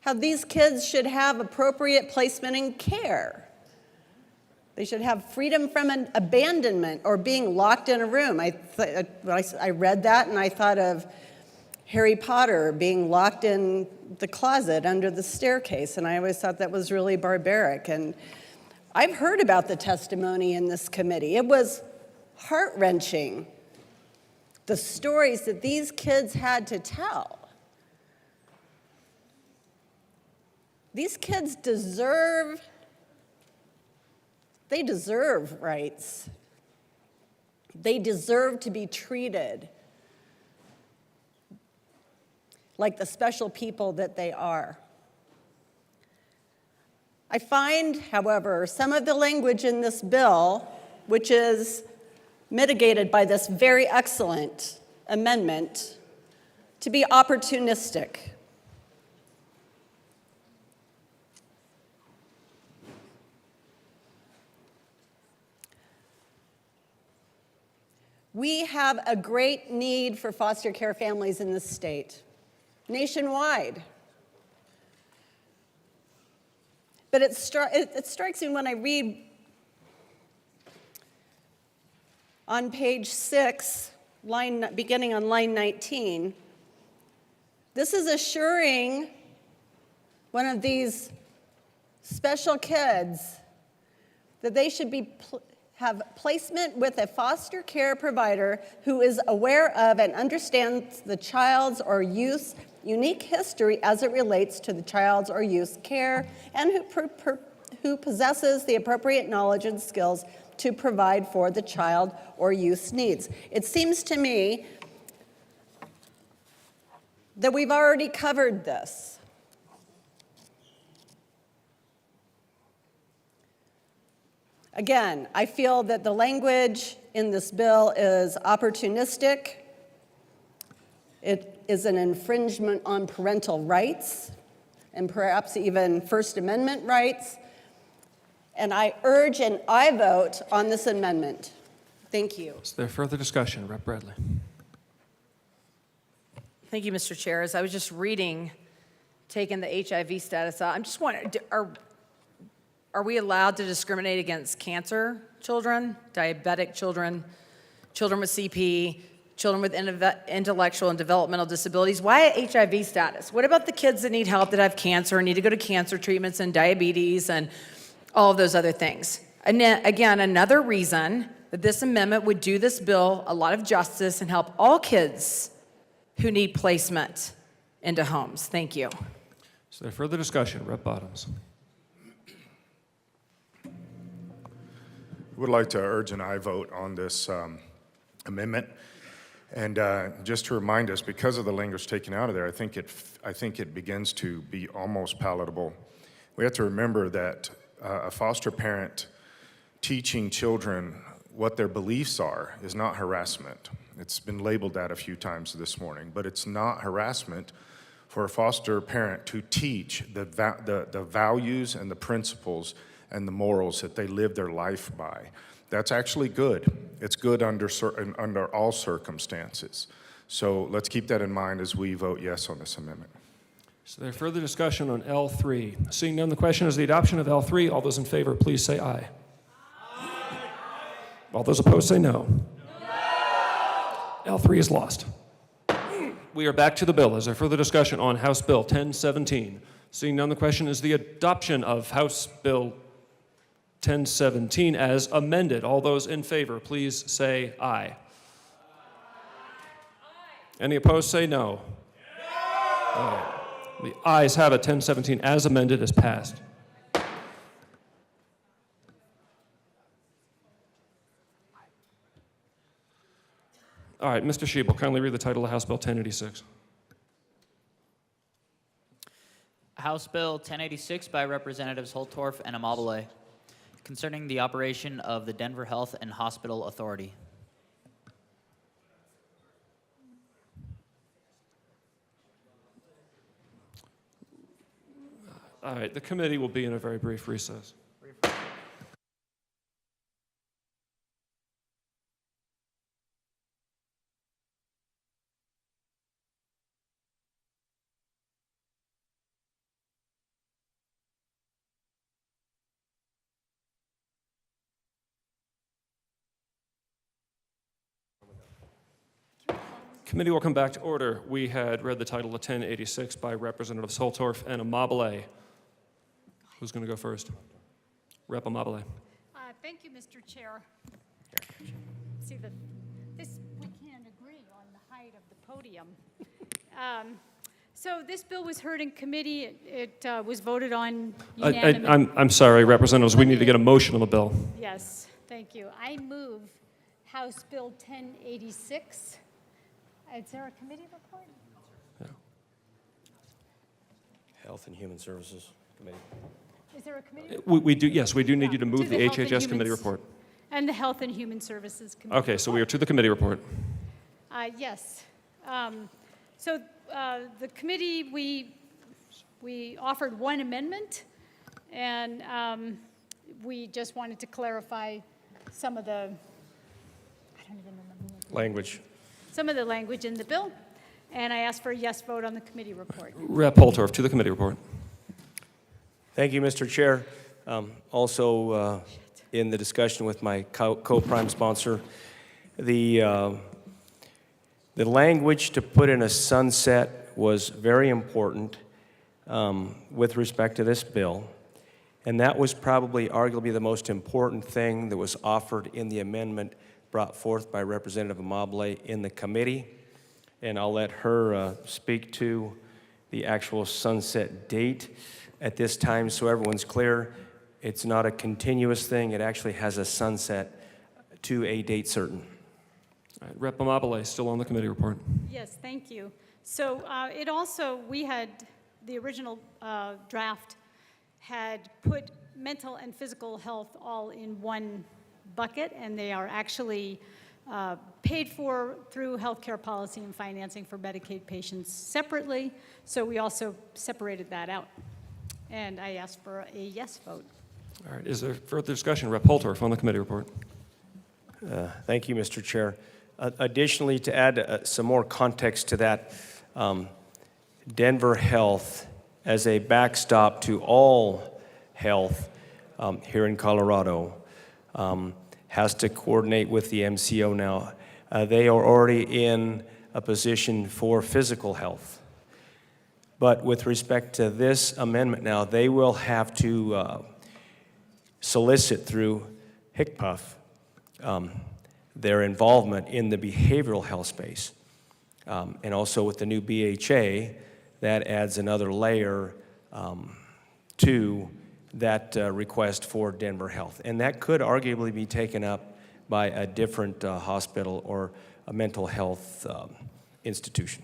how these kids should have appropriate placement and care. They should have freedom from an abandonment or being locked in a room. I read that and I thought of Harry Potter being locked in the closet under the staircase, and I always thought that was really barbaric. And I've heard about the testimony in this committee. It was heart-wrenching, the stories that these kids had to tell. These kids deserve rights. They deserve to be treated like the special people that they are. I find, however, some of the language in this bill, which is mitigated by this very excellent amendment, to be opportunistic. We have a great need for foster care families in this state, nationwide. But it strikes me when I read on page 6, beginning on line 19, this is assuring one of these special kids that they should have placement with a foster care provider who is aware of and understands the child's or youth's unique history as it relates to the child's or youth's care, and who possesses the appropriate knowledge and skills to provide for the child or youth's needs. It seems to me that we've already covered this. Again, I feel that the language in this bill is opportunistic. It is an infringement on parental rights and perhaps even First Amendment rights. And I urge and I vote on this amendment. Thank you. Is there further discussion? Rep. Bradley. Thank you, Mr. Chair. As I was just reading, taking the HIV status out, I'm just wondering, are we allowed to discriminate against cancer children, diabetic children, children with CP, children with intellectual and developmental disabilities? Why HIV status? What about the kids that need help, that have cancer and need to go to cancer treatments and diabetes and all of those other things? And again, another reason that this amendment would do this bill a lot of justice and help all kids who need placement into homes. Thank you. Is there further discussion? Rep. Bottoms. Would like to urge an aye vote on this amendment. And just to remind us, because of the language taken out of there, I think it begins to be almost palatable. We have to remember that a foster parent teaching children what their beliefs are is not harassment. It's been labeled that a few times this morning, but it's not harassment for a foster parent to teach the values and the principles and the morals that they live their life by. That's actually good. It's good under all circumstances. So let's keep that in mind as we vote yes on this amendment. Is there further discussion on L3? Seeing none, the question is the adoption of L3. All those in favor, please say aye. Aye. All those opposed say no. No. L3 is lost. We are back to the bill. Is there further discussion on House Bill 1017? Seeing none, the question is the adoption of House Bill 1017 as amended. All those in favor, please say aye. Any opposed, say no. No. The ayes have it. 1017 as amended is passed. All right, Mr. Schiebel, kindly read the title of House Bill 1086. House Bill 1086 by Representatives Holtorf and Amabile, concerning the operation of the Denver Health and Hospital Authority. All right, the committee will be in a very brief recess. Committee will come back to order. We had read the title of 1086 by Representative Soltorf and Amabile. Who's going to go first? Rep. Amabile. Thank you, Mr. Chair. See, we can't agree on the height of the podium. So this bill was heard in committee. It was voted on unanimously. I'm sorry, representatives. We need to get a motion on the bill. Yes, thank you. I move House Bill 1086. Is there a committee report? Health and Human Services Committee. Is there a committee? We do, yes, we do need you to move To the Health and HHS committee Humans- report. And the Health and Human Services Committee. Okay, so we are to the committee report. Yes. So the committee, we offered one amendment, and we just wanted to clarify some of the, I don't even remember. Language. Some of the language in the bill, and I asked for a yes vote on the committee report. Rep. Holtorf, to the committee report. Thank you, Mr. Chair. Also, in the discussion with my co-prime sponsor, the language to put in a sunset was very important with respect to this bill, and that was probably arguably the most important thing that was offered in the amendment brought forth by Representative Amabile in the committee, and I'll let her speak to the actual sunset date at this time so everyone's clear. It's not a continuous thing. It actually has a sunset to a date certain. All right, Rep. Amabile, still on the committee report. Yes, thank you. So it also, we had, the original draft had put mental and physical health all in one bucket, and they are actually paid for through healthcare policy and financing for Medicaid patients separately. So we also separated that out. And I asked for a yes vote. All right, is there further discussion? Rep. Holtorf on the committee report. Thank you, Mr. Chair. Additionally, to add some more context to that, Denver Health, as a backstop to all health here in Colorado, has to coordinate with the MCO now. They are already in a position for physical health. But with respect to this amendment now, they will have to solicit through HCPF their involvement in the behavioral health space. And also with the new BHA, that adds another layer to that request for Denver Health. And that could arguably be taken up by a different hospital or a mental health institution.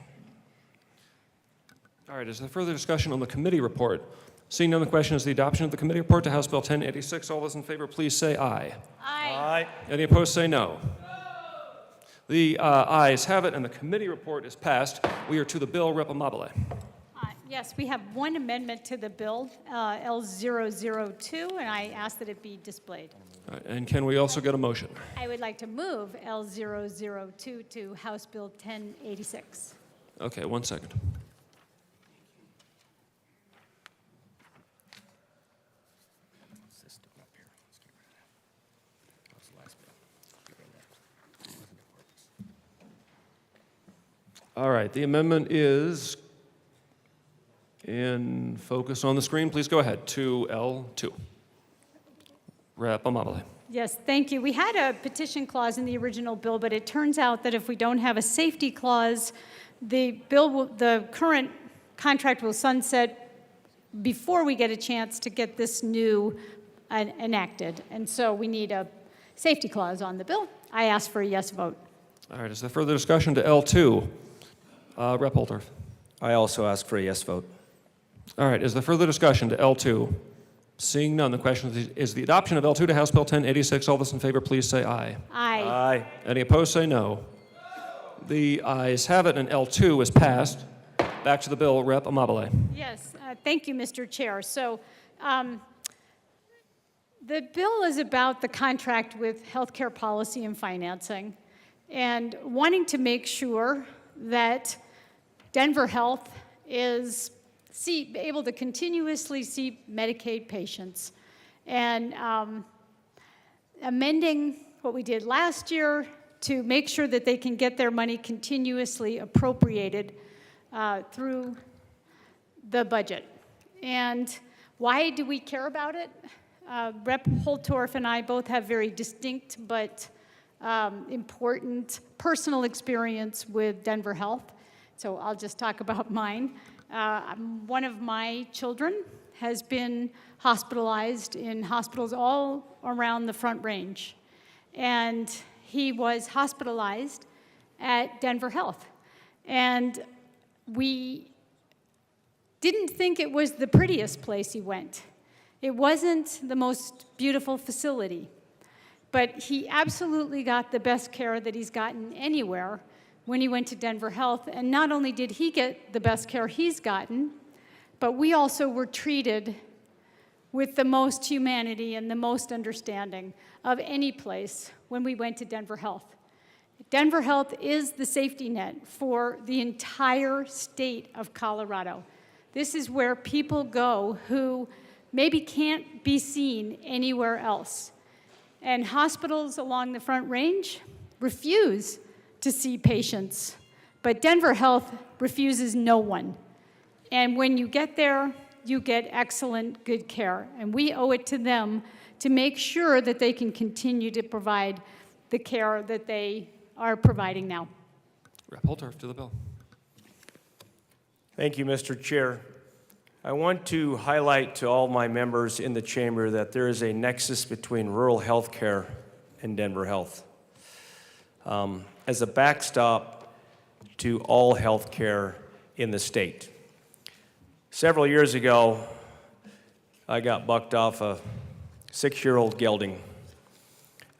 All right, is there further discussion on the committee report? Seeing none, the question is the adoption of the committee report to House Bill 1086. All those in favor, please say aye. Aye. Any opposed, say no. The ayes have it, and the committee report is passed. We are to the bill. Rep. Amabile. Yes, we have one amendment to the bill, L002, and I ask that it be displayed. All right, and can we also get a motion? I would like to move L002 to House Bill 1086. Okay, 1 second. All right, the amendment is in focus on the screen. Please go ahead to L2. Rep. Amabile. Yes, thank you. We had a petition clause in the original bill, but it turns out that if we don't have a safety clause, the current contract will sunset before we get a chance to get this new enacted. And so we need a safety clause on the bill. I ask for a yes vote. All right, is there further discussion to L2? Rep. Holtorf. I also ask for a yes vote. All right, is there further discussion to L2? Seeing none, the question is the adoption of L2 to House Bill 1086. All those in favor, please say aye. Aye. Aye. Any opposed, say no. The ayes have it, and L2 is passed. Back to the bill, Rep. Amabile. Yes, thank you, Mr. Chair. So the bill is about the contract with healthcare policy and financing and wanting to make sure that Denver Health is able to continuously see Medicaid patients. And amending what we did last year to make sure that they can get their money continuously appropriated through the budget. And why do we care about it? Rep. Holtorf and I both have very distinct but important personal experience with Denver Health. So I'll just talk about mine. One of my children has been hospitalized in hospitals all around the Front Range. And he was hospitalized at Denver Health. And we didn't think it was the prettiest place he went. It wasn't the most beautiful facility, but he absolutely got the best care that he's gotten anywhere when he went to Denver Health. And not only did he get the best care he's gotten, but we also were treated with the most humanity and the most understanding of any place when we went to Denver Health. Denver Health is the safety net for the entire state of Colorado. This is where people go who maybe can't be seen anywhere else. And hospitals along the Front Range refuse to see patients, but Denver Health refuses no one. And when you get there, you get excellent, good care. And we owe it to them to make sure that they can continue to provide the care that they are providing now. Rep. Holtorf to the bill. Thank you, Mr. Chair. I want to highlight to all my members in the chamber that there is a nexus between rural health care and Denver Health. As a backstop to all health care in the state. Several years ago, I got bucked off a 6-year-old gelding.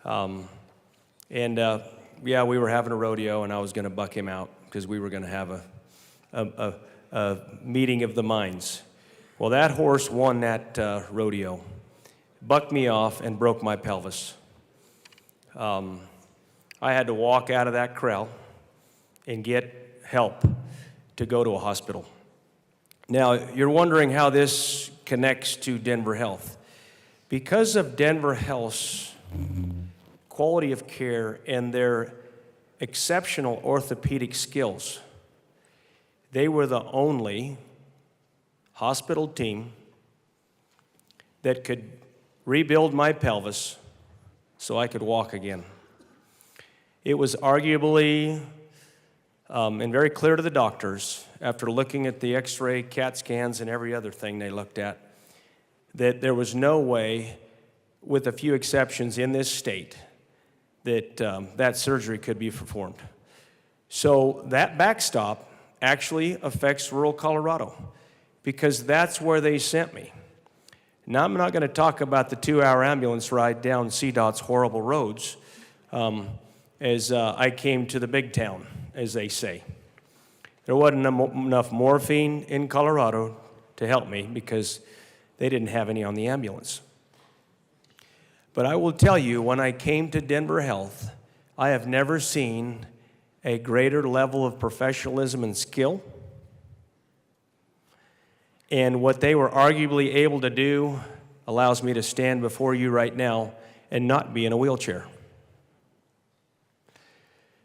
Yeah, we were having a rodeo, and I was going to buck him out because we were going to have a meeting of the minds. Well, that horse won that rodeo, bucked me off, and broke my pelvis. I had to walk out of that corral and get help to go to a hospital. Now, you're wondering how this connects to Denver Health. Because of Denver Health's quality of care and their exceptional orthopedic skills, they were the only hospital team that could rebuild my pelvis so I could walk again. It was arguably, and very clear to the doctors, after looking at the x-ray, CAT scans, and every other thing they looked at, that there was no way, with a few exceptions in this state, that that surgery could be performed. So that backstop actually affects rural Colorado, because that's where they sent me. Now, I'm not going to talk about the 2-hour ambulance ride down CDOT's horrible roads as I came to the big town, as they say. There wasn't enough morphine in Colorado to help me because they didn't have any on the ambulance. But I will tell you, when I came to Denver Health, I have never seen a greater level of professionalism and skill. And what they were arguably able to do allows me to stand before you right now and not be in a wheelchair.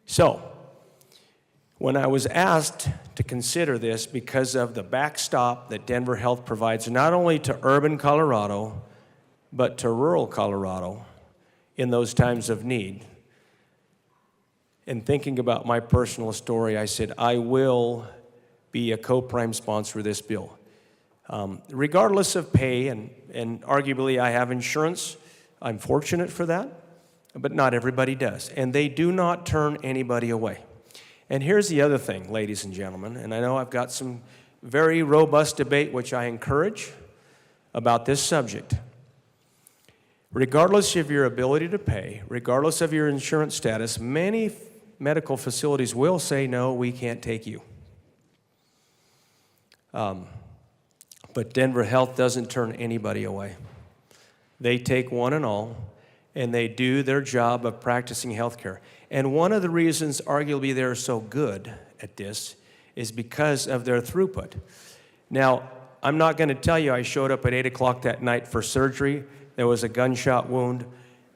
So, when I was asked to consider this because of the backstop that Denver Health provides not only to urban Colorado, but to rural Colorado in those times of need, and thinking about my personal story, I said, I will be a co-prime sponsor of this bill. Regardless of pay, and arguably I have insurance, I'm fortunate for that, but not everybody does. And they do not turn anybody away. And here's the other thing, ladies and gentlemen, and I know I've got some very robust debate, which I encourage, about this subject. Regardless of your ability to pay, regardless of your insurance status, many medical facilities will say, no, we can't take you. But Denver Health doesn't turn anybody away. They take one and all, and they do their job of practicing healthcare. And one of the reasons, arguably, they're so good at this is because of their throughput. Now, I'm not going to tell you I showed up at 8 o'clock that night for surgery. There was a gunshot wound.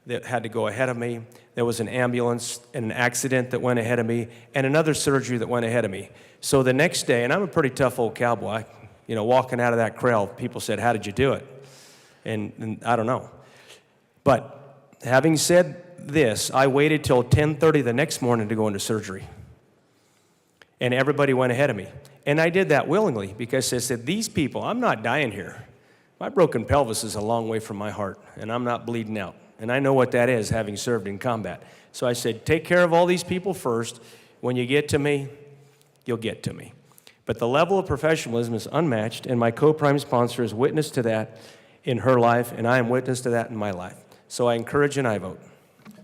that had to go ahead of me. There was an ambulance and an accident that went ahead of me, and another surgery that went ahead of me. So the next day, and I'm a pretty tough old cowboy, you know, walking out of that crowd, people said, "How did you do it?" And I don't know. But having said this, I waited till 10:30 the next morning to go into surgery. And everybody went ahead of me. And I did that willingly because I said, these people, I'm not dying here. My broken pelvis is a long way from my heart, and I'm not bleeding out. And I know what that is, having served in combat. So I said, take care of all these people first. When you get to me, you'll get to me. But the level of professionalism is unmatched, and my co-prime sponsor is witness to that in her life, and I am witness to that in my life. So I encourage and I vote.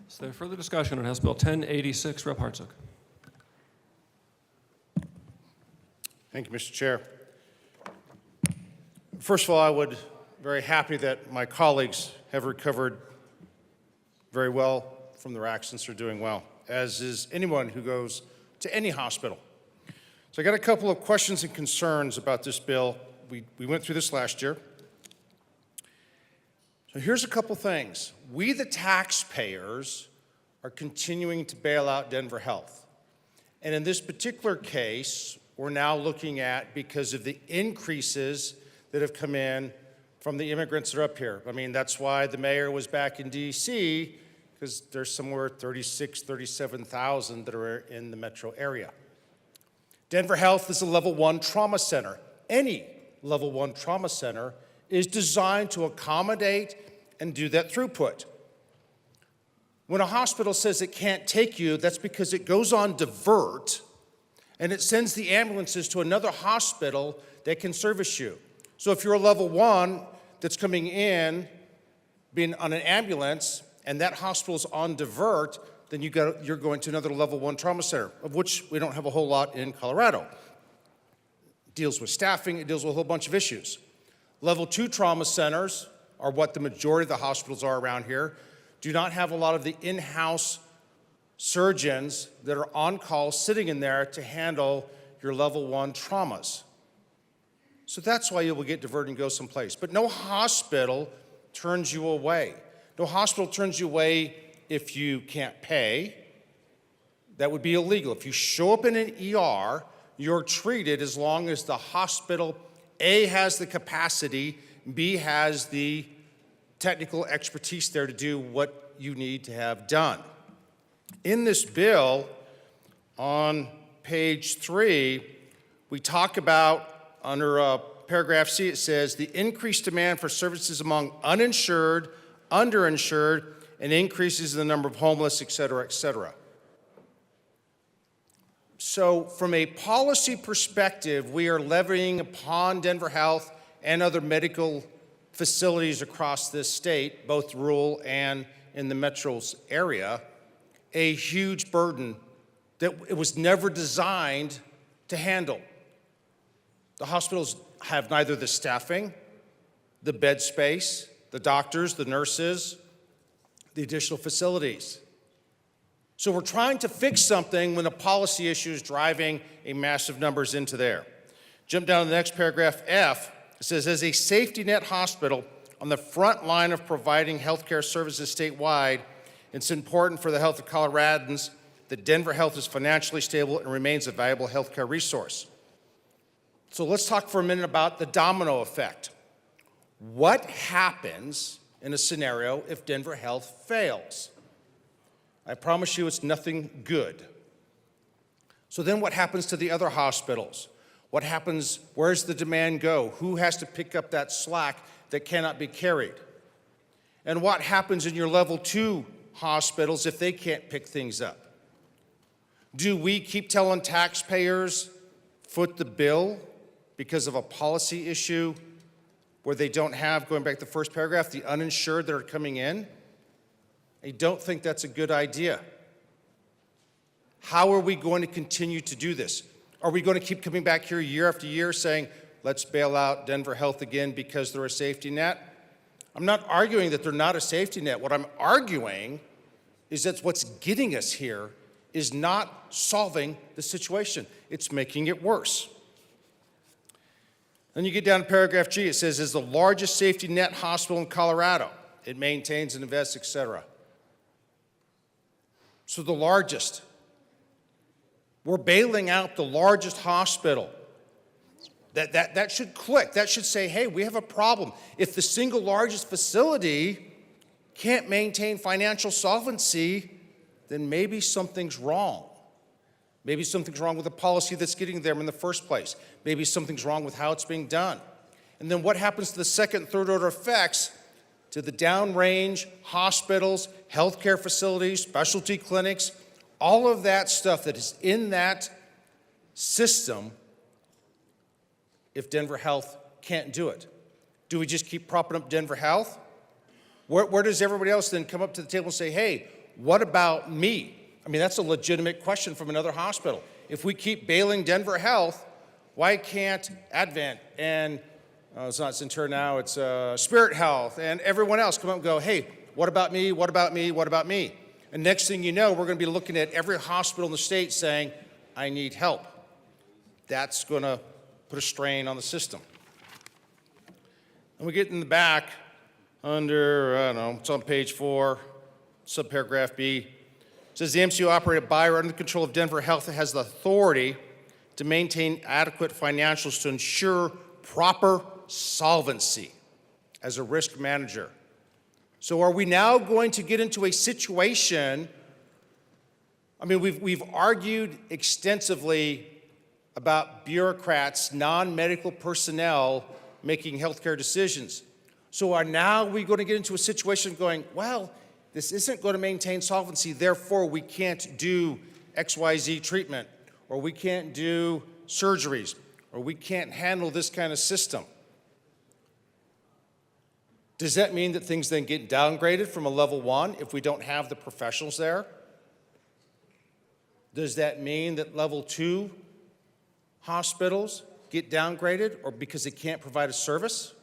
Is there further discussion on House Bill 1086? Rep. Hartzog. Thank you, Mr. Chair. First of all, I would very happy that my colleagues have recovered very well from their accidents, are doing well, as is anyone who goes to any hospital. So I got a couple of questions and concerns about this bill. We went through this last year. So here's a couple things. We, the taxpayers, are continuing to bail out Denver Health. And in this particular case, we're now looking at, because of the increases that have come in from the immigrants that are up here. I mean, that's why the mayor was back in D.C., because there's somewhere 37,000 that are in the metro area. Denver Health is a level 1 trauma center. Any level 1 trauma center is designed to accommodate and do that throughput. When a hospital says it can't take you, that's because it goes on divert, and it sends the ambulances to another hospital that can service you. So if you're a level 1 that's coming in, being on an ambulance, and that hospital's on divert, then you're going to another level 1 trauma center, of which we don't have a whole lot in Colorado. It deals with staffing, it deals with a whole bunch of issues. Level 2 trauma centers are what the majority of the hospitals are around here, do not have a lot of the in-house surgeons that are on call sitting in there to handle your level 1 traumas. So that's why you will get diverted and go someplace. But no hospital turns you away. No hospital turns you away if you can't pay. That would be illegal. If you show up in an ER, you're treated as long as the hospital, A, has the capacity, B, has the technical expertise there to do what you need to have done. In this bill, on page 3, we talk about, under paragraph C, it says, the increased demand for services among uninsured, underinsured, and increases in the number of homeless, et cetera, et cetera. So from a policy perspective, we are levying upon Denver Health and other medical facilities across this state, both rural and in the metro's area, a huge burden that it was never designed to handle. The hospitals have neither the staffing, the bed space, the doctors, the nurses, the additional facilities. So we're trying to fix something when a policy issue is driving a massive numbers into there. Jump down to the next paragraph, F. It says, as a safety net hospital on the front line of providing healthcare services statewide, it's important for the health of Coloradans that Denver Health is financially stable and remains a valuable healthcare resource. So let's talk for a minute about the domino effect. What happens in a scenario if Denver Health fails? I promise you it's nothing good. So then what happens to the other hospitals? What happens, where's the demand go? Who has to pick up that slack that cannot be carried? And what happens in your level 2 hospitals if they can't pick things up? Do we keep telling taxpayers, foot the bill because of a policy issue where they don't have, going back to the first paragraph, the uninsured that are coming in? I don't think that's a good idea. How are we going to continue to do this? Are we going to keep coming back here year after year saying, let's bail out Denver Health again because they're a safety net? I'm not arguing that they're not a safety net. What I'm arguing is that what's getting us here is not solving the situation. It's making it worse. Then you get down to paragraph G. It says, is the largest safety net hospital in Colorado. It maintains and invests, et cetera. So the largest. We're bailing out the largest hospital. That should click. That should say, hey, we have a problem. If the single largest facility can't maintain financial solvency, then maybe something's wrong. Maybe something's wrong with the policy that's getting them in the first place. Maybe something's wrong with how it's being done. And then what happens to the second and third order effects to the downrange hospitals, healthcare facilities, specialty clinics, all of that stuff that is in that system if Denver Health can't do it? Do we just keep propping up Denver Health? Where does everybody else then come up to the table and say, hey, what about me? I mean, that's a legitimate question from another hospital. If we keep bailing Denver Health, why can't Advent and, it's not Centura now, it's Spirit Health and everyone else come up and go, hey, what about me, what about me, what about me? And next thing you know, we're going to be looking at every hospital in the state saying, I need help. That's going to put a strain on the system. And we get in the back under, I don't know, it's on page 4, subparagraph B. It says the MCO operated by or under the control of Denver Health has the authority to maintain adequate financials to ensure proper solvency as a risk manager. So are we now going to get into a situation, I mean, we've argued extensively about bureaucrats, non-medical personnel making healthcare decisions. So are now we going to get into a situation going, well, this isn't going to maintain solvency, therefore we can't do XYZ treatment, or we can't do surgeries, or we can't handle this kind of system. Does that mean that things then get downgraded from a level 1 if we don't have the professionals there? Does that mean that level 2 hospitals get downgraded or because they can't provide a service?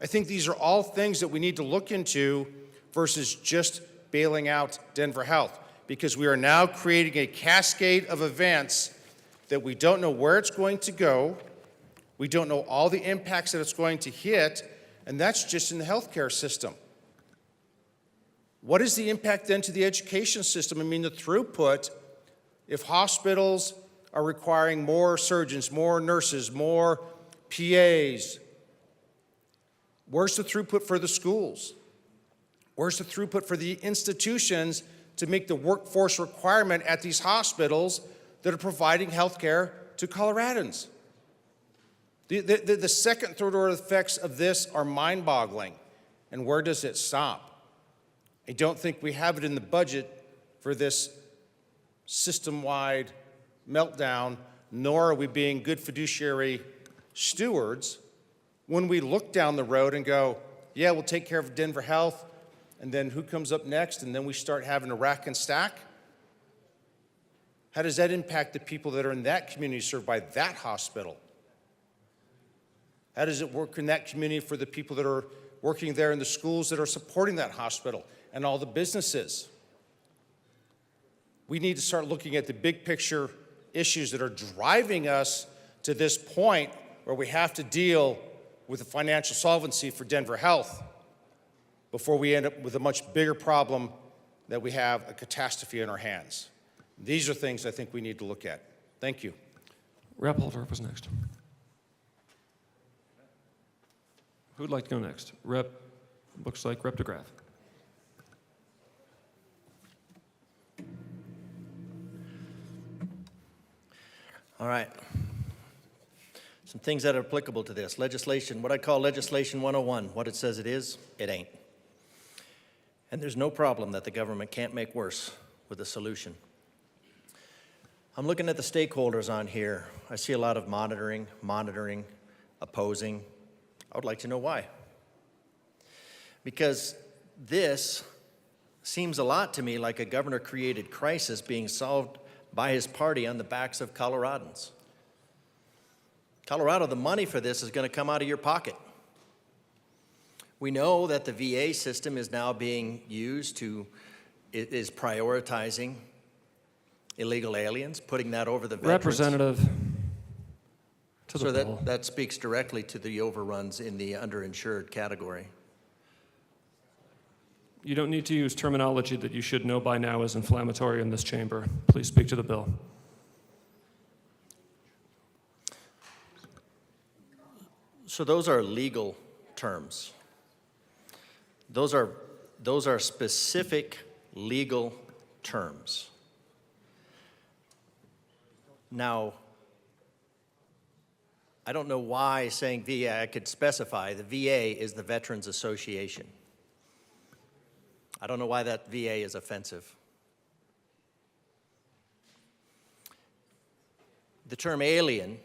I think these are all things that we need to look into versus just bailing out Denver Health, because we are now creating a cascade of events that we don't know where it's going to go, we don't know all the impacts that it's going to hit, and that's just in the healthcare system. What is the impact then to the education system? I mean, the throughput, if hospitals are requiring more surgeons, more nurses, more PAs, where's the throughput for the schools? Where's the throughput for the institutions to make the workforce requirement at these hospitals that are providing health care to Coloradans? The second, third order effects of this are mind-boggling. And where does it stop? I don't think we have it in the budget for this system-wide meltdown, nor are we being good fiduciary stewards when we look down the road and go, yeah, we'll take care of Denver Health, and then who comes up next? And then we start having to rack and stack. How does that impact the people that are in that community served by that hospital? How does it work in that community for the people that are working there in the schools that are supporting that hospital and all the businesses? We need to start looking at the big picture issues that are driving us to this point where we have to deal with the financial solvency for Denver Health before we end up with a much bigger problem that we have a catastrophe in our hands. These are things I think we need to look at. Thank you. Rep. Holder was next. Who'd like to go next? Looks like Rep. DeGraff. All right. Some things that are applicable to this. Legislation, what I call legislation 101. What it says it is, it ain't. And there's no problem that the government can't make worse with a solution. I'm looking at the stakeholders on here. I see a lot of monitoring, opposing. I would like to know why. Because this seems a lot to me like a governor-created crisis being solved by his party on the backs of Coloradans. Colorado, the money for this is going to come out of your pocket. We know that the VA system is now being used it is prioritizing illegal aliens, putting that over the veterans. Representative to the So bill. that speaks directly to the overruns in the underinsured category. You don't need to use terminology that you should know by now is inflammatory in this chamber. Please speak to the bill. So those are legal terms. Those are specific legal terms. Now, I don't know why saying VA, I could specify the VA is the Veterans Association. I don't know why that VA is offensive. The term alien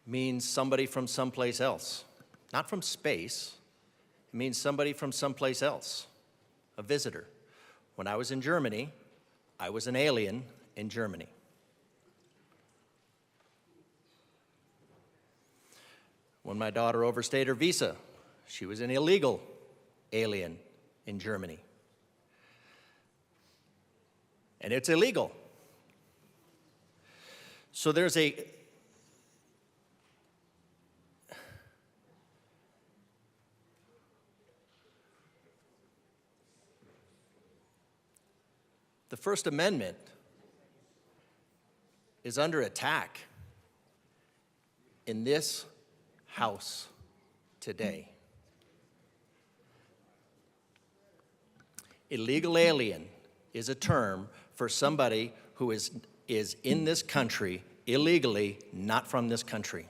means somebody from someplace else, not from space. It means somebody from someplace else, a visitor. When I was in Germany, I was an alien in Germany. When my daughter overstayed her visa, she was an illegal alien in Germany. And it's illegal. So there's the First Amendment is under attack in this House today. Illegal alien is a term for somebody who is in this country illegally, not from this country.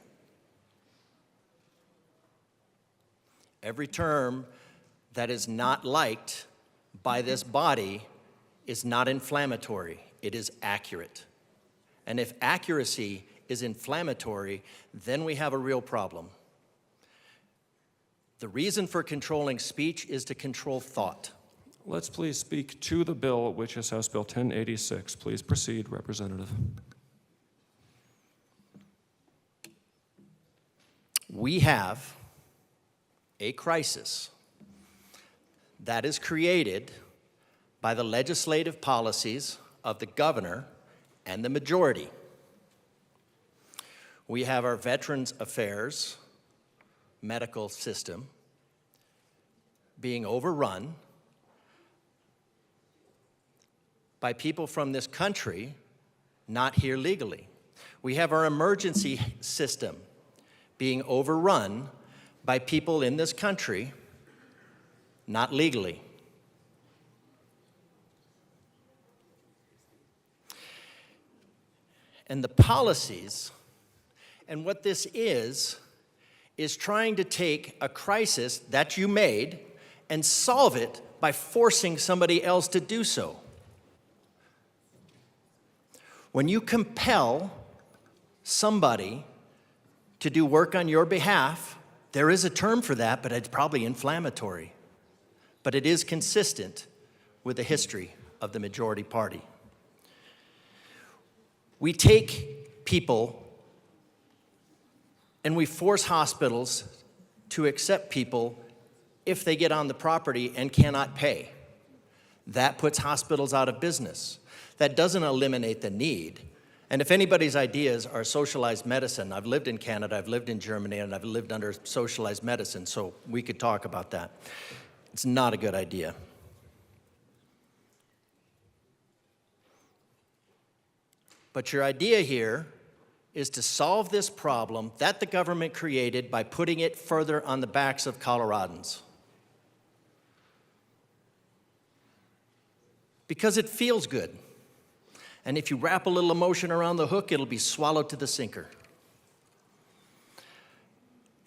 Every term that is not liked by this body is not inflammatory, it is accurate. And if accuracy is inflammatory, then we have a real problem. The reason for controlling speech is to control thought. Let's please speak to the bill, which is House Bill 1086. Please proceed, Representative. We have a crisis that is created by the legislative policies of the governor and the majority. We have our Veterans Affairs medical system being overrun by people from this country not here legally. We have our emergency system being overrun by people in this country not legally. And the policies, and what this is trying to take a crisis that you made and solve it by forcing somebody else to do so. When you compel somebody to do work on your behalf, there is a term for that, but it's probably inflammatory. But it is consistent with the history of the majority party. We take people and we force hospitals to accept people if they get on the property and cannot pay. That puts hospitals out of business. That doesn't eliminate the need. And if anybody's ideas are socialized medicine, I've lived in Canada, I've lived in Germany, and I've lived under socialized medicine, so we could talk about that. It's not a good idea. But your idea here is to solve this problem that the government created by putting it further on the backs of Coloradans. Because it feels good. And if you wrap a little emotion around the hook, it'll be swallowed to the sinker.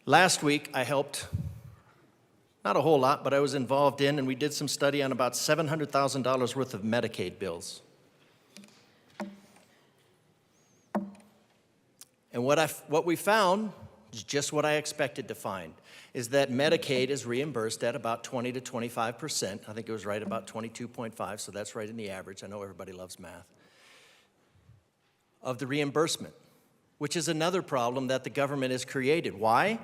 Last week, I helped, not a whole lot, but I was involved in, and we did some study on about $700,000 worth of Medicaid bills. And what we found is just what I expected to find, is that Medicaid is reimbursed at about 20 to 25%. I think it was right about 22.5, so that's right in the average. I know everybody loves math. Of the reimbursement, which is another problem that the government has created. Why?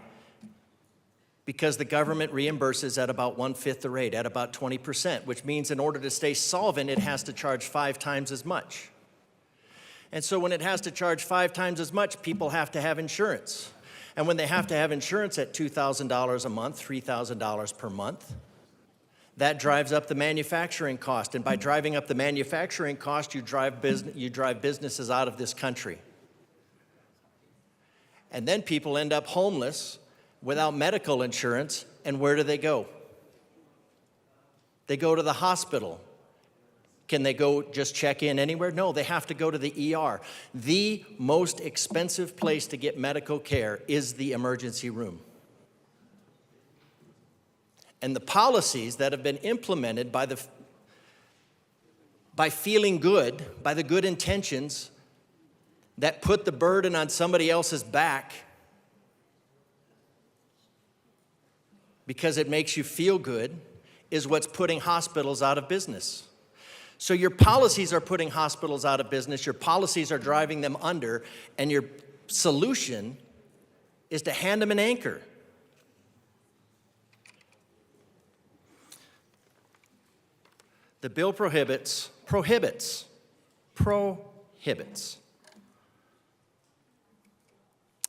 Because the government reimburses at about 1/5 the rate, at about 20%, which means in order to stay solvent, it has to charge 5 times as much. And so when it has to charge 5 times as much, people have to have insurance. And when they have to have insurance at $2,000 a month, $3,000 per month, That drives up the manufacturing cost, and by driving up the manufacturing cost, you drive businesses out of this country. And then people end up homeless without medical insurance, and where do they go? They go to the hospital. Can they go just check in anywhere? No, they have to go to the ER. The most expensive place to get medical care is the emergency room. And the policies that have been implemented by feeling good, by the good intentions that put the burden on somebody else's back because it makes you feel good, is what's putting hospitals out of business. So your policies are putting hospitals out of business, your policies are driving them under, and your solution is to hand them an anchor. The bill prohibits.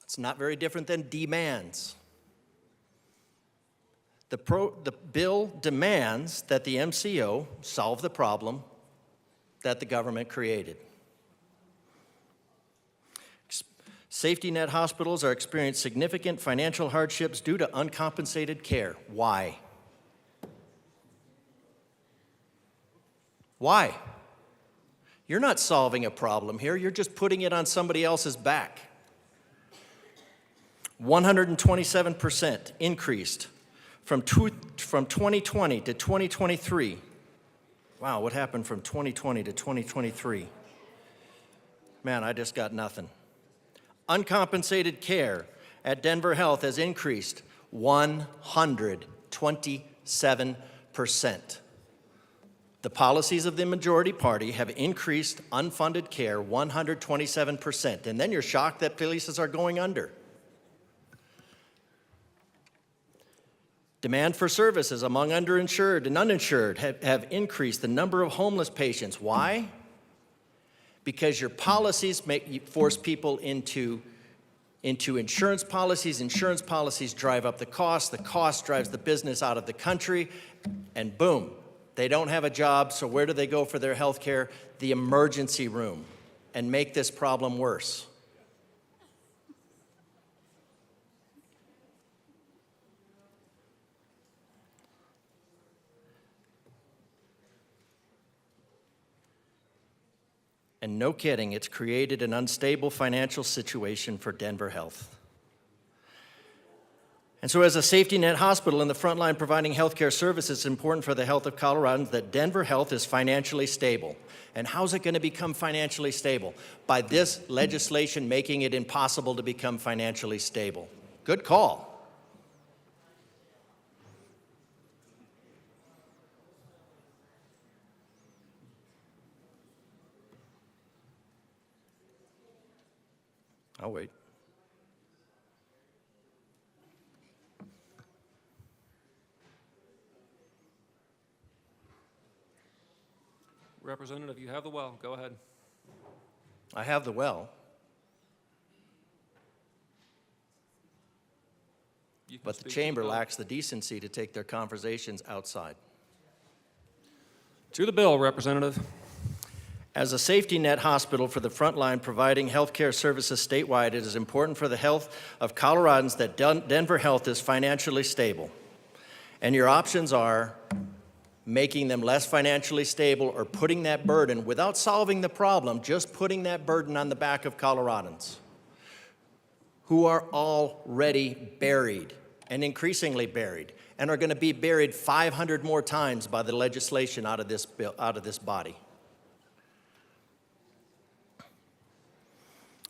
It's not very different than demands. The bill demands that the MCO solve the problem that the government created. Safety net hospitals are experiencing significant financial hardships due to uncompensated care. Why? Why? You're not solving a problem here, you're just putting it on somebody else's back. 127% increased from 2020 to 2023. Wow, what happened from 2020 to 2023? Man, I just got nothing. Uncompensated care at Denver Health has increased 127%. The policies of the majority party have increased unfunded care 127%. And then you're shocked that places are going under. Demand for services among underinsured and uninsured have increased the number of homeless patients. Why? Because your policies force people into insurance policies. Insurance policies drive up the cost drives the business out of the country, and boom, they don't have a job, so where do they go for their health care? The emergency room, and make this problem worse. And no kidding, it's created an unstable financial situation for Denver Health. And so as a safety net hospital in the front line providing healthcare services, it's important for the health of Coloradans that Denver Health is financially stable. And how's it going to become financially stable? By this legislation making it impossible to become financially stable. Good call. I'll wait. Representative, you have the well. Go ahead. I have the well. But the chamber lacks the decency to take their conversations outside. To the bill, Representative. As a safety net hospital for the front line providing healthcare services statewide, it is important for the health of Coloradans that Denver Health is financially stable. And your options are making them less financially stable or putting that burden, without solving the problem, just putting that burden on the back of Coloradans who are already buried and increasingly buried and are going to be buried 500 more times by the legislation out of this body.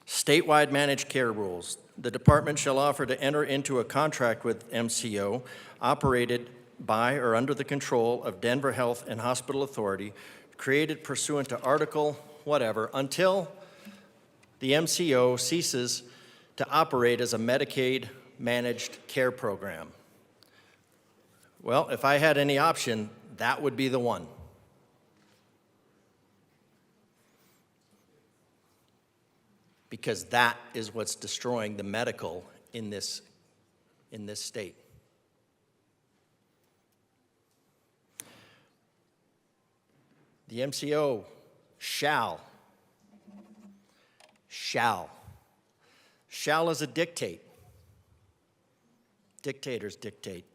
Statewide managed care rules. The department shall offer to enter into a contract with MCO operated by or under the control of Denver Health and Hospital Authority, created pursuant to Article whatever, until the MCO ceases to operate as a Medicaid managed care program. Well, if I had any option, that would be the one. Because that is what's destroying the medical in this state. The MCO shall is a dictate. Dictators dictate.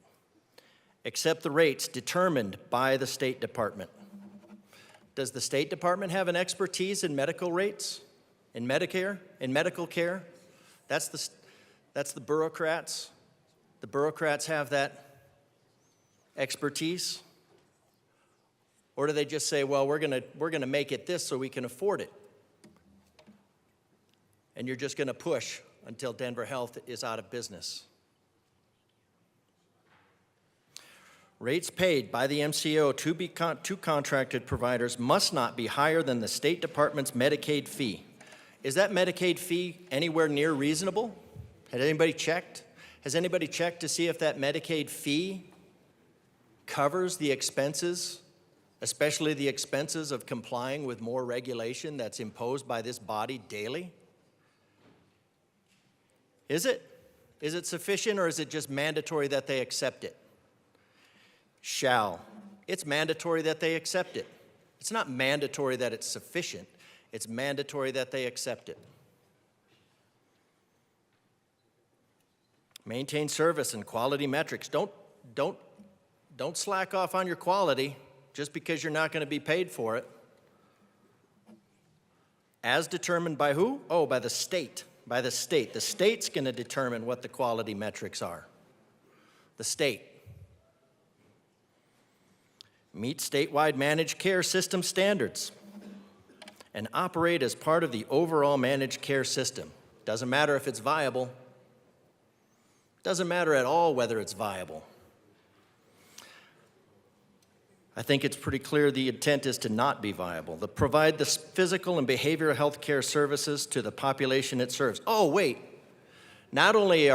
Accept the rates determined by the State Department. Does the State Department have an expertise in medical rates, in Medicare, in medical care? That's the bureaucrats. The bureaucrats have that expertise? Or do they just say, well, we're gonna make it this so we can afford it? And you're just gonna push until Denver Health is out of business. Rates paid by the MCO to contracted providers must not be higher than the State Department's Medicaid fee. Is that Medicaid fee anywhere near reasonable? Has anybody checked? Has anybody checked to see if that Medicaid fee covers the expenses, especially the expenses of complying with more regulation that's imposed by this body daily? Is it? Is it sufficient, or is it just mandatory that they accept it? Shall. It's mandatory that they accept it. It's not mandatory that it's sufficient. It's mandatory that they accept it. Maintain service and quality metrics. Don't slack off on your quality just because you're not going to be paid for it. As determined by who? Oh, by the state. By the state. The state's going to determine what the quality metrics are. The state. Meet statewide managed care system standards and operate as part of the overall managed care system. Doesn't matter if it's viable. Doesn't matter at all whether it's viable. I think it's pretty clear the intent is to not be viable. To provide the physical and behavioral health care services to the population it serves. Oh, wait. Not only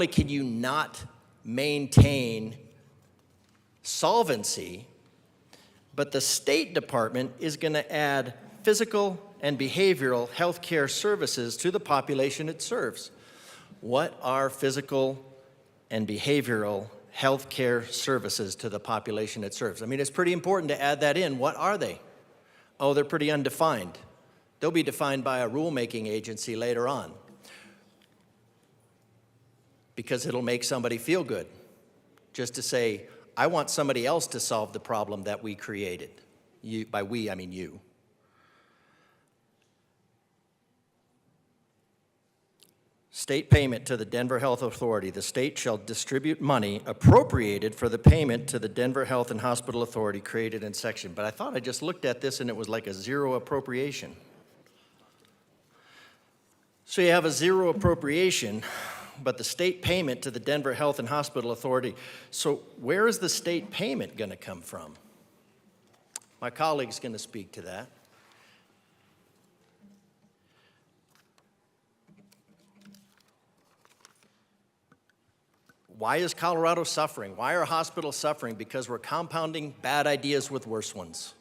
can you not maintain solvency, but the State Department is going to add physical and behavioral health care services to the population it serves. What are physical and behavioral health care services to the population it serves? I mean, it's pretty important to add that in. What are they? Oh, they're pretty undefined. They'll be defined by a rulemaking agency later on because it'll make somebody feel good just to say, I want somebody else to solve the problem that we created. By we, I mean you. State payment to the Denver Health Authority. The state shall distribute money appropriated for the payment to the Denver Health and Hospital Authority created in section. But I thought I just looked at this and it was like a zero appropriation. So you have a zero appropriation, but the state payment to the Denver Health and Hospital Authority. So where is the state payment going to come from? My colleague's going to speak to that. Why is Colorado suffering? Why are hospitals suffering? Because we're compounding bad ideas with worse ones.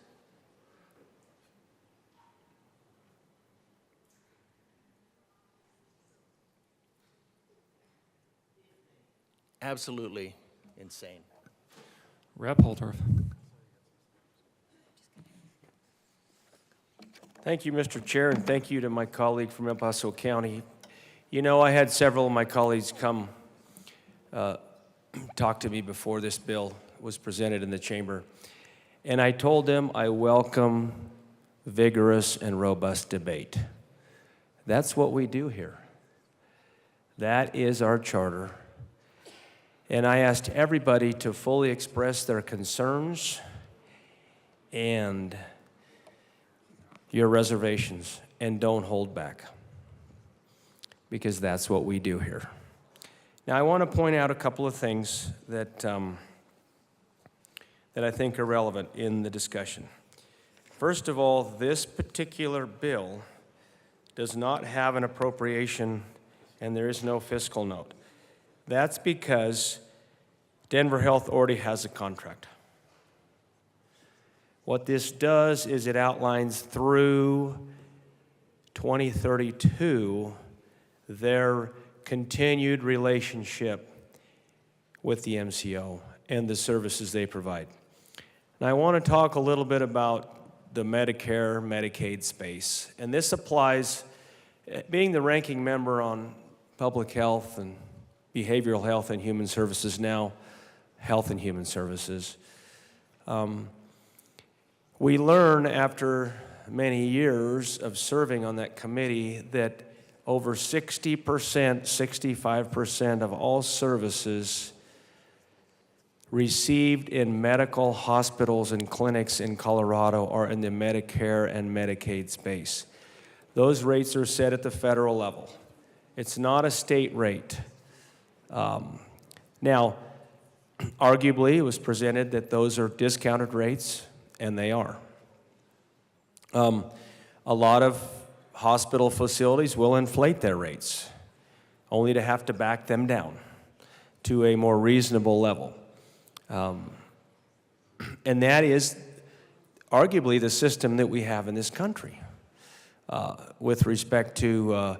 Absolutely insane. Rep. Holtorf. Thank you, Mr. Chair, and thank you to my colleague from El Paso County. You know, I had several of my colleagues come talk to me before this bill was presented in the chamber, and I told them I welcome vigorous and robust debate. That's what we do here. That is our charter. And I asked everybody to fully express their concerns and your reservations, and don't hold back, because that's what we do here. Now, I want to point out a couple of things that I think are relevant in the discussion. First of all, this particular bill does not have an appropriation, and there is no fiscal note. That's because Denver Health already has a contract. What this does is it outlines through 2032 their continued relationship with the MCO and the services they provide. And I want to talk a little bit about the Medicare, Medicaid space. And this applies, being the ranking member on public health and behavioral health and human services, now health and human services. We learn after many years of serving on that committee that over 60%, 65% of all services received in medical hospitals and clinics in Colorado are in the Medicare and Medicaid space. Those rates are set at the federal level. It's not a state rate. Now, arguably, it was presented that those are discounted rates, and they are. A lot of hospital facilities will inflate their rates, only to have to back them down to a more reasonable level. And that is arguably the system that we have in this country with respect to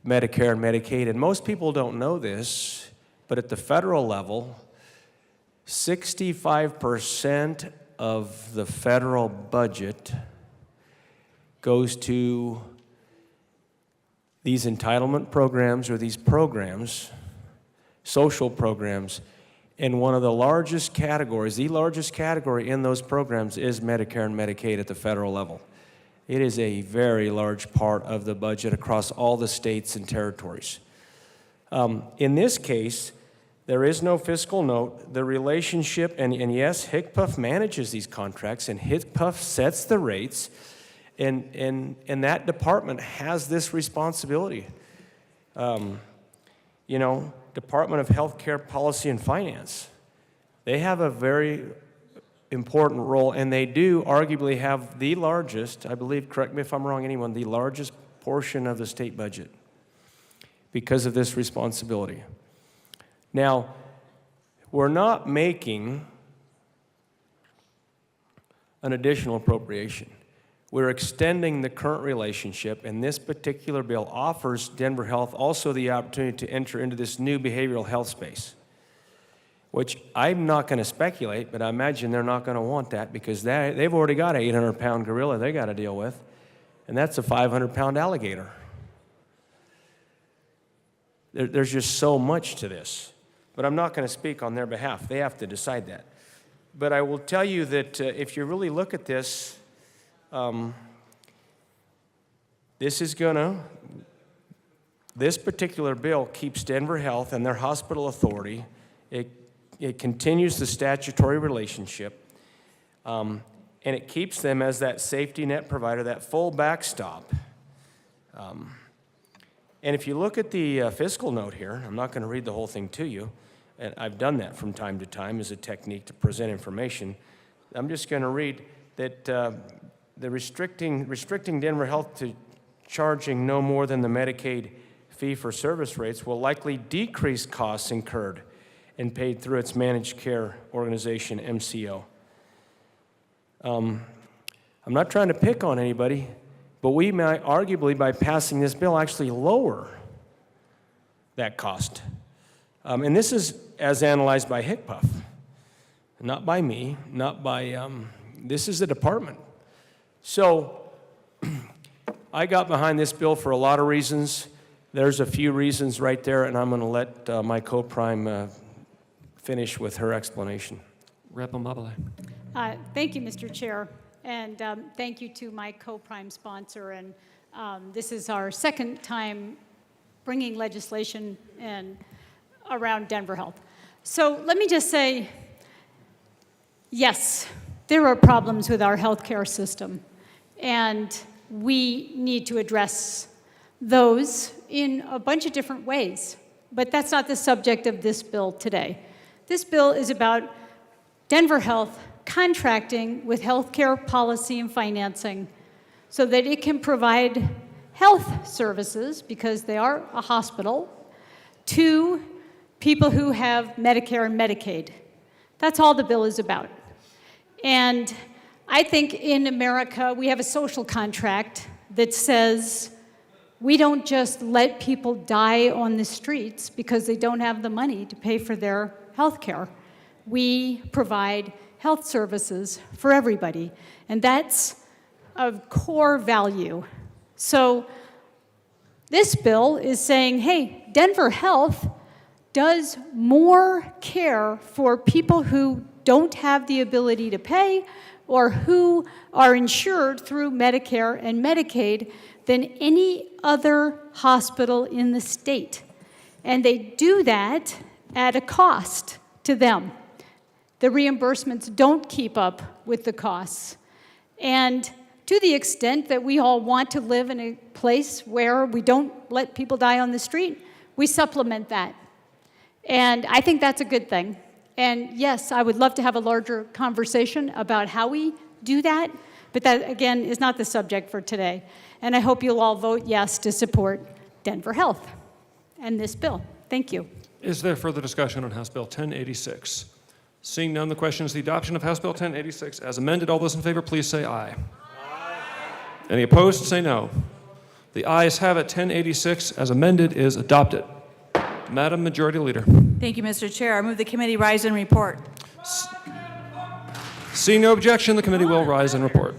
Medicare and Medicaid. And most people don't know this, but at the federal level, 65% of the federal budget goes to these entitlement programs or these programs, social programs. And one of the largest categories, the largest category in those programs is Medicare and Medicaid at the federal level. It is a very large part of the budget across all the states and territories. In this case, there is no fiscal note. The relationship, and yes, HCPF manages these contracts, and HCPF sets the rates, and that department has this responsibility. You know, Department of Healthcare Policy and Finance, they have a very important role, and they do arguably have the largest, I believe, correct me if I'm wrong, anyone, the largest portion of the state budget because of this responsibility. Now, we're not making an additional appropriation. We're extending the current relationship, and this particular bill offers Denver Health also the opportunity to enter into this new behavioral health space, which I'm not going to speculate, but I imagine they're not going to want that because they've already got an 800-pound gorilla they got to deal with, and that's a 500-pound alligator. There's just so much to this, but I'm not going to speak on their behalf. They have to decide that. But I will tell you that if you really look at this, this particular bill keeps Denver Health and their hospital authority. It continues the statutory relationship, and it keeps them as that safety net provider, that full backstop. And if you look at the fiscal note here, I'm not going to read the whole thing to you, and I've done that from time to time as a technique to present information. I'm just going to read that the restricting Denver Health to charging no more than the Medicaid fee-for-service rates will likely decrease costs incurred and paid through its managed care organization, MCO. I'm not trying to pick on anybody, but we might arguably, by passing this bill, actually lower that cost. And this is as analyzed by HCPF, not by me, not by, this is the department. So I got behind this bill for a lot of reasons. There's a few reasons right there, and I'm going to let my co-prime finish with her explanation. Rep. Mabale. Thank you, Mr. Chair, and thank you to my co-prime sponsor. And this is our second time bringing legislation around Denver Health. So let me just say, yes, there are problems with our healthcare system, and we need to address those in a bunch of different ways. But that's not the subject of this bill today. This bill is about Denver Health contracting with healthcare policy and financing so that it can provide health services, because they are a hospital, to people who have Medicare and Medicaid. That's all the bill is about. And I think in America, we have a social contract that says we don't just let people die on the streets because they don't have the money to pay for their health care. We provide health services for everybody. And that's a core value. So this bill is saying, hey, Denver Health does more care for people who don't have the ability to pay or who are insured through Medicare and Medicaid than any other hospital in the state. And they do that at a cost to them. The reimbursements don't keep up with the costs. And to the extent that we all want to live in a place where we don't let people die on the street, we supplement that. And I think that's a good thing. And yes, I would love to have a larger conversation about how we do that, but that, again, is not the subject for today. And I hope you'll all vote yes to support Denver Health and this bill. Thank you. Is there further discussion on House Bill 1086? Seeing none, the question is the adoption of House Bill 1086 as amended. All those in favor, please say aye. Any opposed, say no. The ayes have it. 1086 as amended is adopted. Madam Majority Leader. Thank you, Mr. Chair. I move the committee rise and report. Seeing no objection, the committee will rise and report.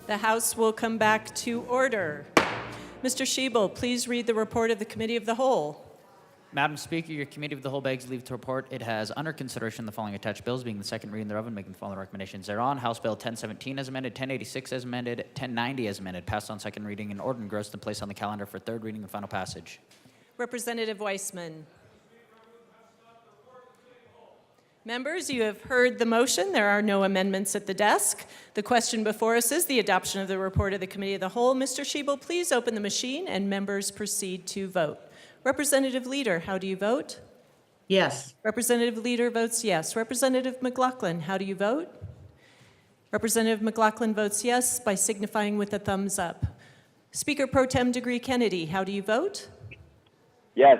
The House will come back to order. Mr. Schiebel, please read the report of the Committee of the Whole. Madam Speaker, your Committee of the Whole begs leave to report it has under consideration the following attached bills, being the second reading thereof and making the following recommendations thereon. House Bill 1017 as amended, 1086 as amended, 1090 as amended, passed on second reading and ordered engrossed and placed on the calendar for third reading and final passage. Representative Weissman. Members, you have heard the motion. There are no amendments at the desk. The question before us is the adoption of the report of the Committee of the Whole. Mr. Schiebel, please open the machine and members proceed to vote. Representative Leader, how do you vote? Yes. Representative Leader votes yes. Representative McLaughlin, how do you vote? Representative McLaughlin votes yes by signifying with a thumbs up. Speaker Pro Tem Degree Kennedy, how do you vote? Yes.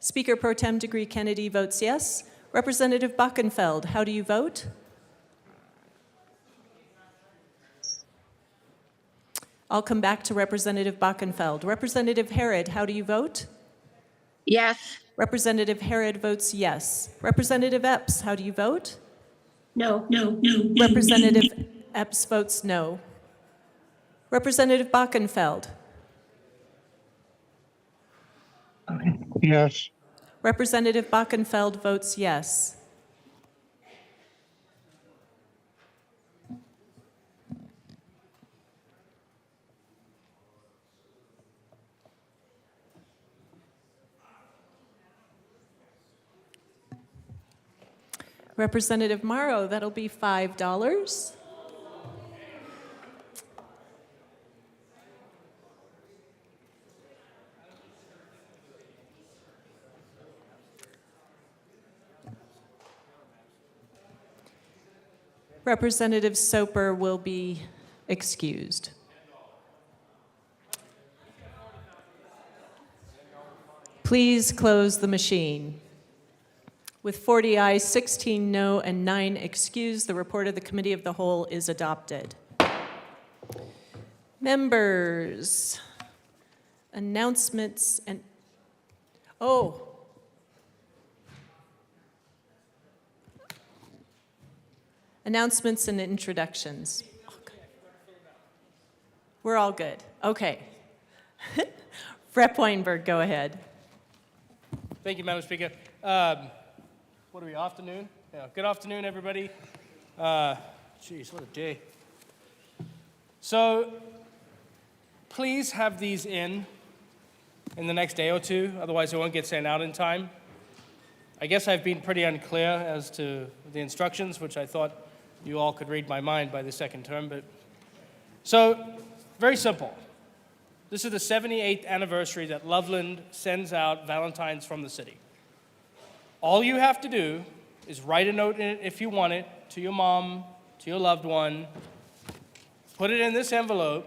Speaker Pro Tem Degree Kennedy votes yes. Representative Bachenfeld, how do you vote? I'll come back to Representative Bachenfeld. Representative Herod, how do you vote? Yes. Representative Herod votes yes. Representative Epps, how do you vote? No. Representative Epps votes no. Representative Bachenfeld. Yes. Representative Bachenfeld votes yes. Representative Morrow, that'll be $5. Representative Soper will be excused. Please close the machine. With 40 ayes, 16 no, and 9 excused, the report of the Committee of the Whole is adopted. Members, announcements and, announcements and introductions. We're all good. Okay. Rep. Weinberg, go ahead. Thank you, Madam Speaker. What are we, afternoon? Yeah, good afternoon, everybody. Geez, what a day. So, please have these in the next day or two, otherwise it won't get sent out in time. I guess I've been pretty unclear as to the instructions, which I thought you all could read my mind by the second term, but... So, very simple. This is the 78th anniversary that Loveland sends out Valentines from the city. All you have to do is write a note in it if you want it, to your mom, to your loved one, put it in this envelope,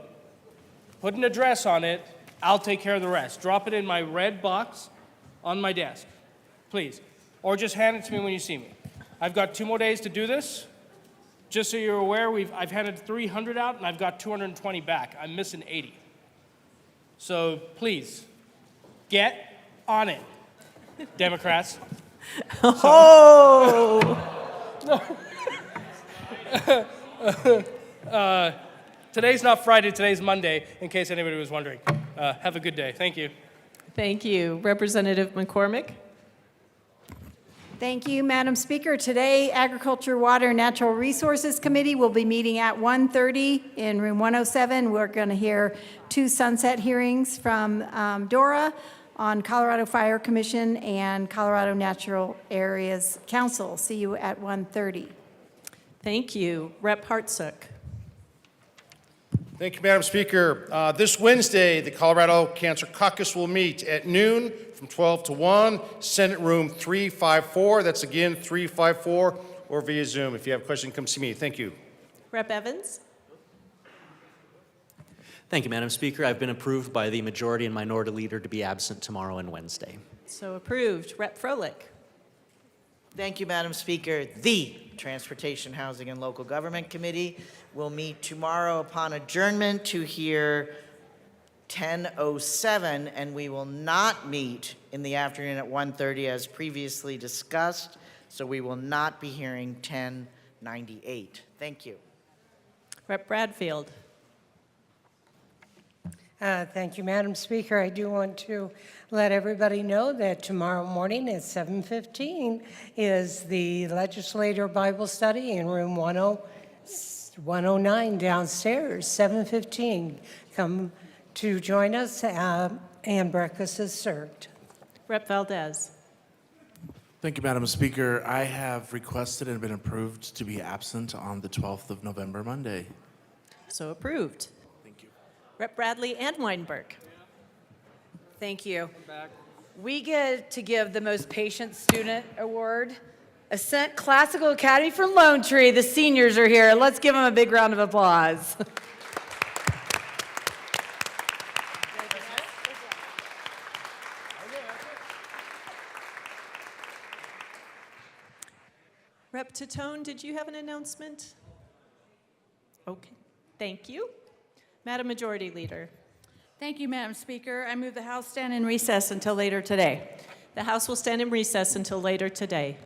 put an address on it, I'll take care of the rest. Drop it in my red box on my desk, please. Or just hand it to me when you see me. I've got 2 more days to do this. Just so you're aware, I've handed 300 out and I've got 220 back. I'm missing 80. So please, get on it, Democrats. Today's not Friday, today's Monday, in case anybody was wondering. Have a good day. Thank you. Thank you. Representative McCormick. Thank you, Madam Speaker. Today, Agriculture, Water, and Natural Resources Committee will be meeting at 1:30 in room 107. We're going to hear 2 sunset hearings from Dora on Colorado Fire Commission and Colorado Natural Areas Council. See you at 1:30. Thank you. Rep. Hartsook. Thank you, Madam Speaker. This Wednesday, the Colorado Cancer Caucus will meet at noon from 12 to 1, Senate Room 354. That's again 354, or via Zoom. If you have a question, come see me. Thank you. Rep. Evans. Thank you, Madam Speaker. I've been approved by the majority and minority leader to be absent tomorrow and Wednesday. So approved. Rep. Froelich. Thank you, Madam Speaker. The Transportation, Housing, and Local Government Committee will meet tomorrow upon adjournment to hear 10:07, and we will not meet in the afternoon at 1:30 as previously discussed, so we will not be hearing 1098. Thank you. Rep. Bradfield. Thank you, Madam Speaker. I do want to let everybody know that tomorrow morning at 7:15 is the Legislator Bible Study in room 109 downstairs, 7:15. Come to join us, and breakfast is served. Rep. Valdez. Thank you, Madam Speaker. I have requested and been approved to be absent on the 12th of November, Monday. So approved. Thank you. Rep. Bradley and Weinberg. Thank you. We get to give the most patient student award. Ascent Classical Academy from Lone Tree. The seniors are here. Let's give them a big round of applause. Rep. Tatone, did you have an announcement? Okay, thank you. Madam Majority Leader. Thank you, Madam Speaker. I move the House stand in recess until later today. The House will stand in recess until later today.